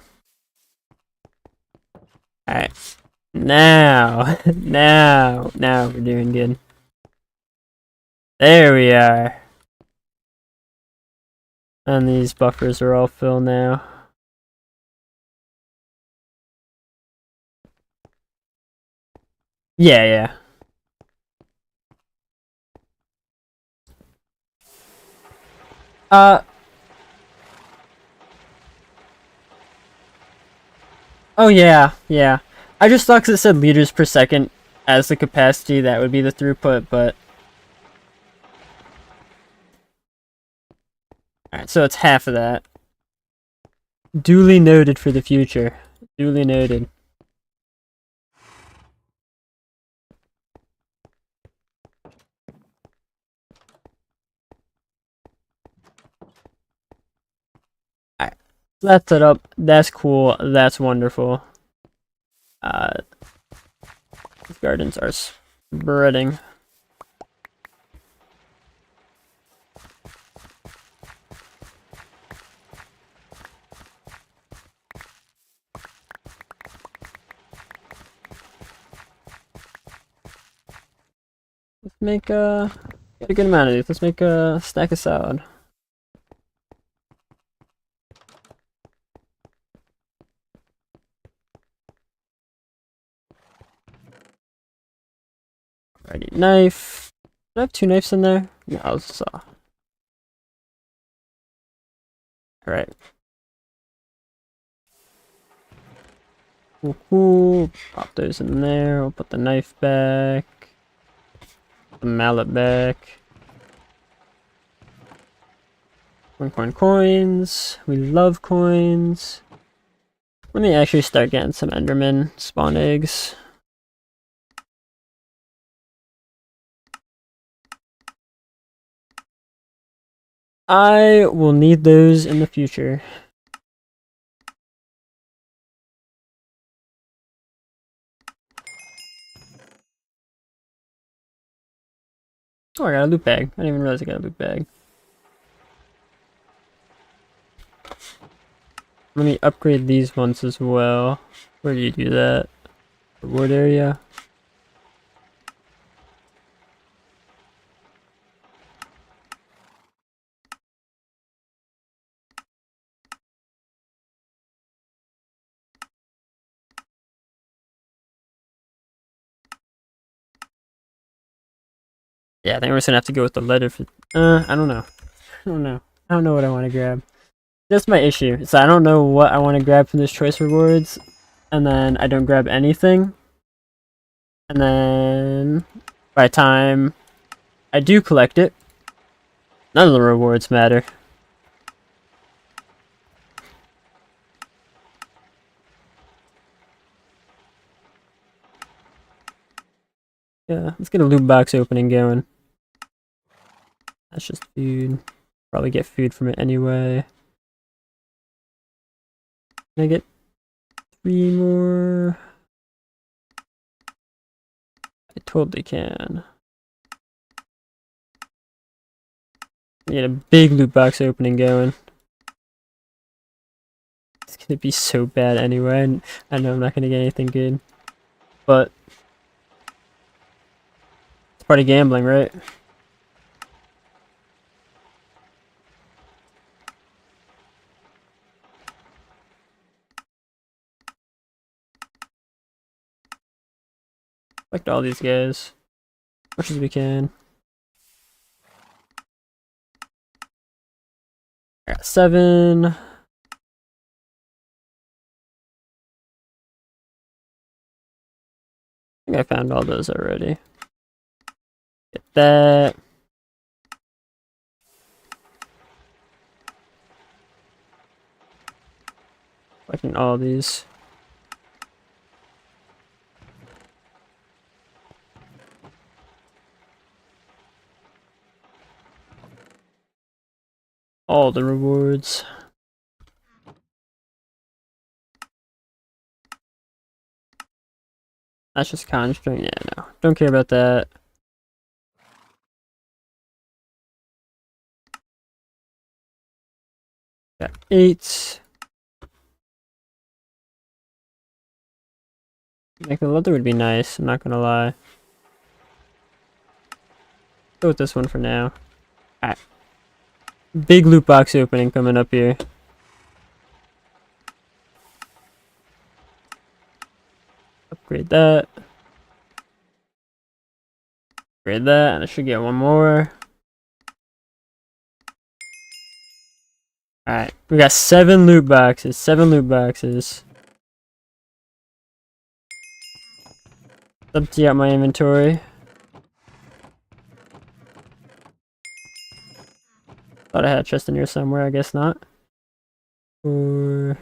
Alright. Now we're doing good. There we are. And these buffers are all full now. Yeah. Oh yeah. I just thought 'cause it said liters per second as the capacity, that would be the throughput, but... Alright, so it's half of that. Duly noted for the future. Duly noted. Alright. That's it up. That's cool. That's wonderful. These gardens are spreading. Let's make get a good amount of these. Let's make a stack of salad. Alrighty, knife. Do I have 2 knives in there? No, I'll saw. Alright. Ooh, pop those in there. We'll put the knife back. The mallet back. Coins. We love coins. Let me actually start getting some Enderman spawn eggs. I will need those in the future. Oh, I got a loot bag. I didn't even realize I got a loot bag. Let me upgrade these ones as well. Where do you do that? The wood area? Yeah, I think we're just gonna have to go with the letter for... I don't know. I don't know what I want to grab. That's my issue. So I don't know what I want to grab from this choice rewards, and then I don't grab anything. And then by the time I do collect it, none of the rewards matter. Yeah, let's get a loot box opening going. That's just food. Probably get food from it anyway. Can I get 3 more. I totally can. Get a big loot box opening going. It's gonna be so bad anyway, and I know I'm not gonna get anything good. But it's part of gambling, right? Collect all these guys. As much as we can. I got 7. I think I found all those already. Get that. Collecting all these. All the rewards. That's just conjuring. Yeah, no. Don't care about that. Got 8. Like the leather would be nice, I'm not gonna lie. Go with this one for now. Alright. Big loot box opening coming up here. Upgrade that. Upgrade that, and I should get one more. Alright, we got 7 loot boxes. 7 loot boxes. Empty out my inventory. Thought I had a chest in here somewhere, I guess not. Or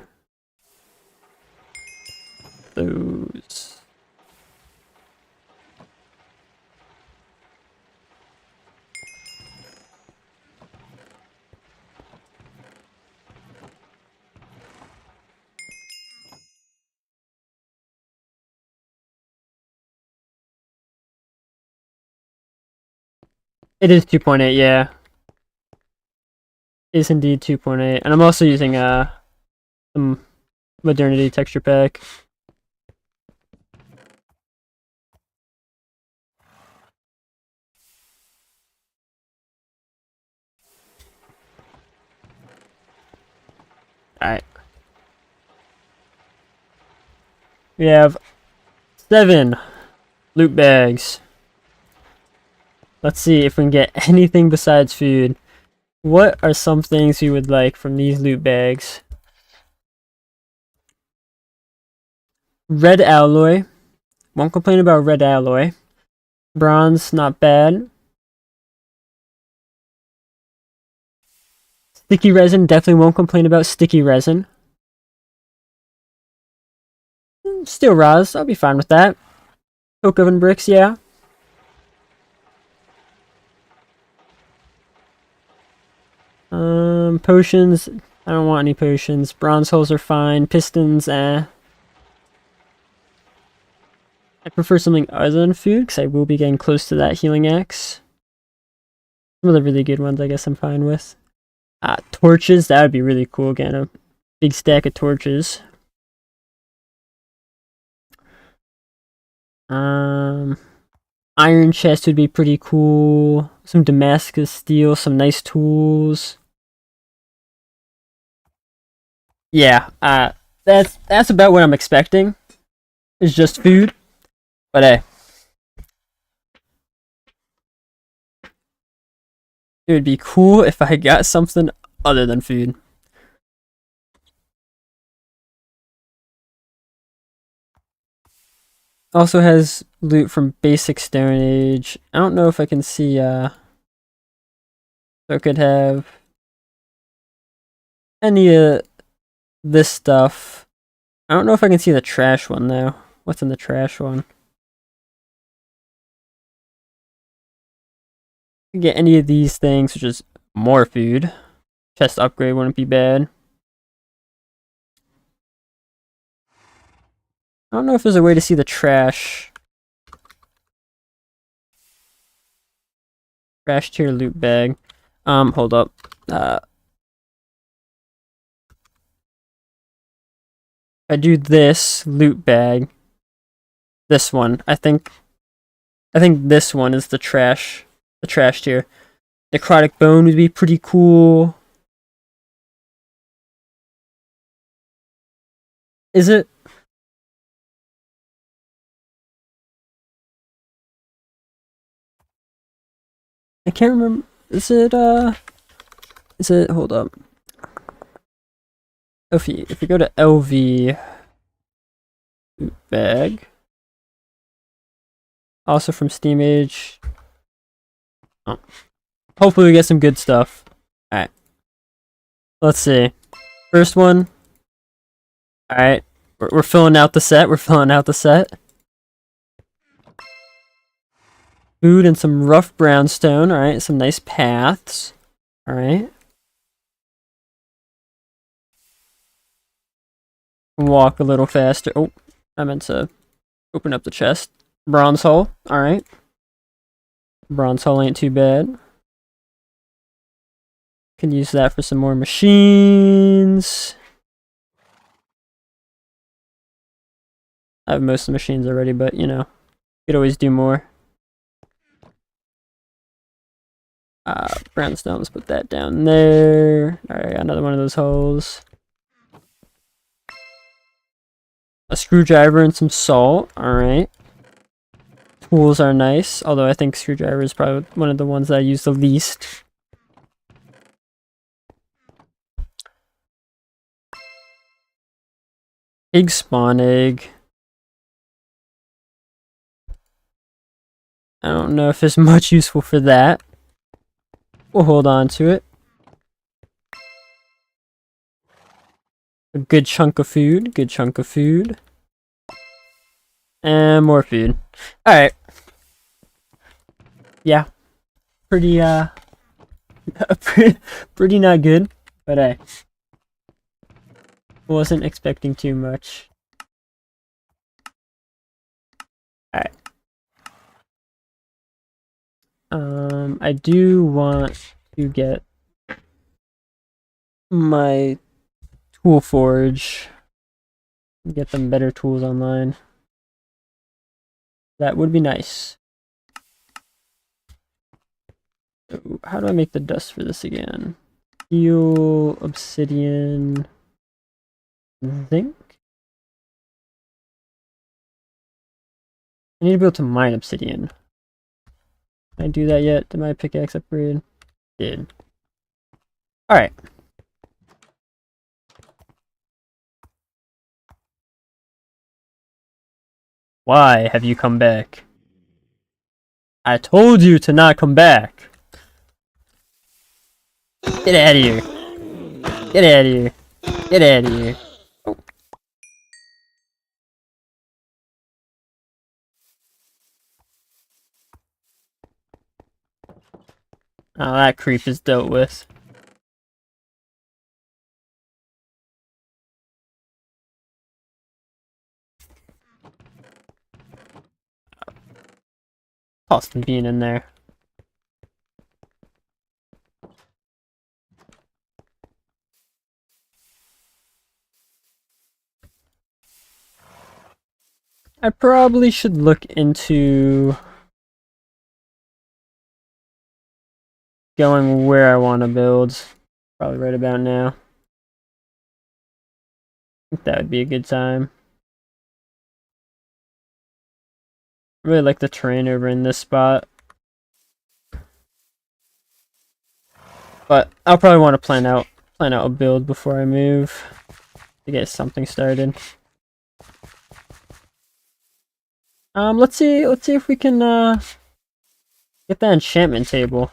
those. It is 2.8, yeah. It is indeed 2.8. And I'm also using some Modernity texture pack. Alright. We have 7 loot bags. Let's see if we can get anything besides food. What are some things you would like from these loot bags? Red alloy. Won't complain about red alloy. Bronze, not bad. Sticky resin, definitely won't complain about sticky resin. Steel rods, I'll be fine with that. Oak oven bricks, yeah. Potions, I don't want any potions. Bronze holes are fine. Pistons, I prefer something other than food, because I will be getting close to that healing axe. Some of the really good ones I guess I'm fine with. Torches, that would be really cool, getting a big stack of torches. Iron chest would be pretty cool. Some Damascus steel, some nice tools. Yeah, that's about what I'm expecting. It's just food. But hey. It would be cool if I got something other than food. Also has loot from basic Stone Age. I don't know if I can see, so it could have any of this stuff. I don't know if I can see the trash one though. What's in the trash one? Get any of these things, which is more food. Chest upgrade wouldn't be bad. I don't know if there's a way to see the trash. Trash tier loot bag. Hold up. I do this loot bag. This one. I think this one is the trash tier. Necrotic bone would be pretty cool. Is it? I can't remember. Is it, hold up. If you go to LV loot bag, also from Steamage. Oh. Hopefully we get some good stuff. Alright. Let's see. First one. Alright. We're filling out the set. Food and some rough brownstone. Alright, some nice paths. Alright. Walk a little faster. Oh, I meant to open up the chest. Bronze hull. Alright. Bronze hull ain't too bad. Can use that for some more machines. I have most of the machines already, but you know, could always do more. Brownstone, let's put that down there. Alright, another one of those holes. A screwdriver and some salt. Alright. Tools are nice, although I think screwdriver is probably one of the ones that I use the least. Pig spawn egg. I don't know if there's much useful for that. We'll hold on to it. A good chunk of food. And more food. Alright. Yeah. Pretty, pretty not good. But hey. Wasn't expecting too much. Alright. I do want to get my tool forge. Get them better tools online. That would be nice. So how do I make the dust for this again? Steel, obsidian, zinc? I need to be able to mine obsidian. Can I do that yet? Did my pickaxe upgrade? Did. Alright. Why have you come back? I told you to not come back! Get out of here! Get out of here! Get out of here! Oh. Oh, that creep is dealt with. Toss the bean in there. I probably should look into going where I want to build. Probably right about now. I think that would be a good time. I really like the terrain over in this spot. But I'll probably want to plan out a build before I move to get something started. Let's see if we can get that enchantment table.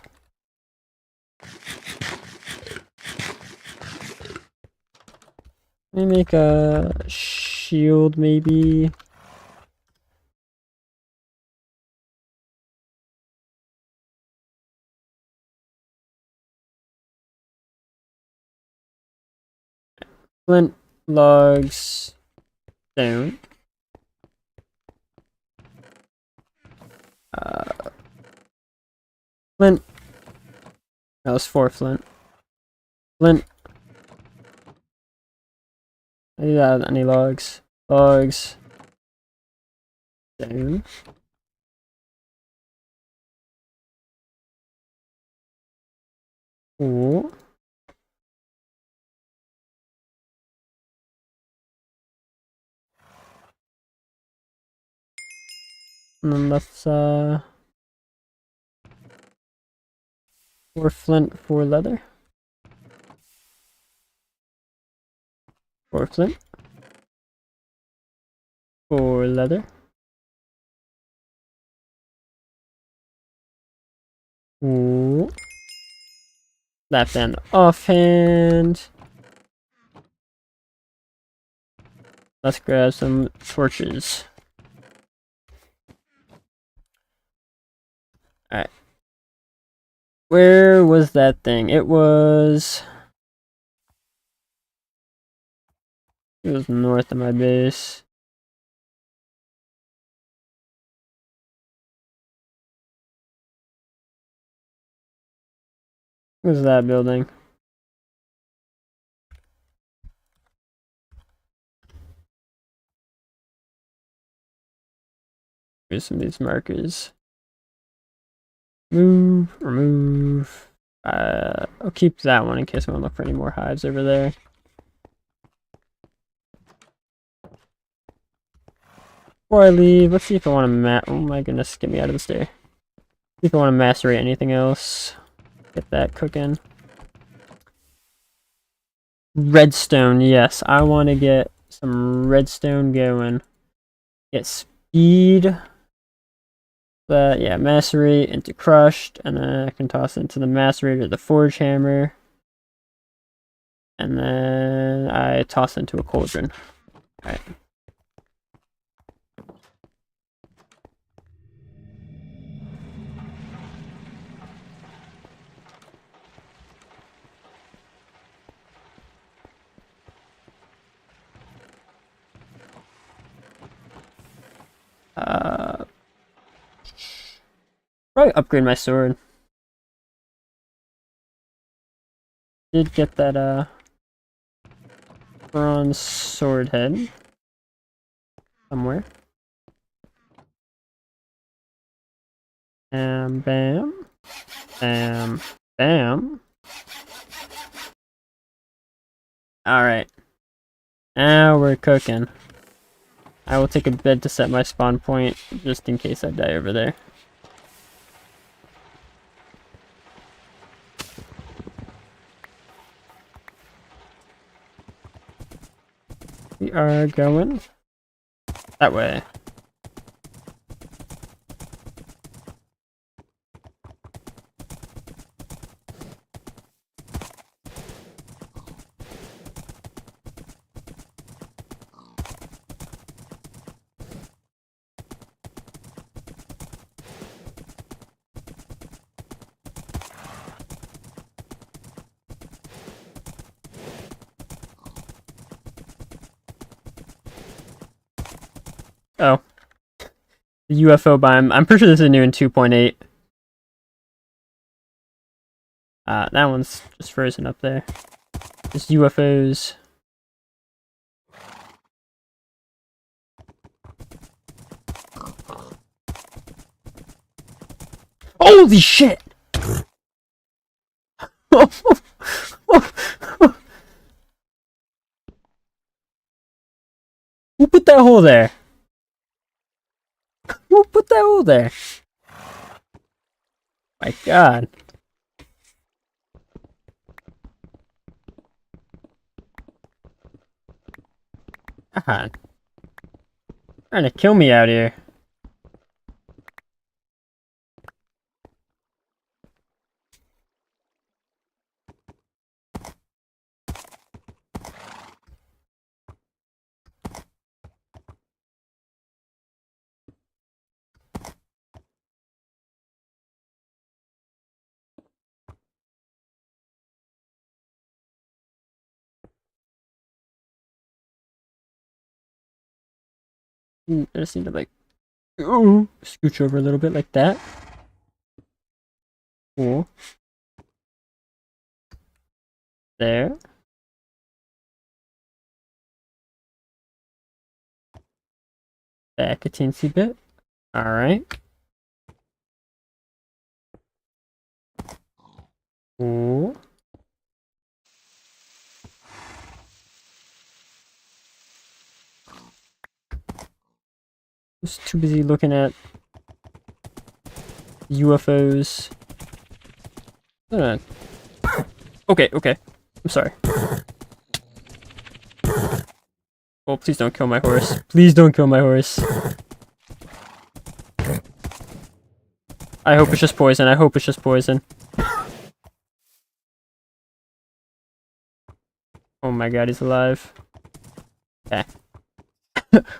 Let me make a shield maybe. Flint, logs, stone. Flint. That was 4 flint. Flint. I need any logs. Logs. Down. Cool. And then let's 4 flint, 4 leather. 4 flint. 4 leather. Ooh. Left and offhand. Let's grab some torches. Alright. Where was that thing? It was north of my base. What was that building? Here's some of these markers. Move, remove. I'll keep that one in case I want to look for any more hives over there. Before I leave, let's see if I want to oh my goodness, get me out of the stair. See if I want to macerate anything else. Get that cooking. Redstone, yes. I want to get some redstone going. Get speed. But yeah, macerate into crushed, and then I can toss it into the macerator, the forge hammer. And then I toss into a cauldron. Alright. Probably upgrade my sword. Did get that bronze sword head somewhere. Bam, bam, bam, bam. Alright. Now we're cooking. I will take a bed to set my spawn point just in case I die over there. We are going that way. Oh. The UFO biome. I'm pretty sure this is new in 2.8. That one's just frozen up there. Just UFOs. Holy shit! Who put that hole there? Who put that hole there? My god. God. Trying to kill me out here. I just need to like Ooh, scooch over a little bit like that. Cool. There. Back a teensy bit. Alright. Cool. Just too busy looking at UFOs. Okay, okay. I'm sorry. Oh, please don't kill my horse. Please don't kill my horse. I hope it's just poison. I hope it's just poison. Oh my god, he's alive. Okay.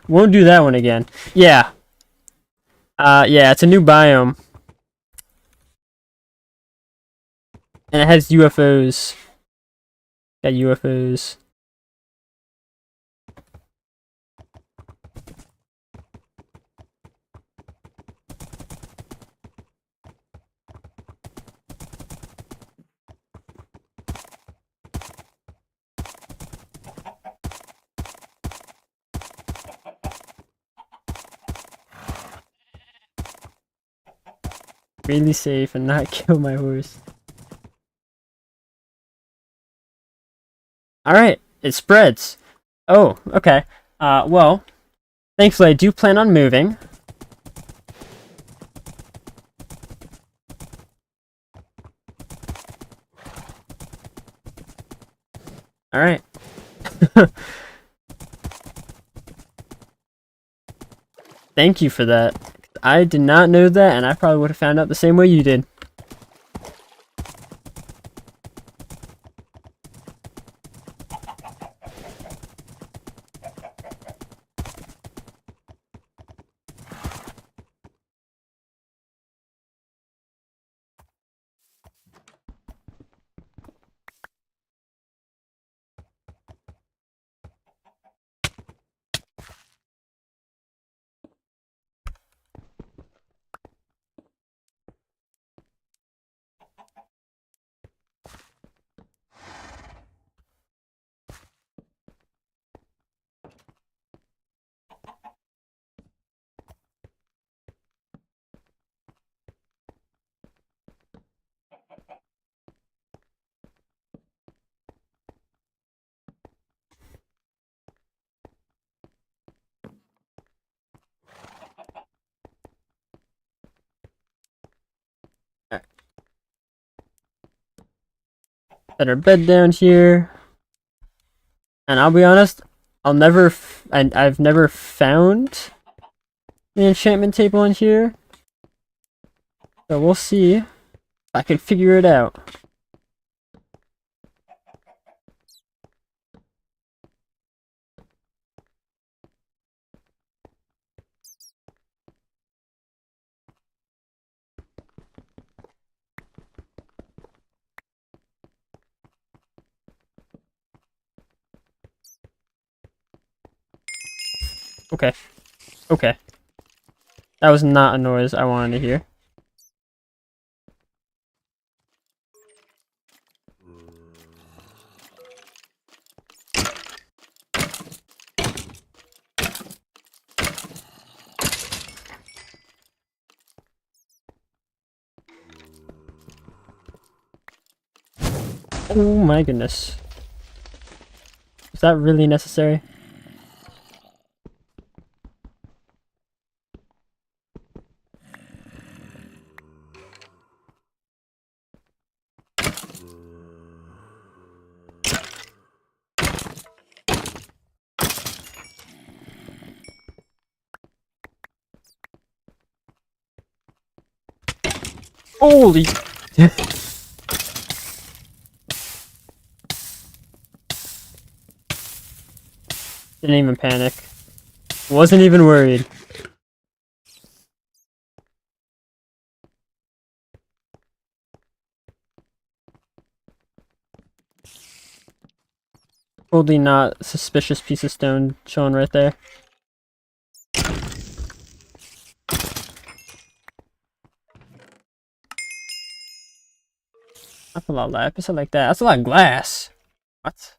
Won't do that one again. Yeah. Yeah, it's a new biome. And it has UFOs. Got UFOs. Really safe and not kill my horse. Alright, it spreads. Oh, okay. Well, thankfully I do plan on moving. Alright. Thank you for that. I did not know that, and I probably would have found out the same way you did. Set our bed down here. And I'll be honest, I've never found the enchantment table in here. So we'll see if I can figure it out. Okay. Okay. That was not a noise I wanted to hear. Oh my goodness. Is that really necessary? Holy! Didn't even panic. Wasn't even worried. Totally not suspicious piece of stone shown right there. That's a lot of lapis. I like that. That's a lot of glass. What?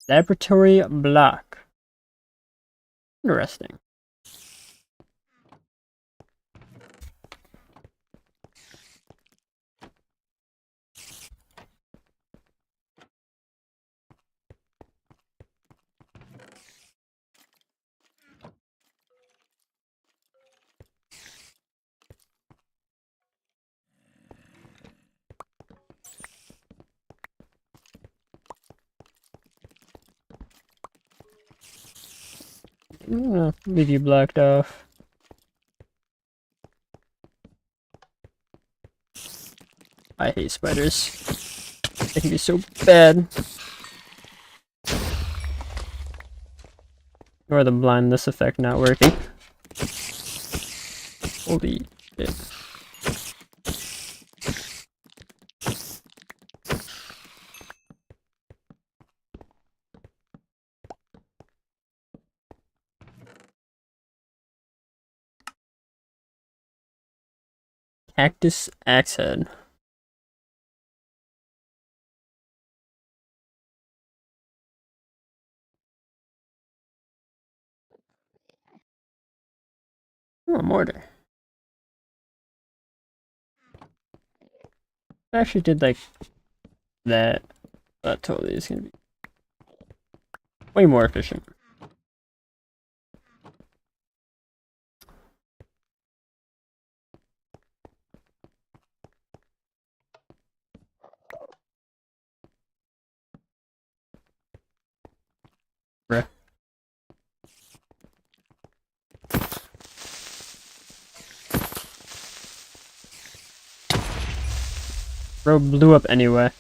Laboratory block. Interesting. Leave you blocked off. I hate spiders. They can be so bad. Or the blindness effect not working. Holy shit. Cactus axe head. Oh, mortar. I actually did like that. That totally is gonna be way more efficient. Bruh. Bro blew up anyway.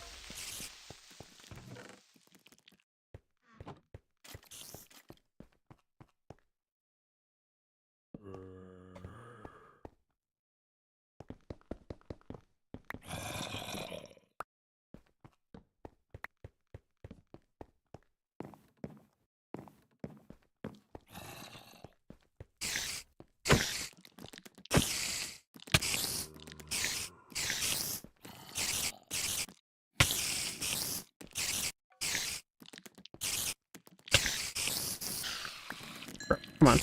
Come on.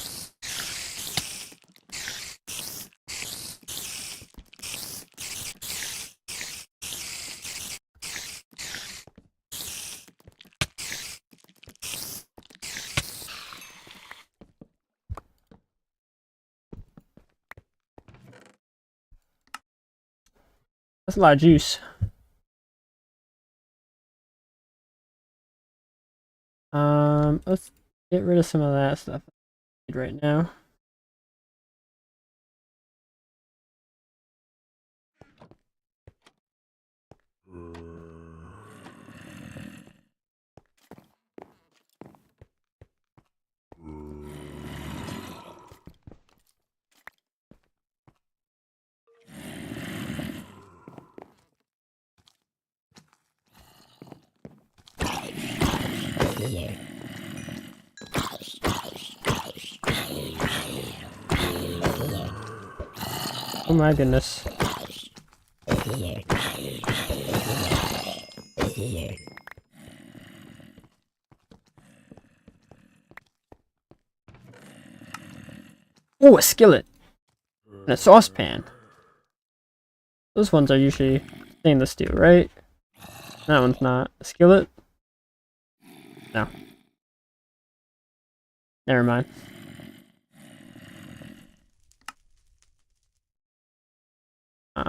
That's a lot of juice. Let's get rid of some of that stuff right now. Oh my goodness. Oh, a skillet and a saucepan. Those ones are usually stainless steel, right? That one's not. A skillet? No. Never mind. Uh,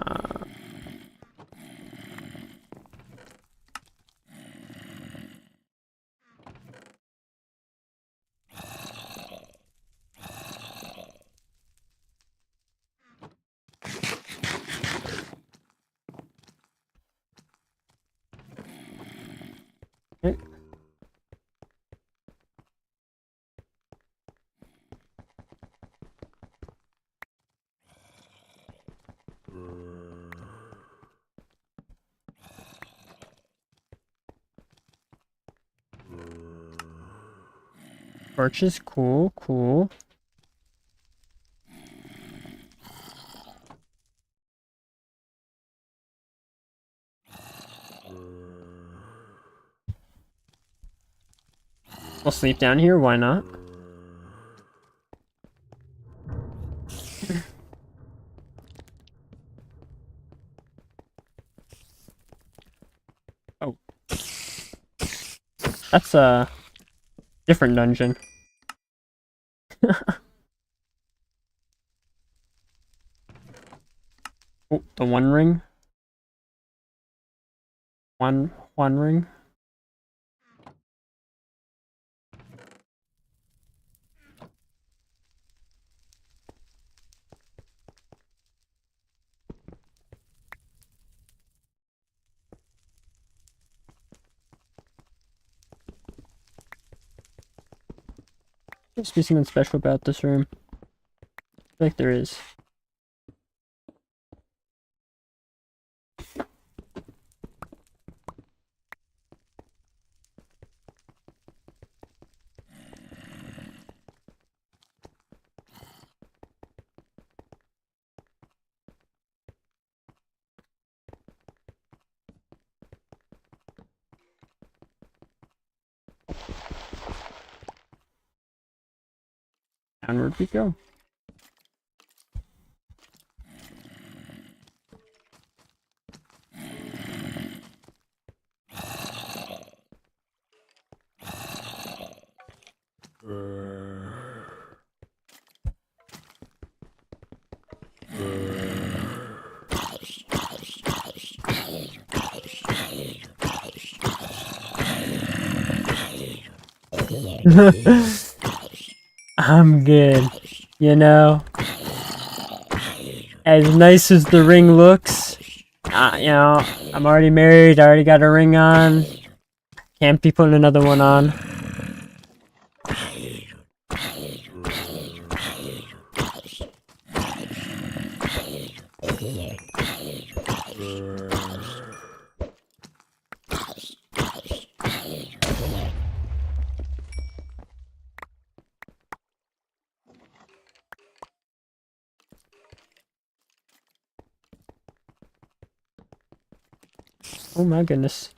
okay. Torches, cool, cool. We'll sleep down here, why not? Oh. That's a different dungeon. Oh, the One Ring. One Ring. Must be something special about this room. I feel like there is. Downward we go. I'm good. You know, as nice as the ring looks, you know, I'm already married, I already got a ring on. Can't be putting another one on. Oh my goodness.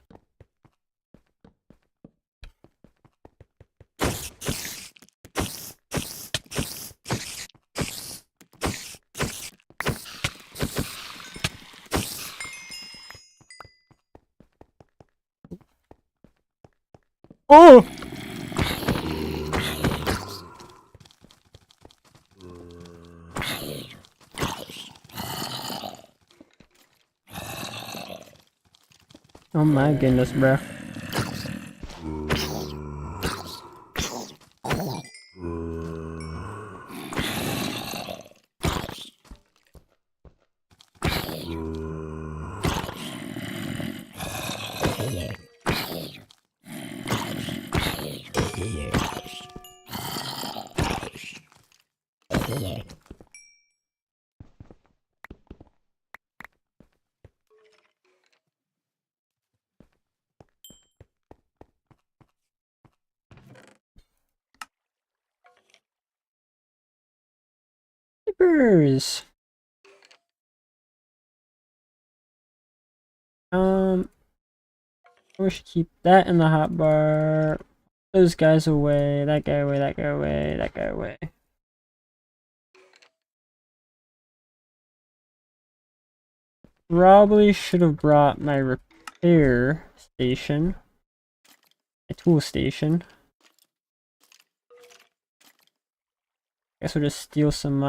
Oh! Oh my goodness, bro. Papers. We should keep that in the hotbar. Those guys away. That guy away. That guy away. That guy away. Probably should have brought my repair station. My tool station. Guess we'll just steal some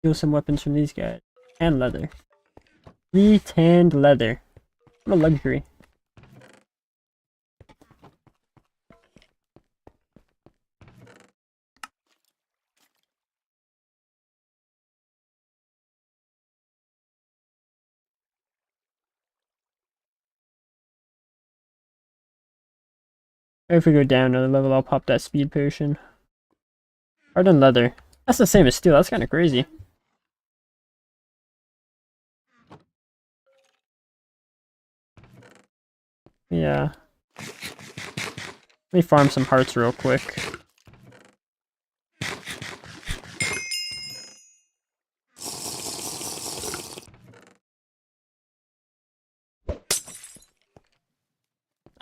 weapons from these guys. And leather. 3 tanned leather. What a luxury. If we go down another level, I'll pop that speed potion. Hardened leather. That's the same as steel. That's kind of crazy. Yeah. Let me farm some hearts real quick.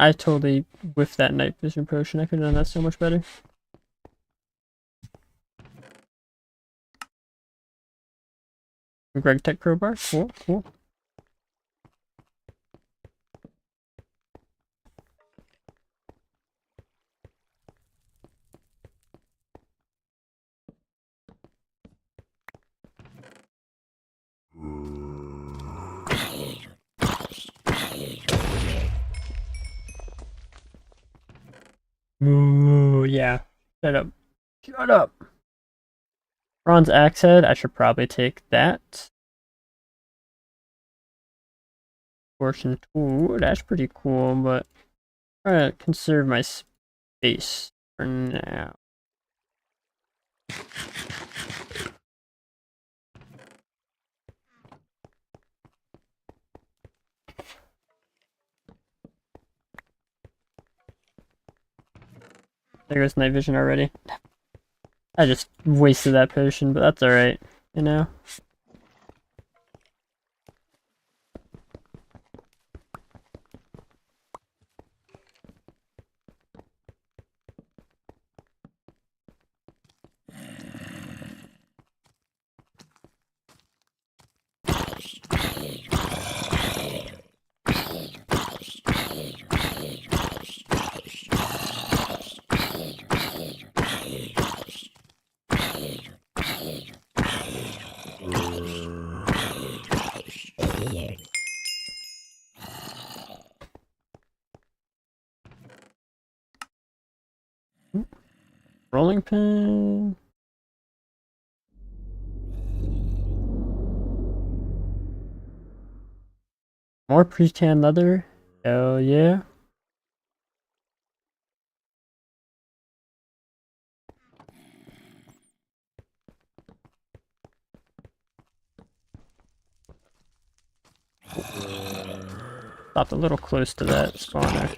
I totally whiffed that night vision potion. I could have done that so much better. Greg Tech crowbar. Cool, cool. Ooh, yeah. Shut up. Shut up. Bronze axe head. I should probably take that. Portion. Ooh, that's pretty cool, but I'm gonna conserve my space for now. There goes night vision already. I just wasted that potion, but that's alright, you know? Rolling pin. More pre-tan leather. Hell yeah. Stopped a little close to that spawner.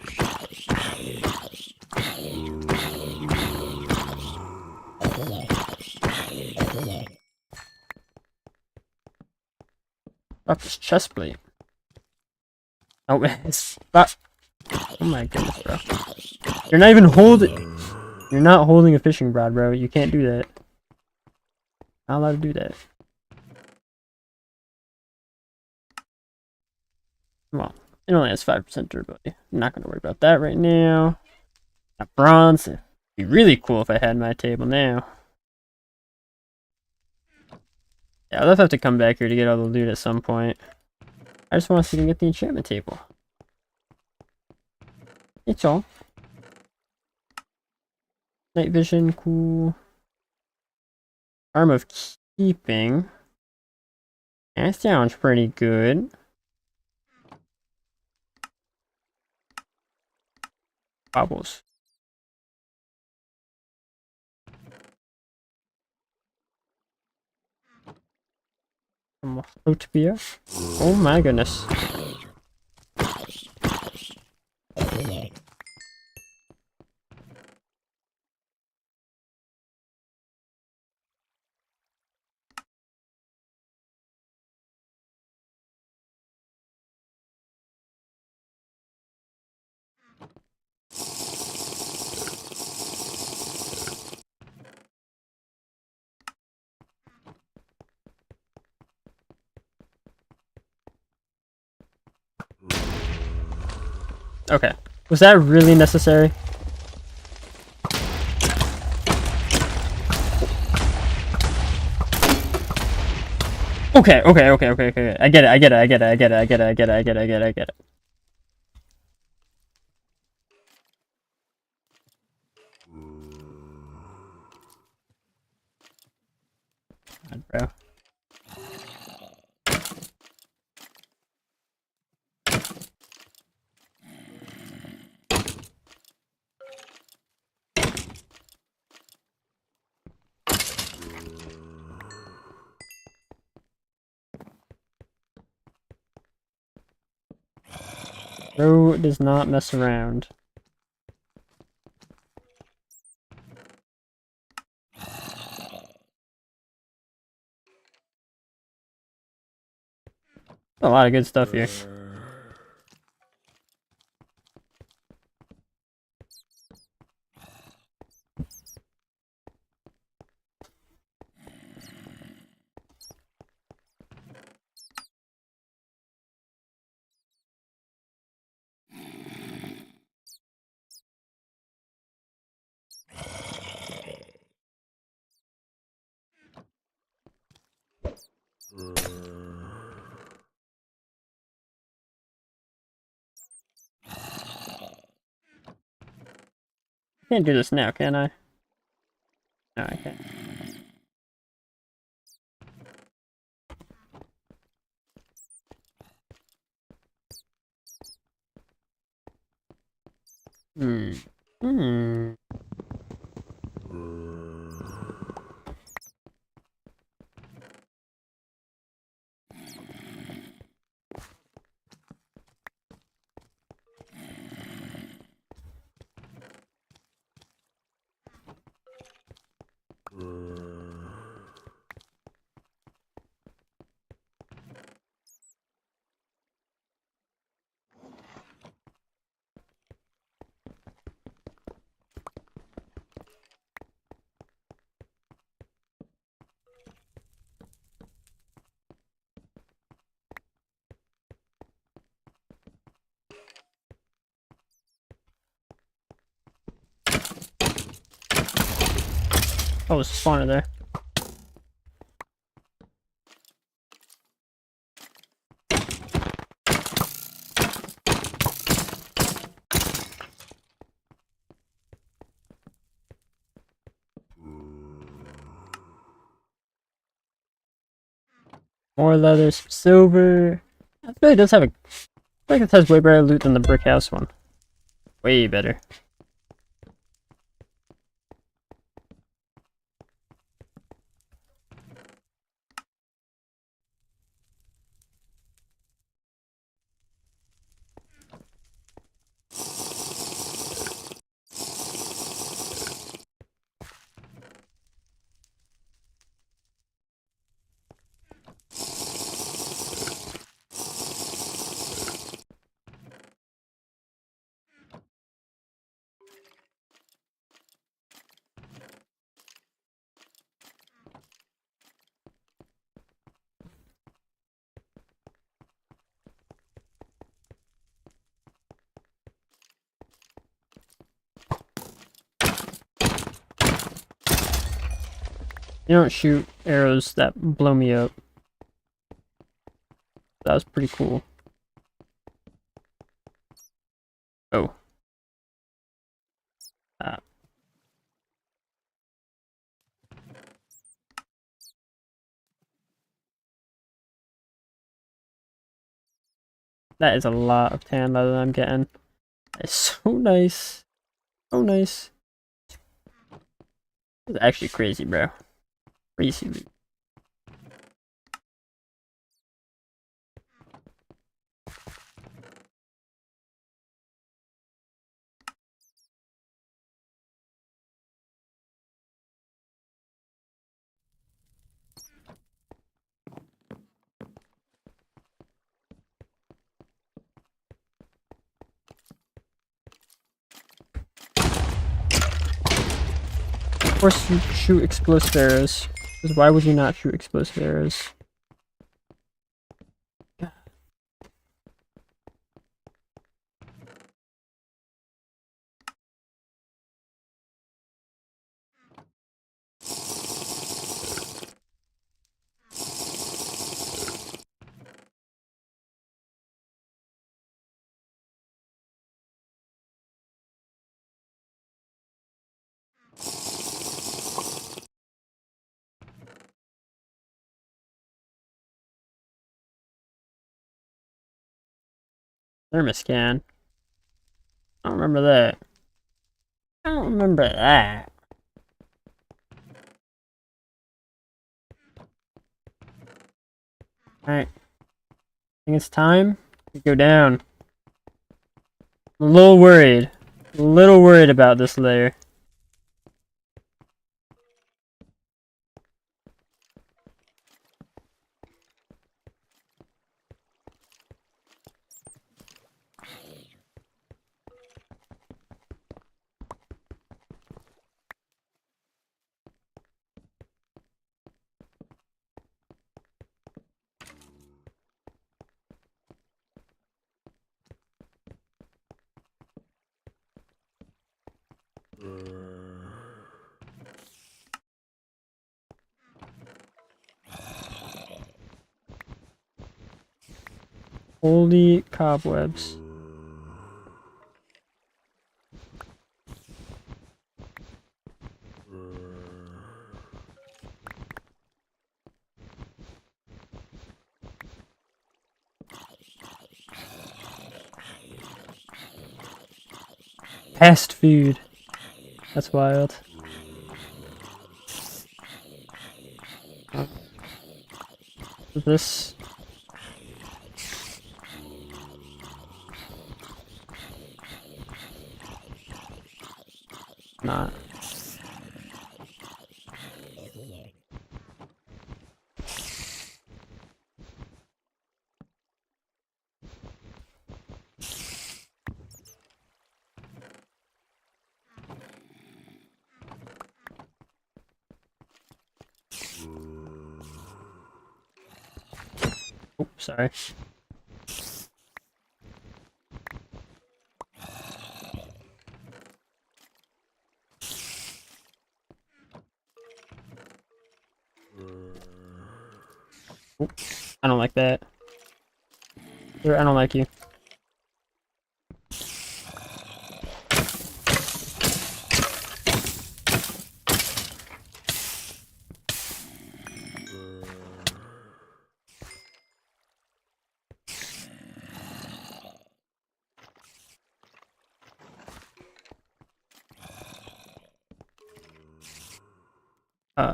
Up his chest plate. Oh, it's that. Oh my goodness, bro. You're not even holding. You're not holding a fishing rod, bro. You can't do that. Not allowed to do that. Come on. It only has 5% durability. I'm not gonna worry about that right now. Got bronze. It'd be really cool if I had my table now. Yeah, I'll have to come back here to get all the loot at some point. I just want to see if I can get the enchantment table. It's all. Night vision, cool. Arm of keeping. That sounds pretty good. Bobbles. Fruit beer. Oh my goodness. Okay. Was that really necessary? Okay. I get it. I get it. God, bro. Bro does not mess around. A lot of good stuff here. Can't do this now, can I? No, I can't. Hmm. Hmm. Oh, it's a spawner there. More leather, some silver. It really does have a. I feel like it has way better loot than the brick house one. Way better. You don't shoot arrows that blow me up. That was pretty cool. Oh. Ah. That is a lot of tan leather I'm getting. It's so nice. So nice. It's actually crazy, bro. Crazy loot. Of course you shoot explosive arrows. Because why would you not shoot explosive arrows? Thermoscan. I don't remember that. I don't remember that. Alright. I think it's time to go down. I'm a little worried. A little worried about this layer. Holy cobwebs. Fast food. That's wild. This. Not. Oh, sorry. Oh, I don't like that. I don't like you.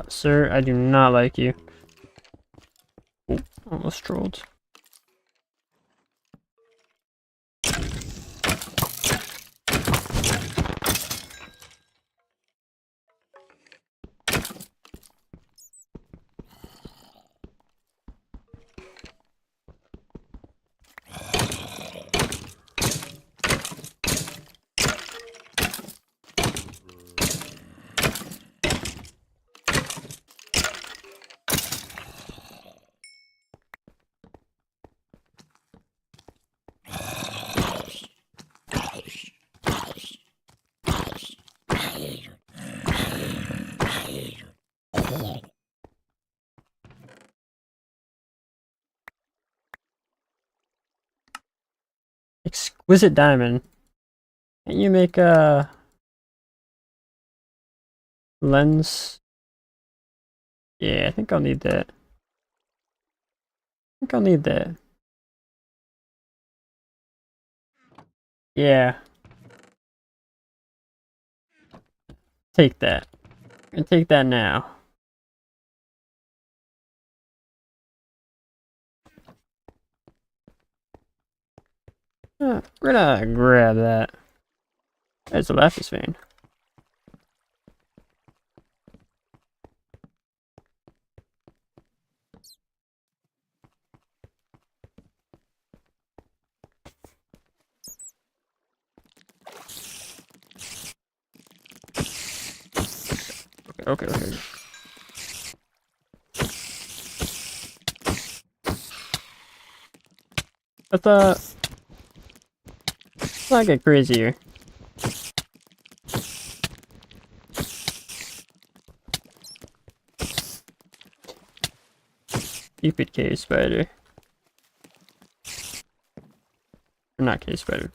Sir, I do not like you. Oh, almost trolled. Exquisite diamond. Can you make a lens? Yeah, I think I'll need that. I think I'll need that. Yeah. Take that. And take that now. We're gonna grab that. There's a lapis vein. Okay. Let's not get crazy here. Stupid cave spider. Or not cave spider.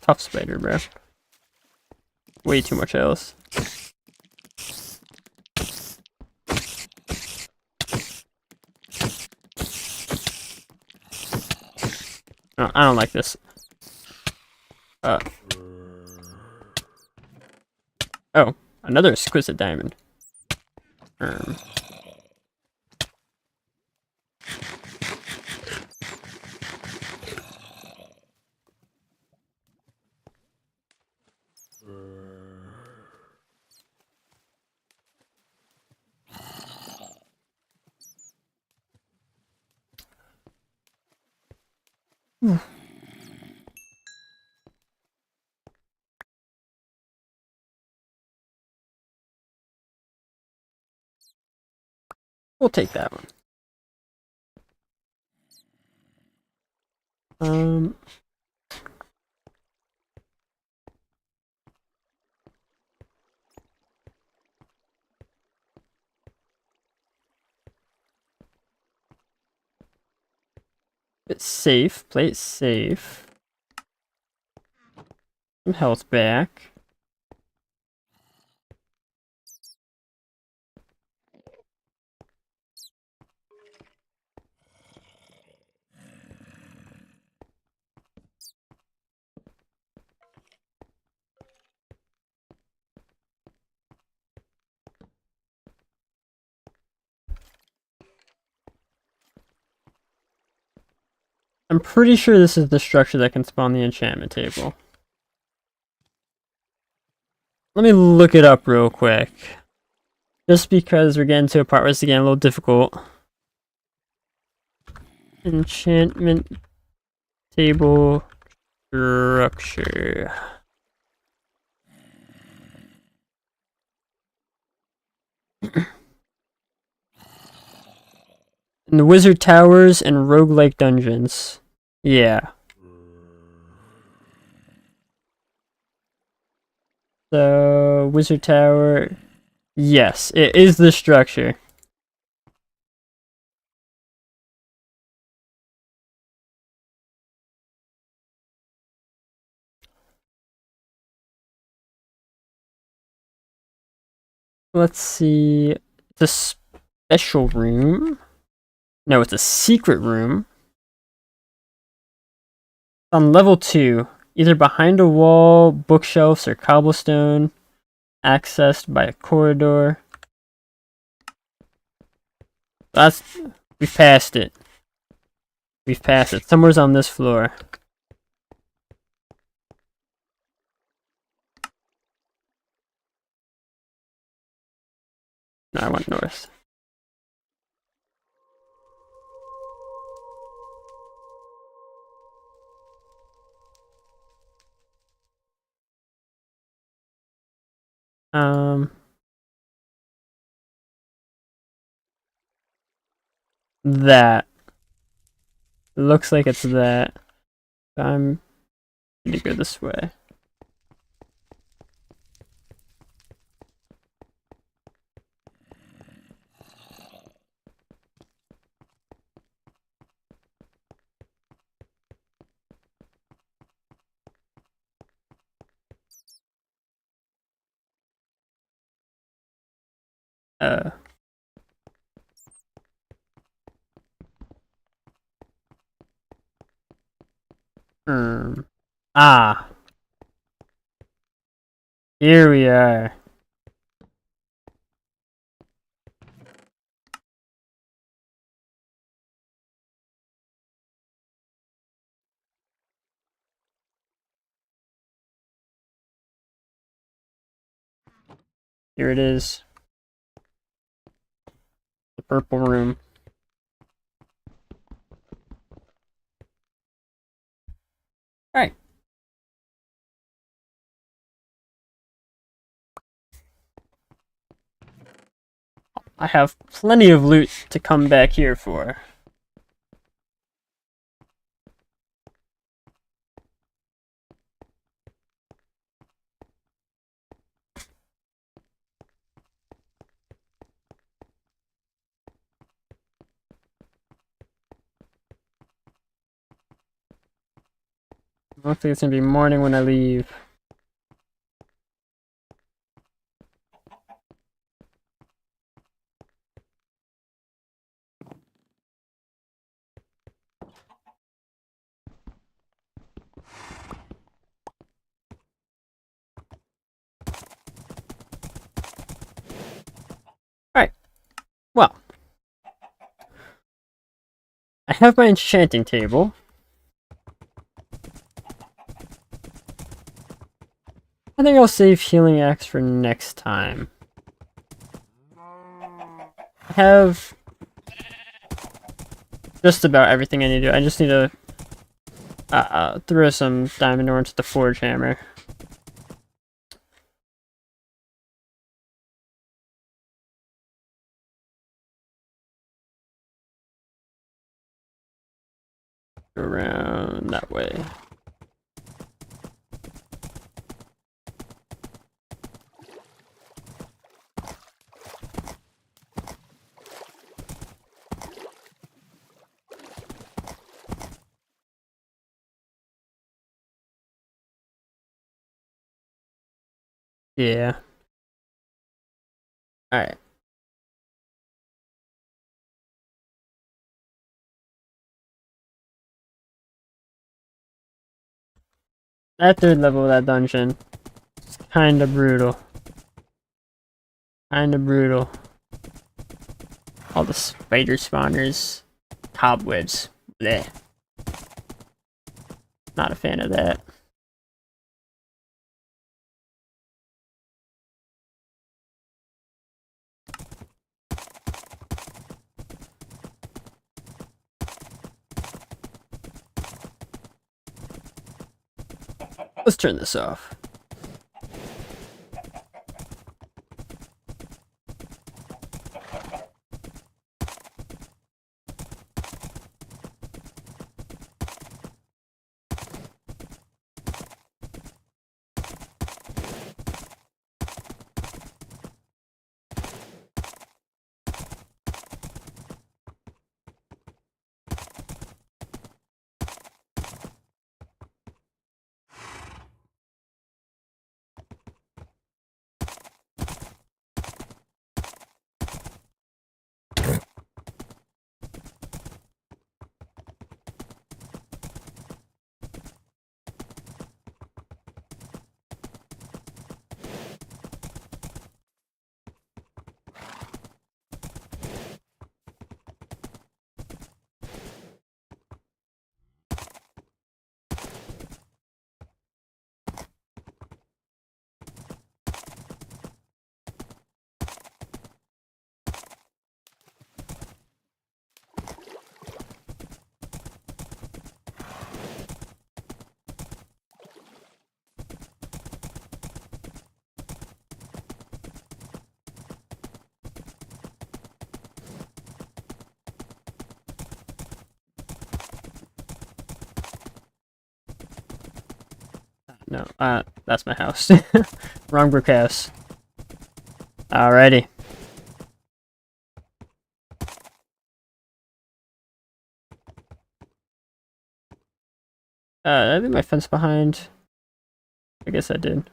Tough spider, bro. Way too much else. No, I don't like this. Oh, another exquisite diamond. We'll take that one. Bit safe. Play it safe. Some health back. I'm pretty sure this is the structure that can spawn the enchantment table. Let me look it up real quick. Just because we're getting to a part where it's getting a little difficult. Enchantment table structure. In the wizard towers and roguelike dungeons. Yeah. So, wizard tower. Yes, it is the structure. Let's see. It's a special room. No, it's a secret room. On level 2, either behind a wall, bookshelves, or cobblestone, accessed by a corridor. We've passed it. We've passed it. Somewhere's on this floor. No, I went north. That. Looks like it's that. I'm gonna go this way. Uh. Ah. Here we are. Here it is. The purple room. Alright. I have plenty of loot to come back here for. I don't think it's gonna be morning when I leave. Alright. Well. I have my enchanting table. I think I'll save healing axe for next time. I have just about everything I need to do. I just need to throw some diamond ore into the forge hammer. Go around that way. Yeah. Alright. That third level of that dungeon is kinda brutal. Kinda brutal. All the spider spawners. Cobwebs. Bleh. Not a fan of that. Let's turn this off. No, that's my house. Wrong brick house. Alrighty. Did I leave my fence behind? I guess I did.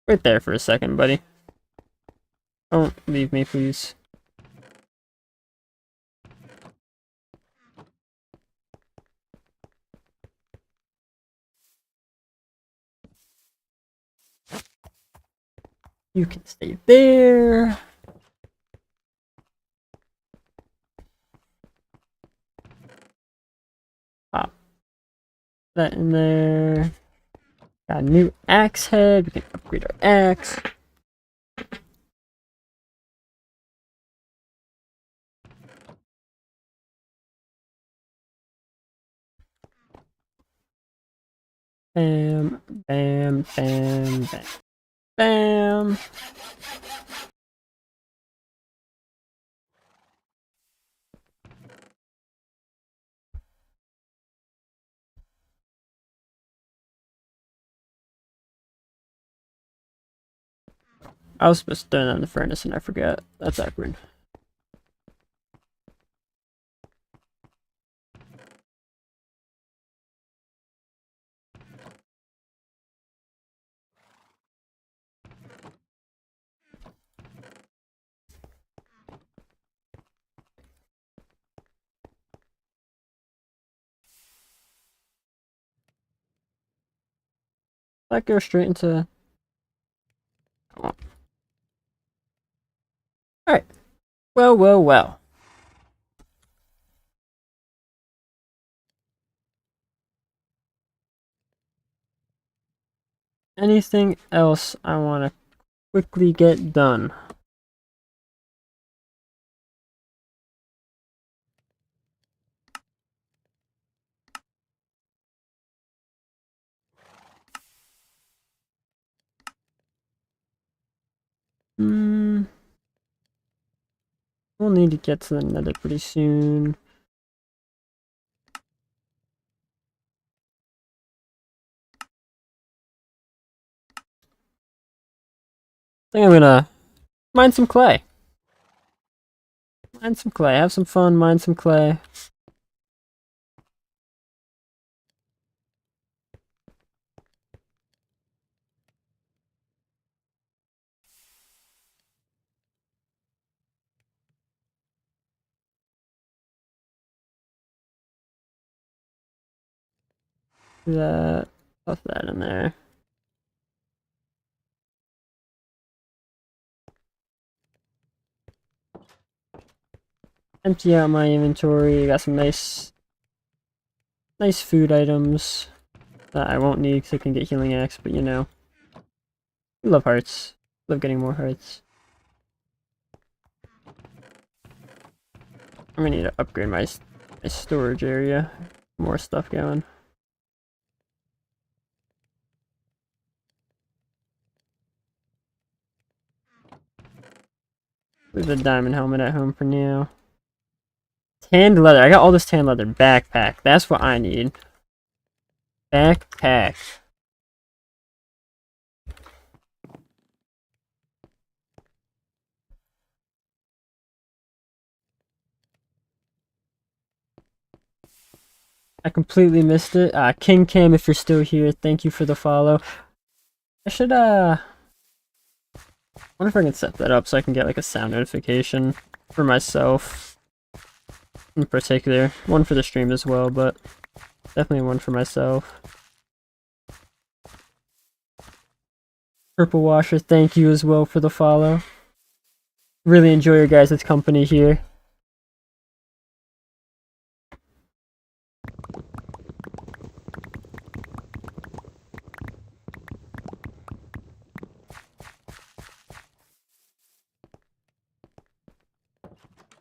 Wait there for a second, buddy. Don't leave me, please. You can stay there. Pop that in there. Got a new axe head. We can upgrade our axe. Bam, bam, bam, bam, bam. I was supposed to turn on the furnace and I forgot. That's awkward. That goes straight into. Alright. Well, well, well. Anything else I want to quickly get done? Hmm. We'll need to get to the nether pretty soon. I think I'm gonna mine some clay. Mine some clay. Have some fun. Mine some clay. That, stuff that in there. Empty out my inventory. Got some nice food items that I won't need because I can get healing axe, but you know. I love hearts. Love getting more hearts. I'm gonna need to upgrade my storage area. More stuff going. Leave the diamond helmet at home for now. Tanned leather. I got all this tanned leather. Backpack. That's what I need. Backpack. I completely missed it. King Cam, if you're still here, thank you for the follow. I should, wonder if I can set that up so I can get, like, a sound notification for myself. In particular. One for the stream as well, but definitely one for myself. Purple Washer, thank you as well for the follow. Really enjoy your guys' company here.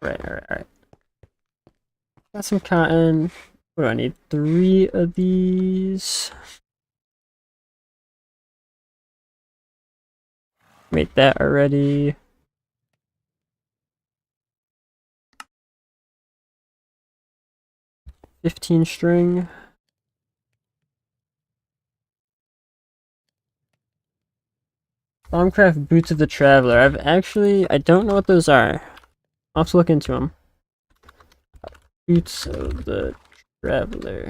Alright. Got some cotton. What do I need? 3 of these. Made that already. $15 string. Thaumcraft Boots of the Traveler. I don't know what those are. I'll have to look into them. Boots of the Traveler.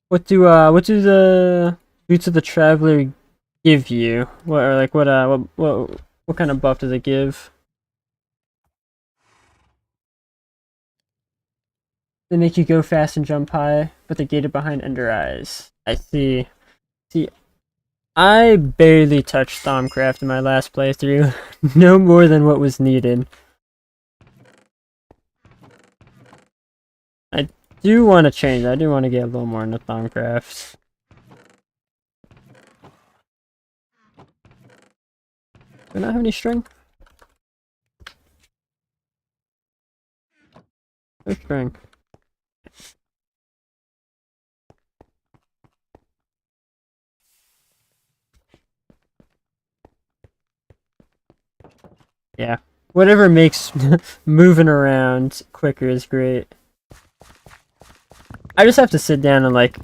What do the Boots of the Traveler give you? What kind of buff does it give? They make you go fast and jump high, but they're gated behind Ender Eyes. I see. See, I barely touched Thaumcraft in my last playthrough. No more than what was needed. I do want to change. I do want to get a little more into Thaumcraft. Do I not have any string? No string. Yeah. Whatever makes moving around quicker is great. I just have to sit down and like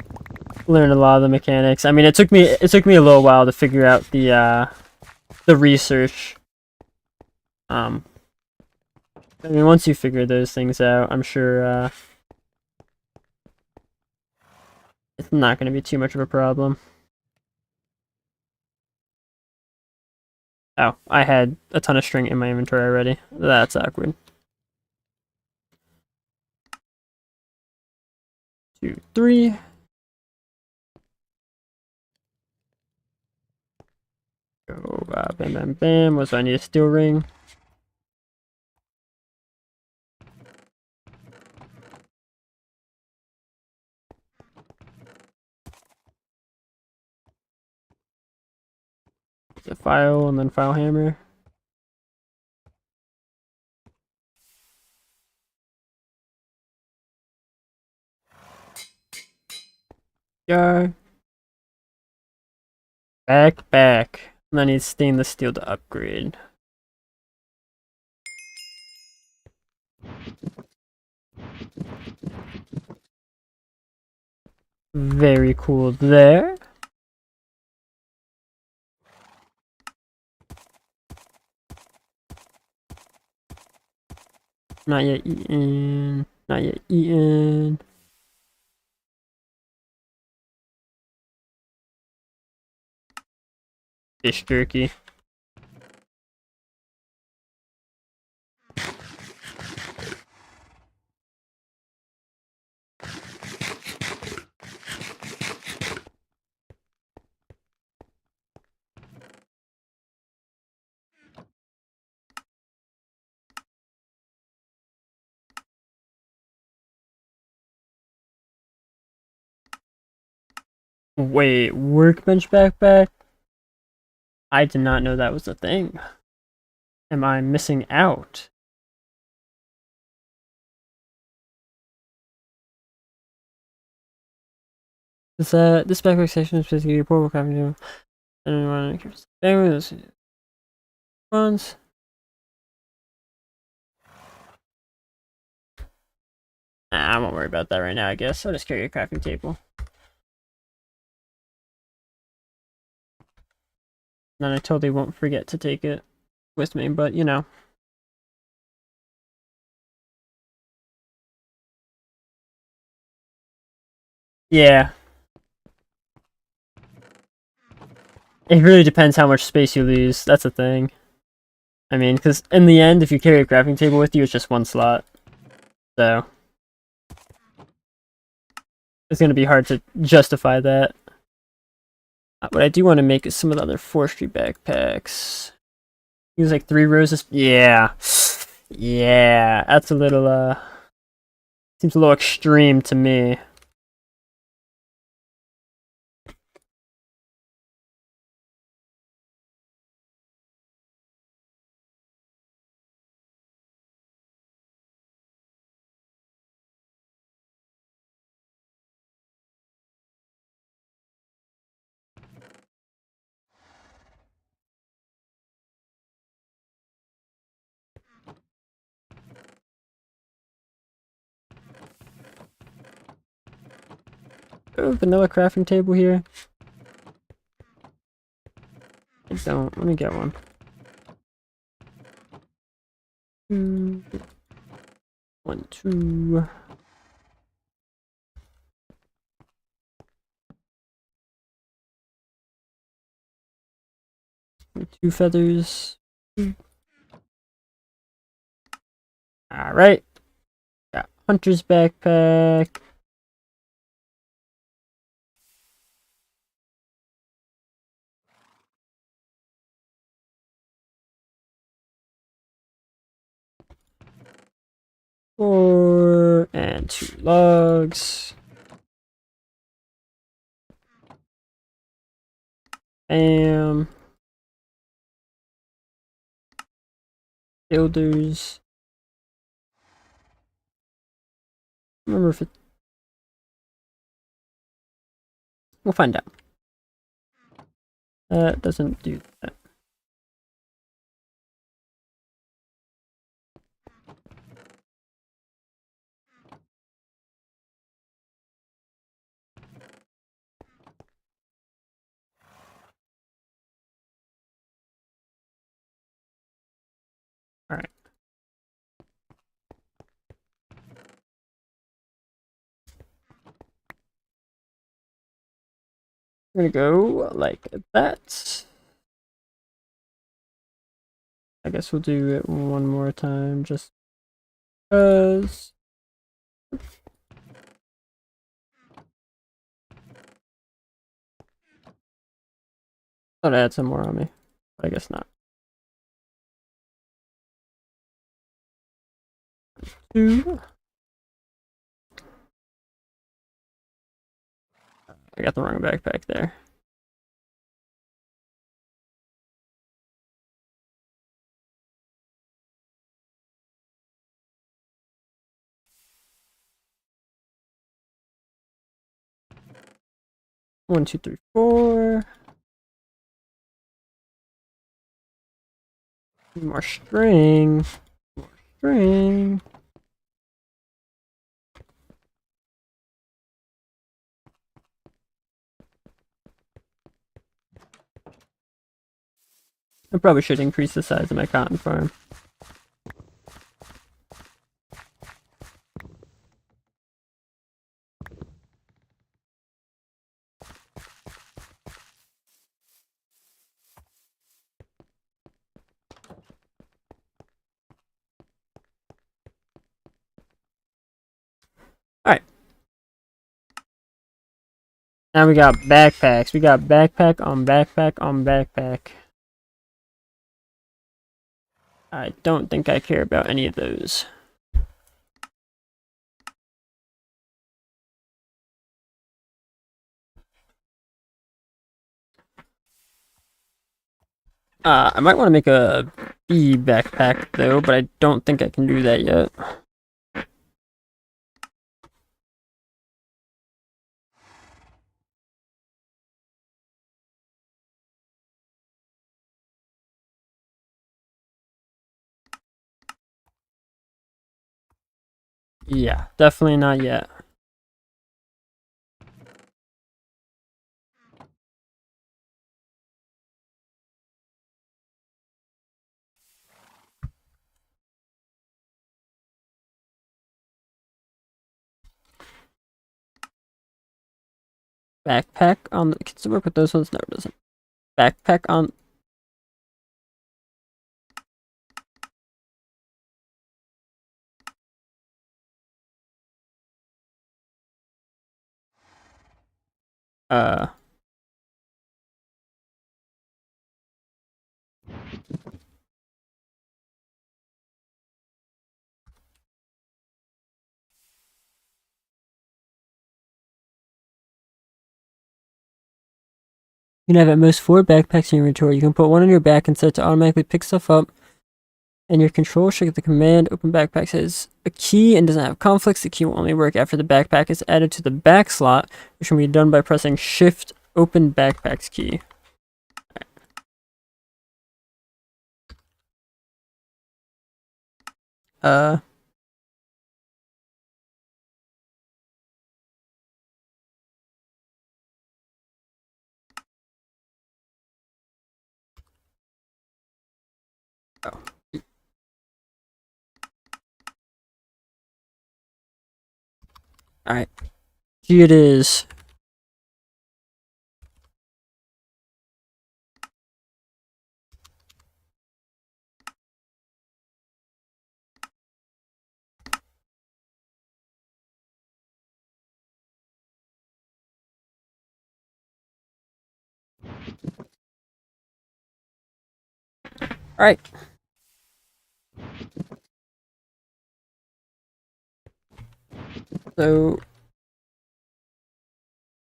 learn a lot of the mechanics. I mean, it took me a little while to figure out the research. I mean, once you figure those things out, I'm sure it's not going to be too much of a problem. Oh, I had a ton of string in my inventory already. That's awkward. 2, 3. Go, bam, bam, bam. What do I need? A steel ring. The file and then file hammer. Yeah. Back. And I need stainless steel to upgrade. Very cool there. Not yet eaten. Not yet eaten. Fish jerky. Wait, workbench backpack? I did not know that was a thing. Am I missing out? This backpack section is basically your portable copy of anyone ones. I won't worry about that right now, I guess. I'll just carry a crafting table. Then I totally won't forget to take it with me, but you know. Yeah. It really depends how much space you lose. That's the thing. I mean, because in the end, if you carry a crafting table with you, it's just one slot. So it's going to be hard to justify that. What I do want to make is some of the other forestry backpacks. Use like 3 rows of... Yeah. Yeah. That's a little, seems a little extreme to me. Oh, vanilla crafting table here. I don't. Let me get one. 1, 2. Two feathers. Alright. Got hunter's backpack. Four and 2 logs. Bam. Builders. Remember if it... We'll find out. That doesn't do that. Alright. We're gonna go like that. I guess we'll do it one more time just because. Thought I had some more on me, but I guess not. 2. I got the wrong backpack there. One, two, three, 4. More string. More string. I probably should increase the size of my cotton farm. Alright. Now we got backpacks. We got backpack on backpack on backpack. I don't think I care about any of those. I might want to make a bee backpack though, but I don't think I can do that yet. Yeah, definitely not yet. Backpack on the, can it work with those ones? No, it doesn't. Backpack on. Uh, you can have at most 4 backpacks in your inventory. You can put one on your back and set it to automatically pick stuff up. And your control should get the command open backpack has a key and doesn't have conflicts. The key will only work after the backpack is added to the back slot, which can be done by pressing Shift Open Backpacks key. Uh, oh. Alright. Here it is. Alright. So,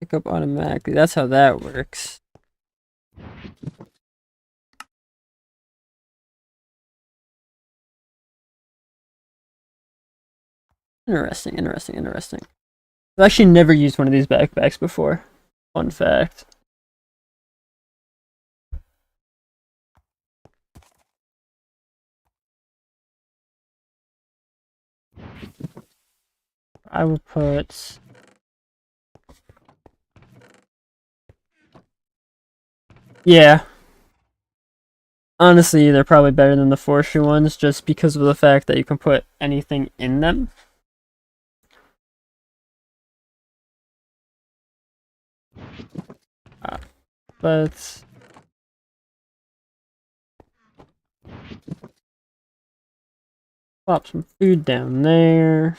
pick up automatically. That's how that works. Interesting, interesting, interesting. I've actually never used one of these backpacks before. Fun fact. I will put... Yeah. Honestly, they're probably better than the forestry ones just because of the fact that you can put anything in them. Let's plop some food down there.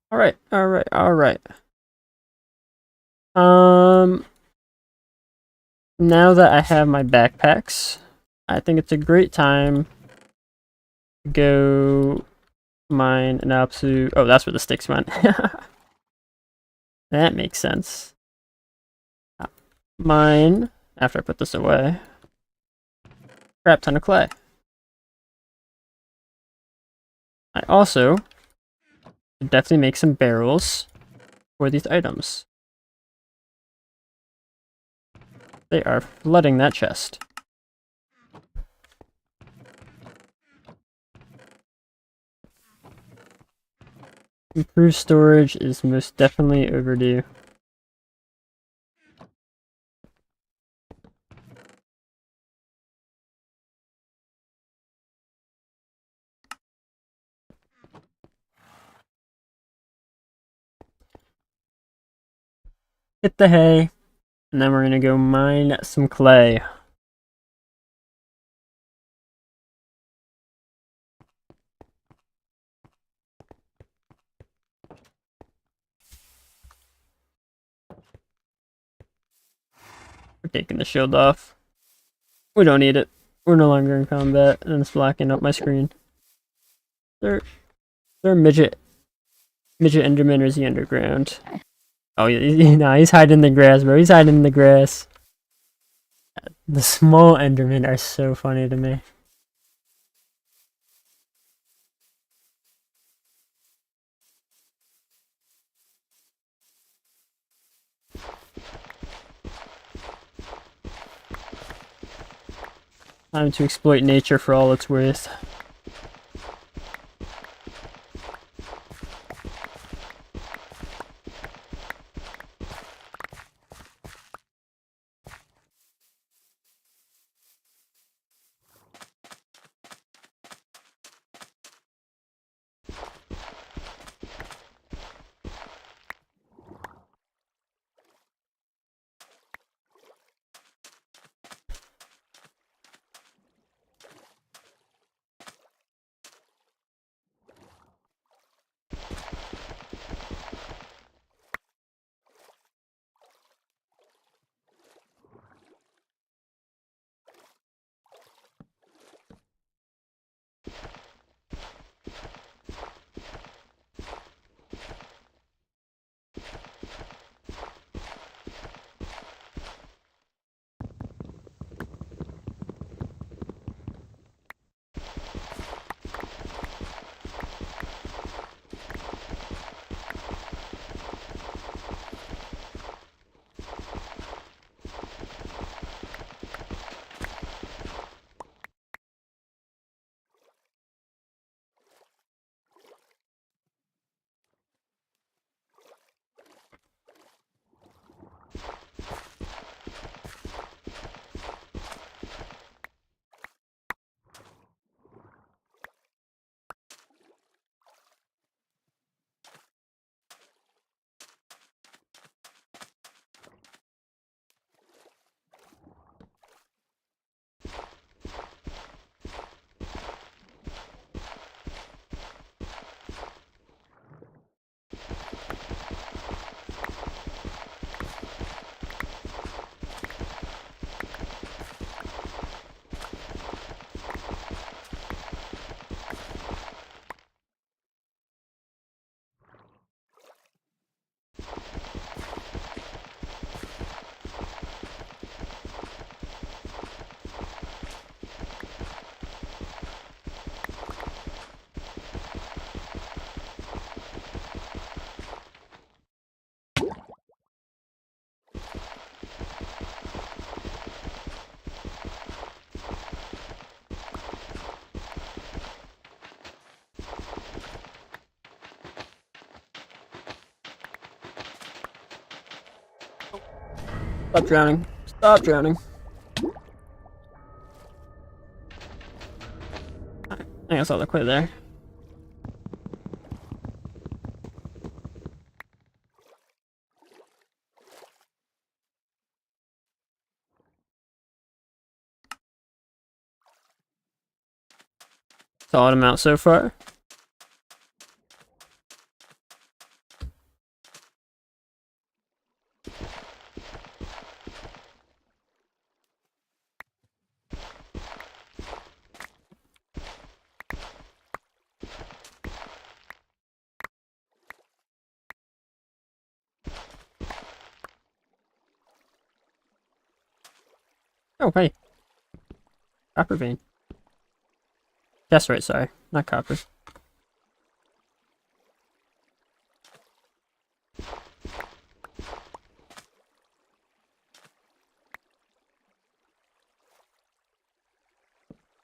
Alright, alright, alright. Now that I have my backpacks, I think it's a great time to go mine an absolute... Oh, that's where the sticks went. That makes sense. Mine, after I put this away, crap ton of clay. I also could definitely make some barrels for these items. They are flooding that chest. Improved storage is most definitely overdue. Hit the hay, and then we're gonna go mine some clay. We're taking the shield off. We don't need it. We're no longer in combat, and it's blacking up my screen. They're midget Enderman, or is he underground? Oh, he's hiding in the grass, bro. He's hiding in the grass. The small Endermen are so funny to me. Time to exploit nature for all it's worth. Stop drowning. Stop drowning. I guess I'll quit there. Solid amount so far. Oh, hey. Copper vein. That's right, sorry. Not copper.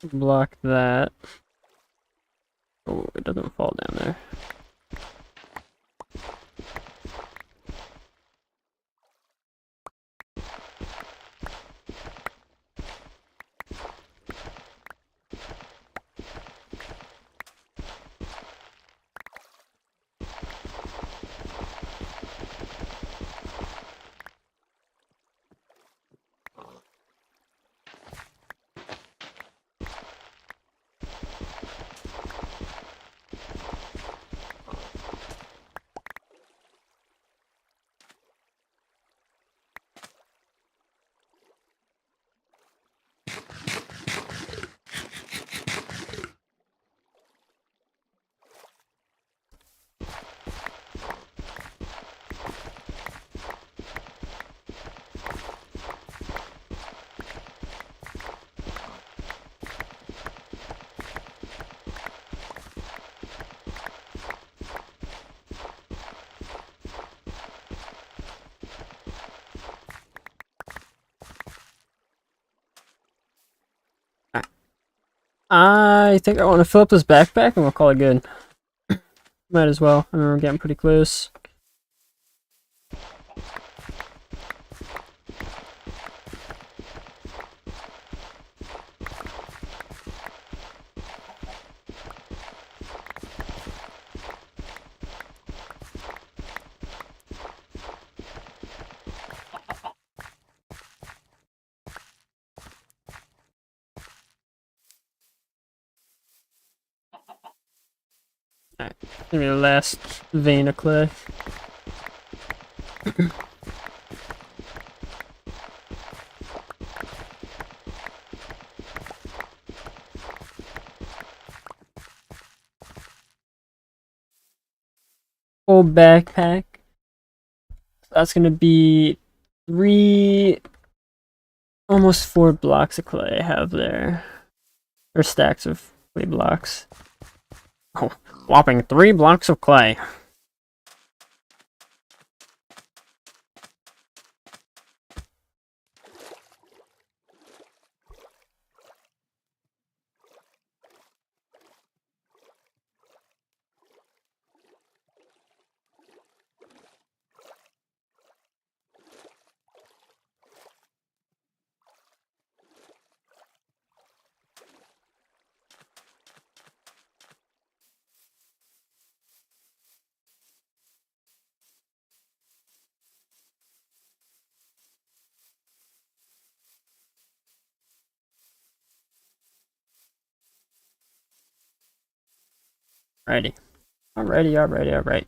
Block that. Oh, it doesn't fall down there. I think I want to fill up this backpack and we'll call it good. Might as well. I mean, we're getting pretty close. Alright, give me the last vein of clay. Full backpack. That's gonna be 3, almost 4 blocks of clay I have there. Or stacks of clay blocks. Oh, whopping 3 blocks of clay. Alrighty. Alright.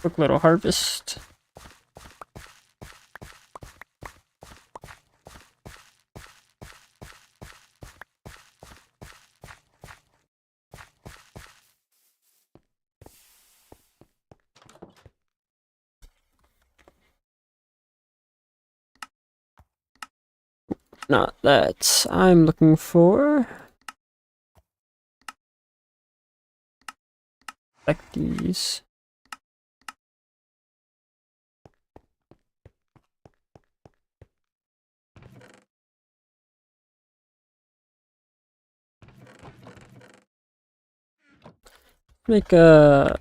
Quick little harvest. Not that I'm looking for. Like these. Make some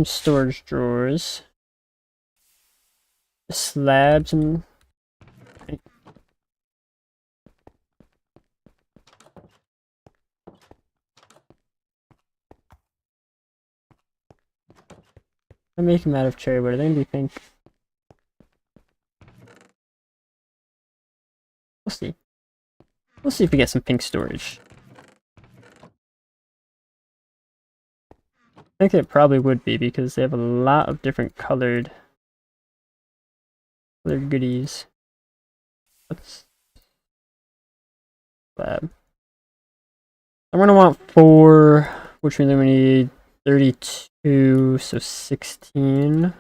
storage drawers. Slabs and I make them out of cherry wood. Are they gonna be pink? We'll see. We'll see if we get some pink storage. I think it probably would be because they have a lot of different colored goodies. Let's slab. I'm gonna want 4, which means we need 32, so 16.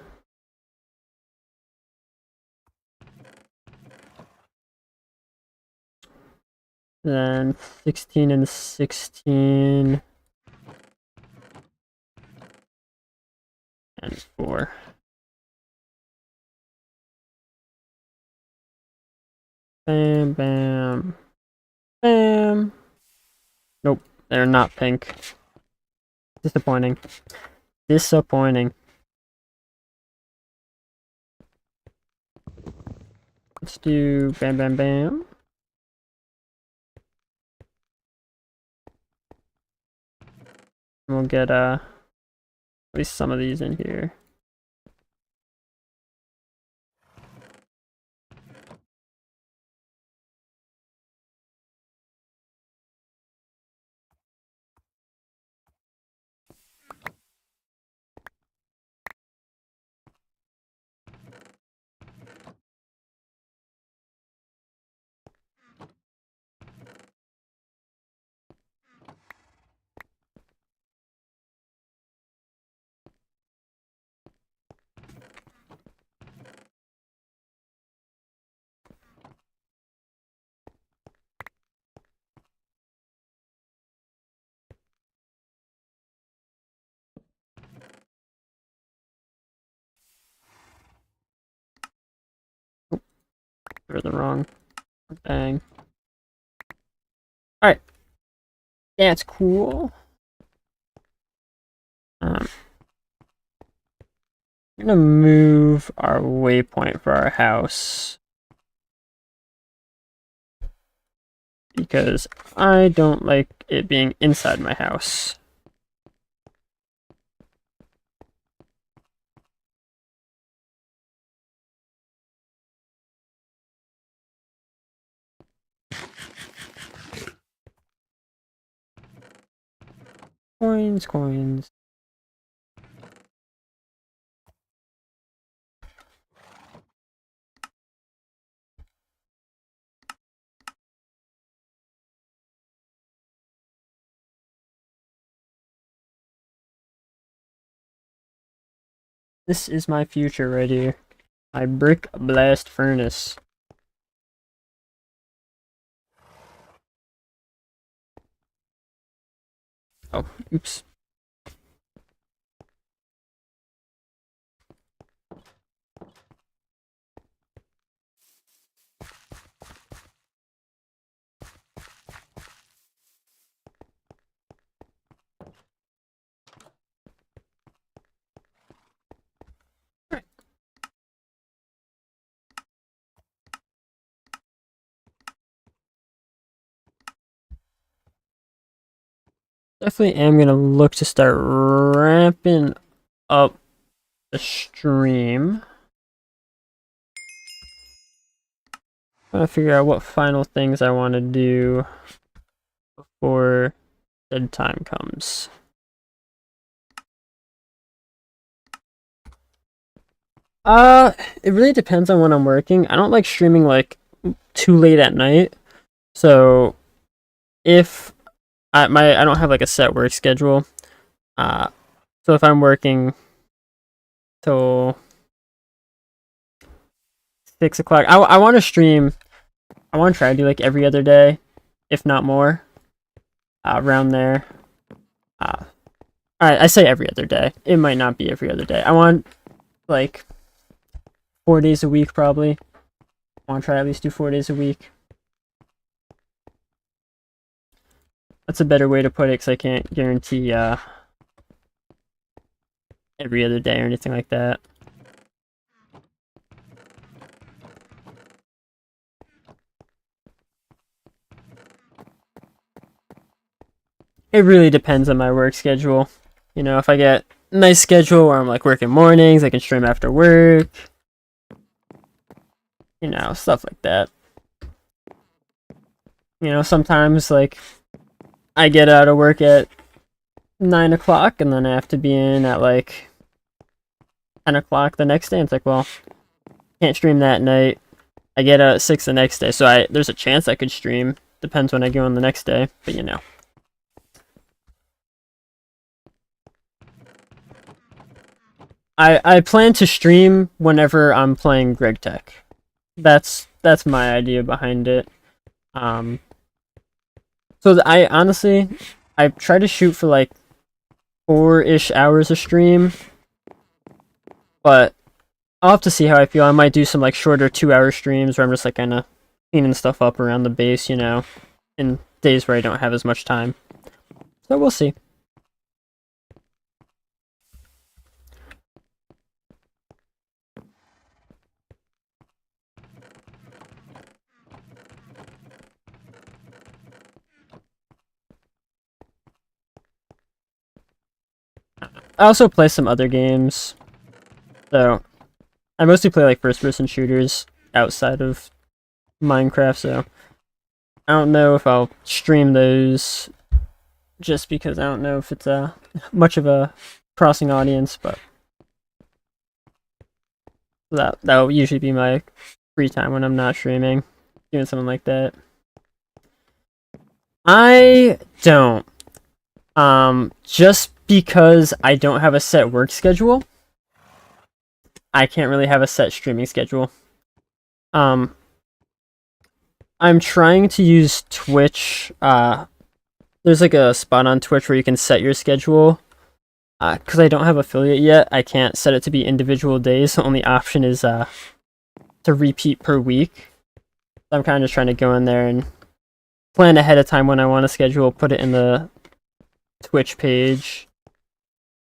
Then 16 and 16. And 4. Bam, bam, bam. Nope, they're not pink. Disappointing. Disappointing. Let's do bam, bam, bam. And we'll get at least some of these in here. Or the wrong thing. Alright. That's cool. I'm gonna move our waypoint for our house. Because I don't like it being inside my house. Coins, coins. This is my future right here. My brick blast furnace. Oh, oops. Definitely am gonna look to start ramping up the stream. Trying to figure out what final things I want to do before dead time comes. It really depends on when I'm working. I don't like streaming like too late at night. So if I don't have like a set work schedule. So if I'm working till 6 o'clock, I want to stream. I want to try to do like every other day, if not more, around there. Alright, I say every other day. It might not be every other day. I want like 4 days a week probably. I want to try at least do 4 days a week. That's a better way to put it because I can't guarantee every other day or anything like that. It really depends on my work schedule. You know, if I get a nice schedule where I'm like working mornings, I can stream after work. You know, stuff like that. You know, sometimes like I get out of work at 9 o'clock and then I have to be in at like 10 o'clock the next day. It's like, well, can't stream that night. I get out at 6 the next day, so there's a chance I could stream. Depends when I go on the next day, but you know. I plan to stream whenever I'm playing Greg Tech. That's my idea behind it. So I honestly, I try to shoot for like 4-ish hours a stream, but I'll have to see how I feel. I might do some like shorter 2-hour streams where I'm just like kind of cleaning stuff up around the base, you know, in days where I don't have as much time. So we'll see. I also play some other games. So I mostly play like first-person shooters outside of Minecraft, so I don't know if I'll stream those just because I don't know if it's much of a crossing audience, but that'll usually be my free time when I'm not streaming, doing something like that. I don't. Just because I don't have a set work schedule, I can't really have a set streaming schedule. I'm trying to use Twitch. There's like a spot on Twitch where you can set your schedule. Because I don't have affiliate yet, I can't set it to be individual days. The only option is to repeat per week. I'm kind of just trying to go in there and plan ahead of time when I want to schedule, put it in the Twitch page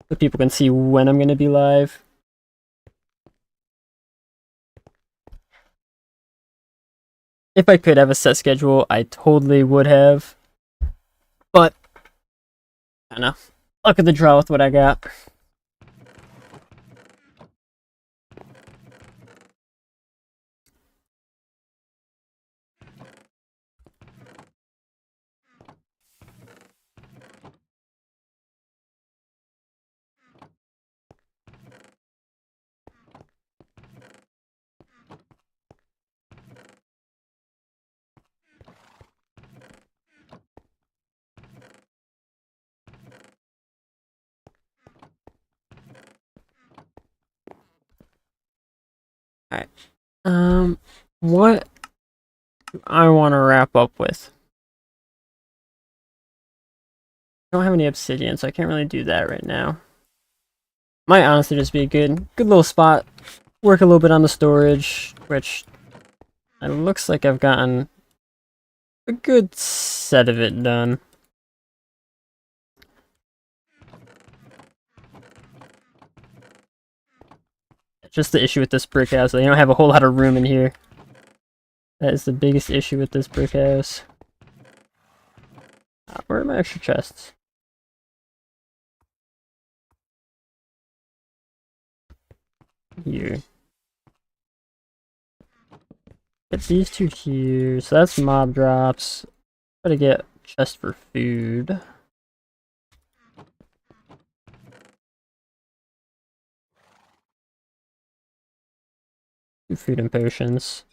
so people can see when I'm going to be live. If I could have a set schedule, I totally would have. But, I don't know. Luck of the draw with what I got. Alright. What do I want to wrap up with? I don't have any obsidian, so I can't really do that right now. Might honestly just be a good little spot. Work a little bit on the storage, which it looks like I've gotten a good set of it done. Just the issue with this brick house, they don't have a whole lot of room in here. That is the biggest issue with this brick house. Where are my extra chests? Here. Get these two here. So that's mob drops. Try to get chest for food. Food and potions.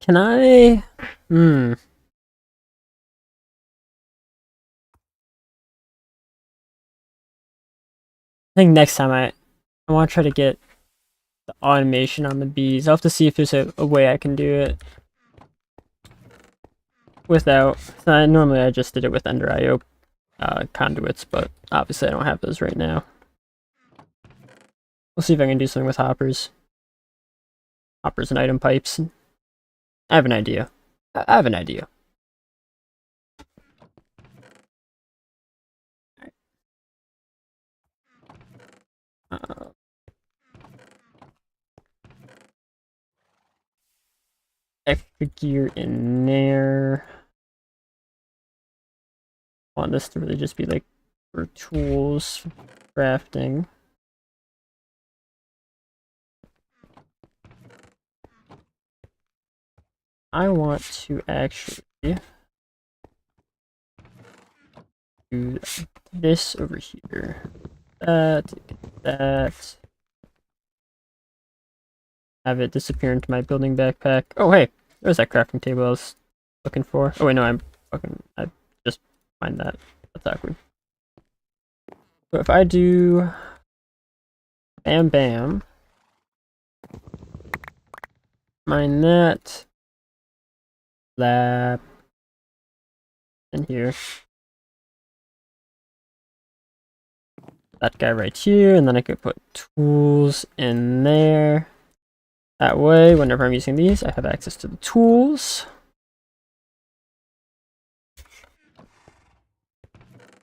Can I? I think next time I want to try to get the automation on the bees. I'll have to see if there's a way I can do it without. Normally I just did it with Ender IO conduits, but obviously I don't have those right now. We'll see if I can do something with hoppers. Hoppers and item pipes. I have an idea. I have an idea. Extra gear in there. I want this to really just be like for tools, crafting. I want to actually do this over here. That. Have it disappear into my building backpack. Oh, hey, there's that crafting table I was looking for. Oh, wait, no, I just find that. That's awkward. So if I do bam bam, mine that, lab, in here. That guy right here, and then I could put tools in there. That way, whenever I'm using these, I have access to the tools.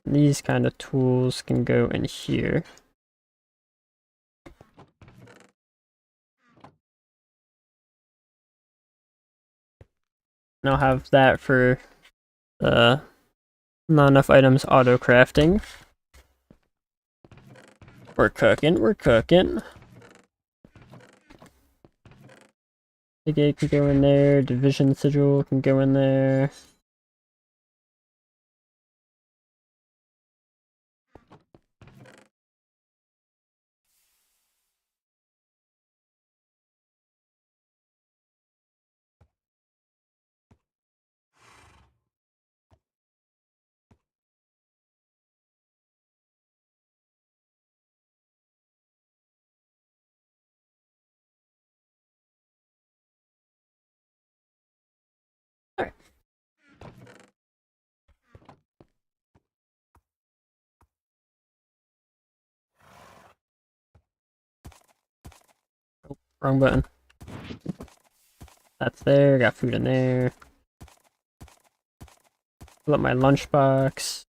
These kind of tools can go in here. And I'll have that for not enough items auto crafting. We're cooking, we're cooking. The gate can go in there, division sigil can go in there. Wrong button. That's there. Got food in there. Fill up my lunchbox.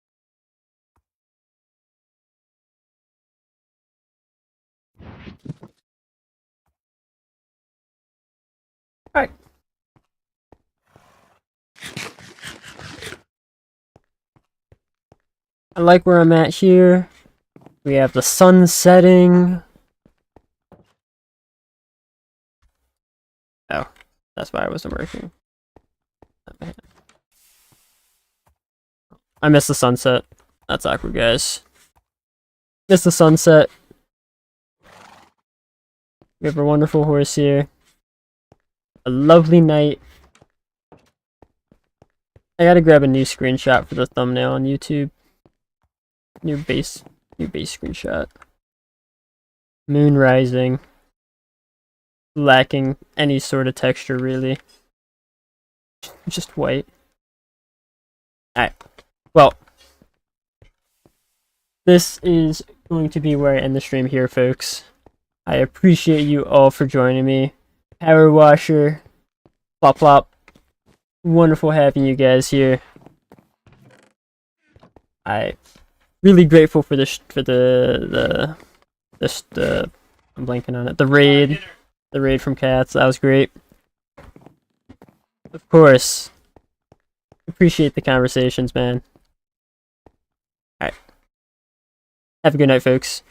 Alright. I like where I'm at here. We have the sun setting. Oh, that's why I wasn't working. I missed the sunset. That's awkward, guys. Missed the sunset. We have a wonderful horse here. A lovely night. I gotta grab a new screenshot for the thumbnail on YouTube. New base screenshot. Moon rising. Lacking any sort of texture, really. Just white. Alright. Well, this is going to be where I end the stream here, folks. I appreciate you all for joining me. Power Washer. Plop plop. Wonderful having you guys here. I really grateful for this I'm blanking on it. The raid from Cats. That was great. Of course. Appreciate the conversations, man. Alright. Have a good night, folks.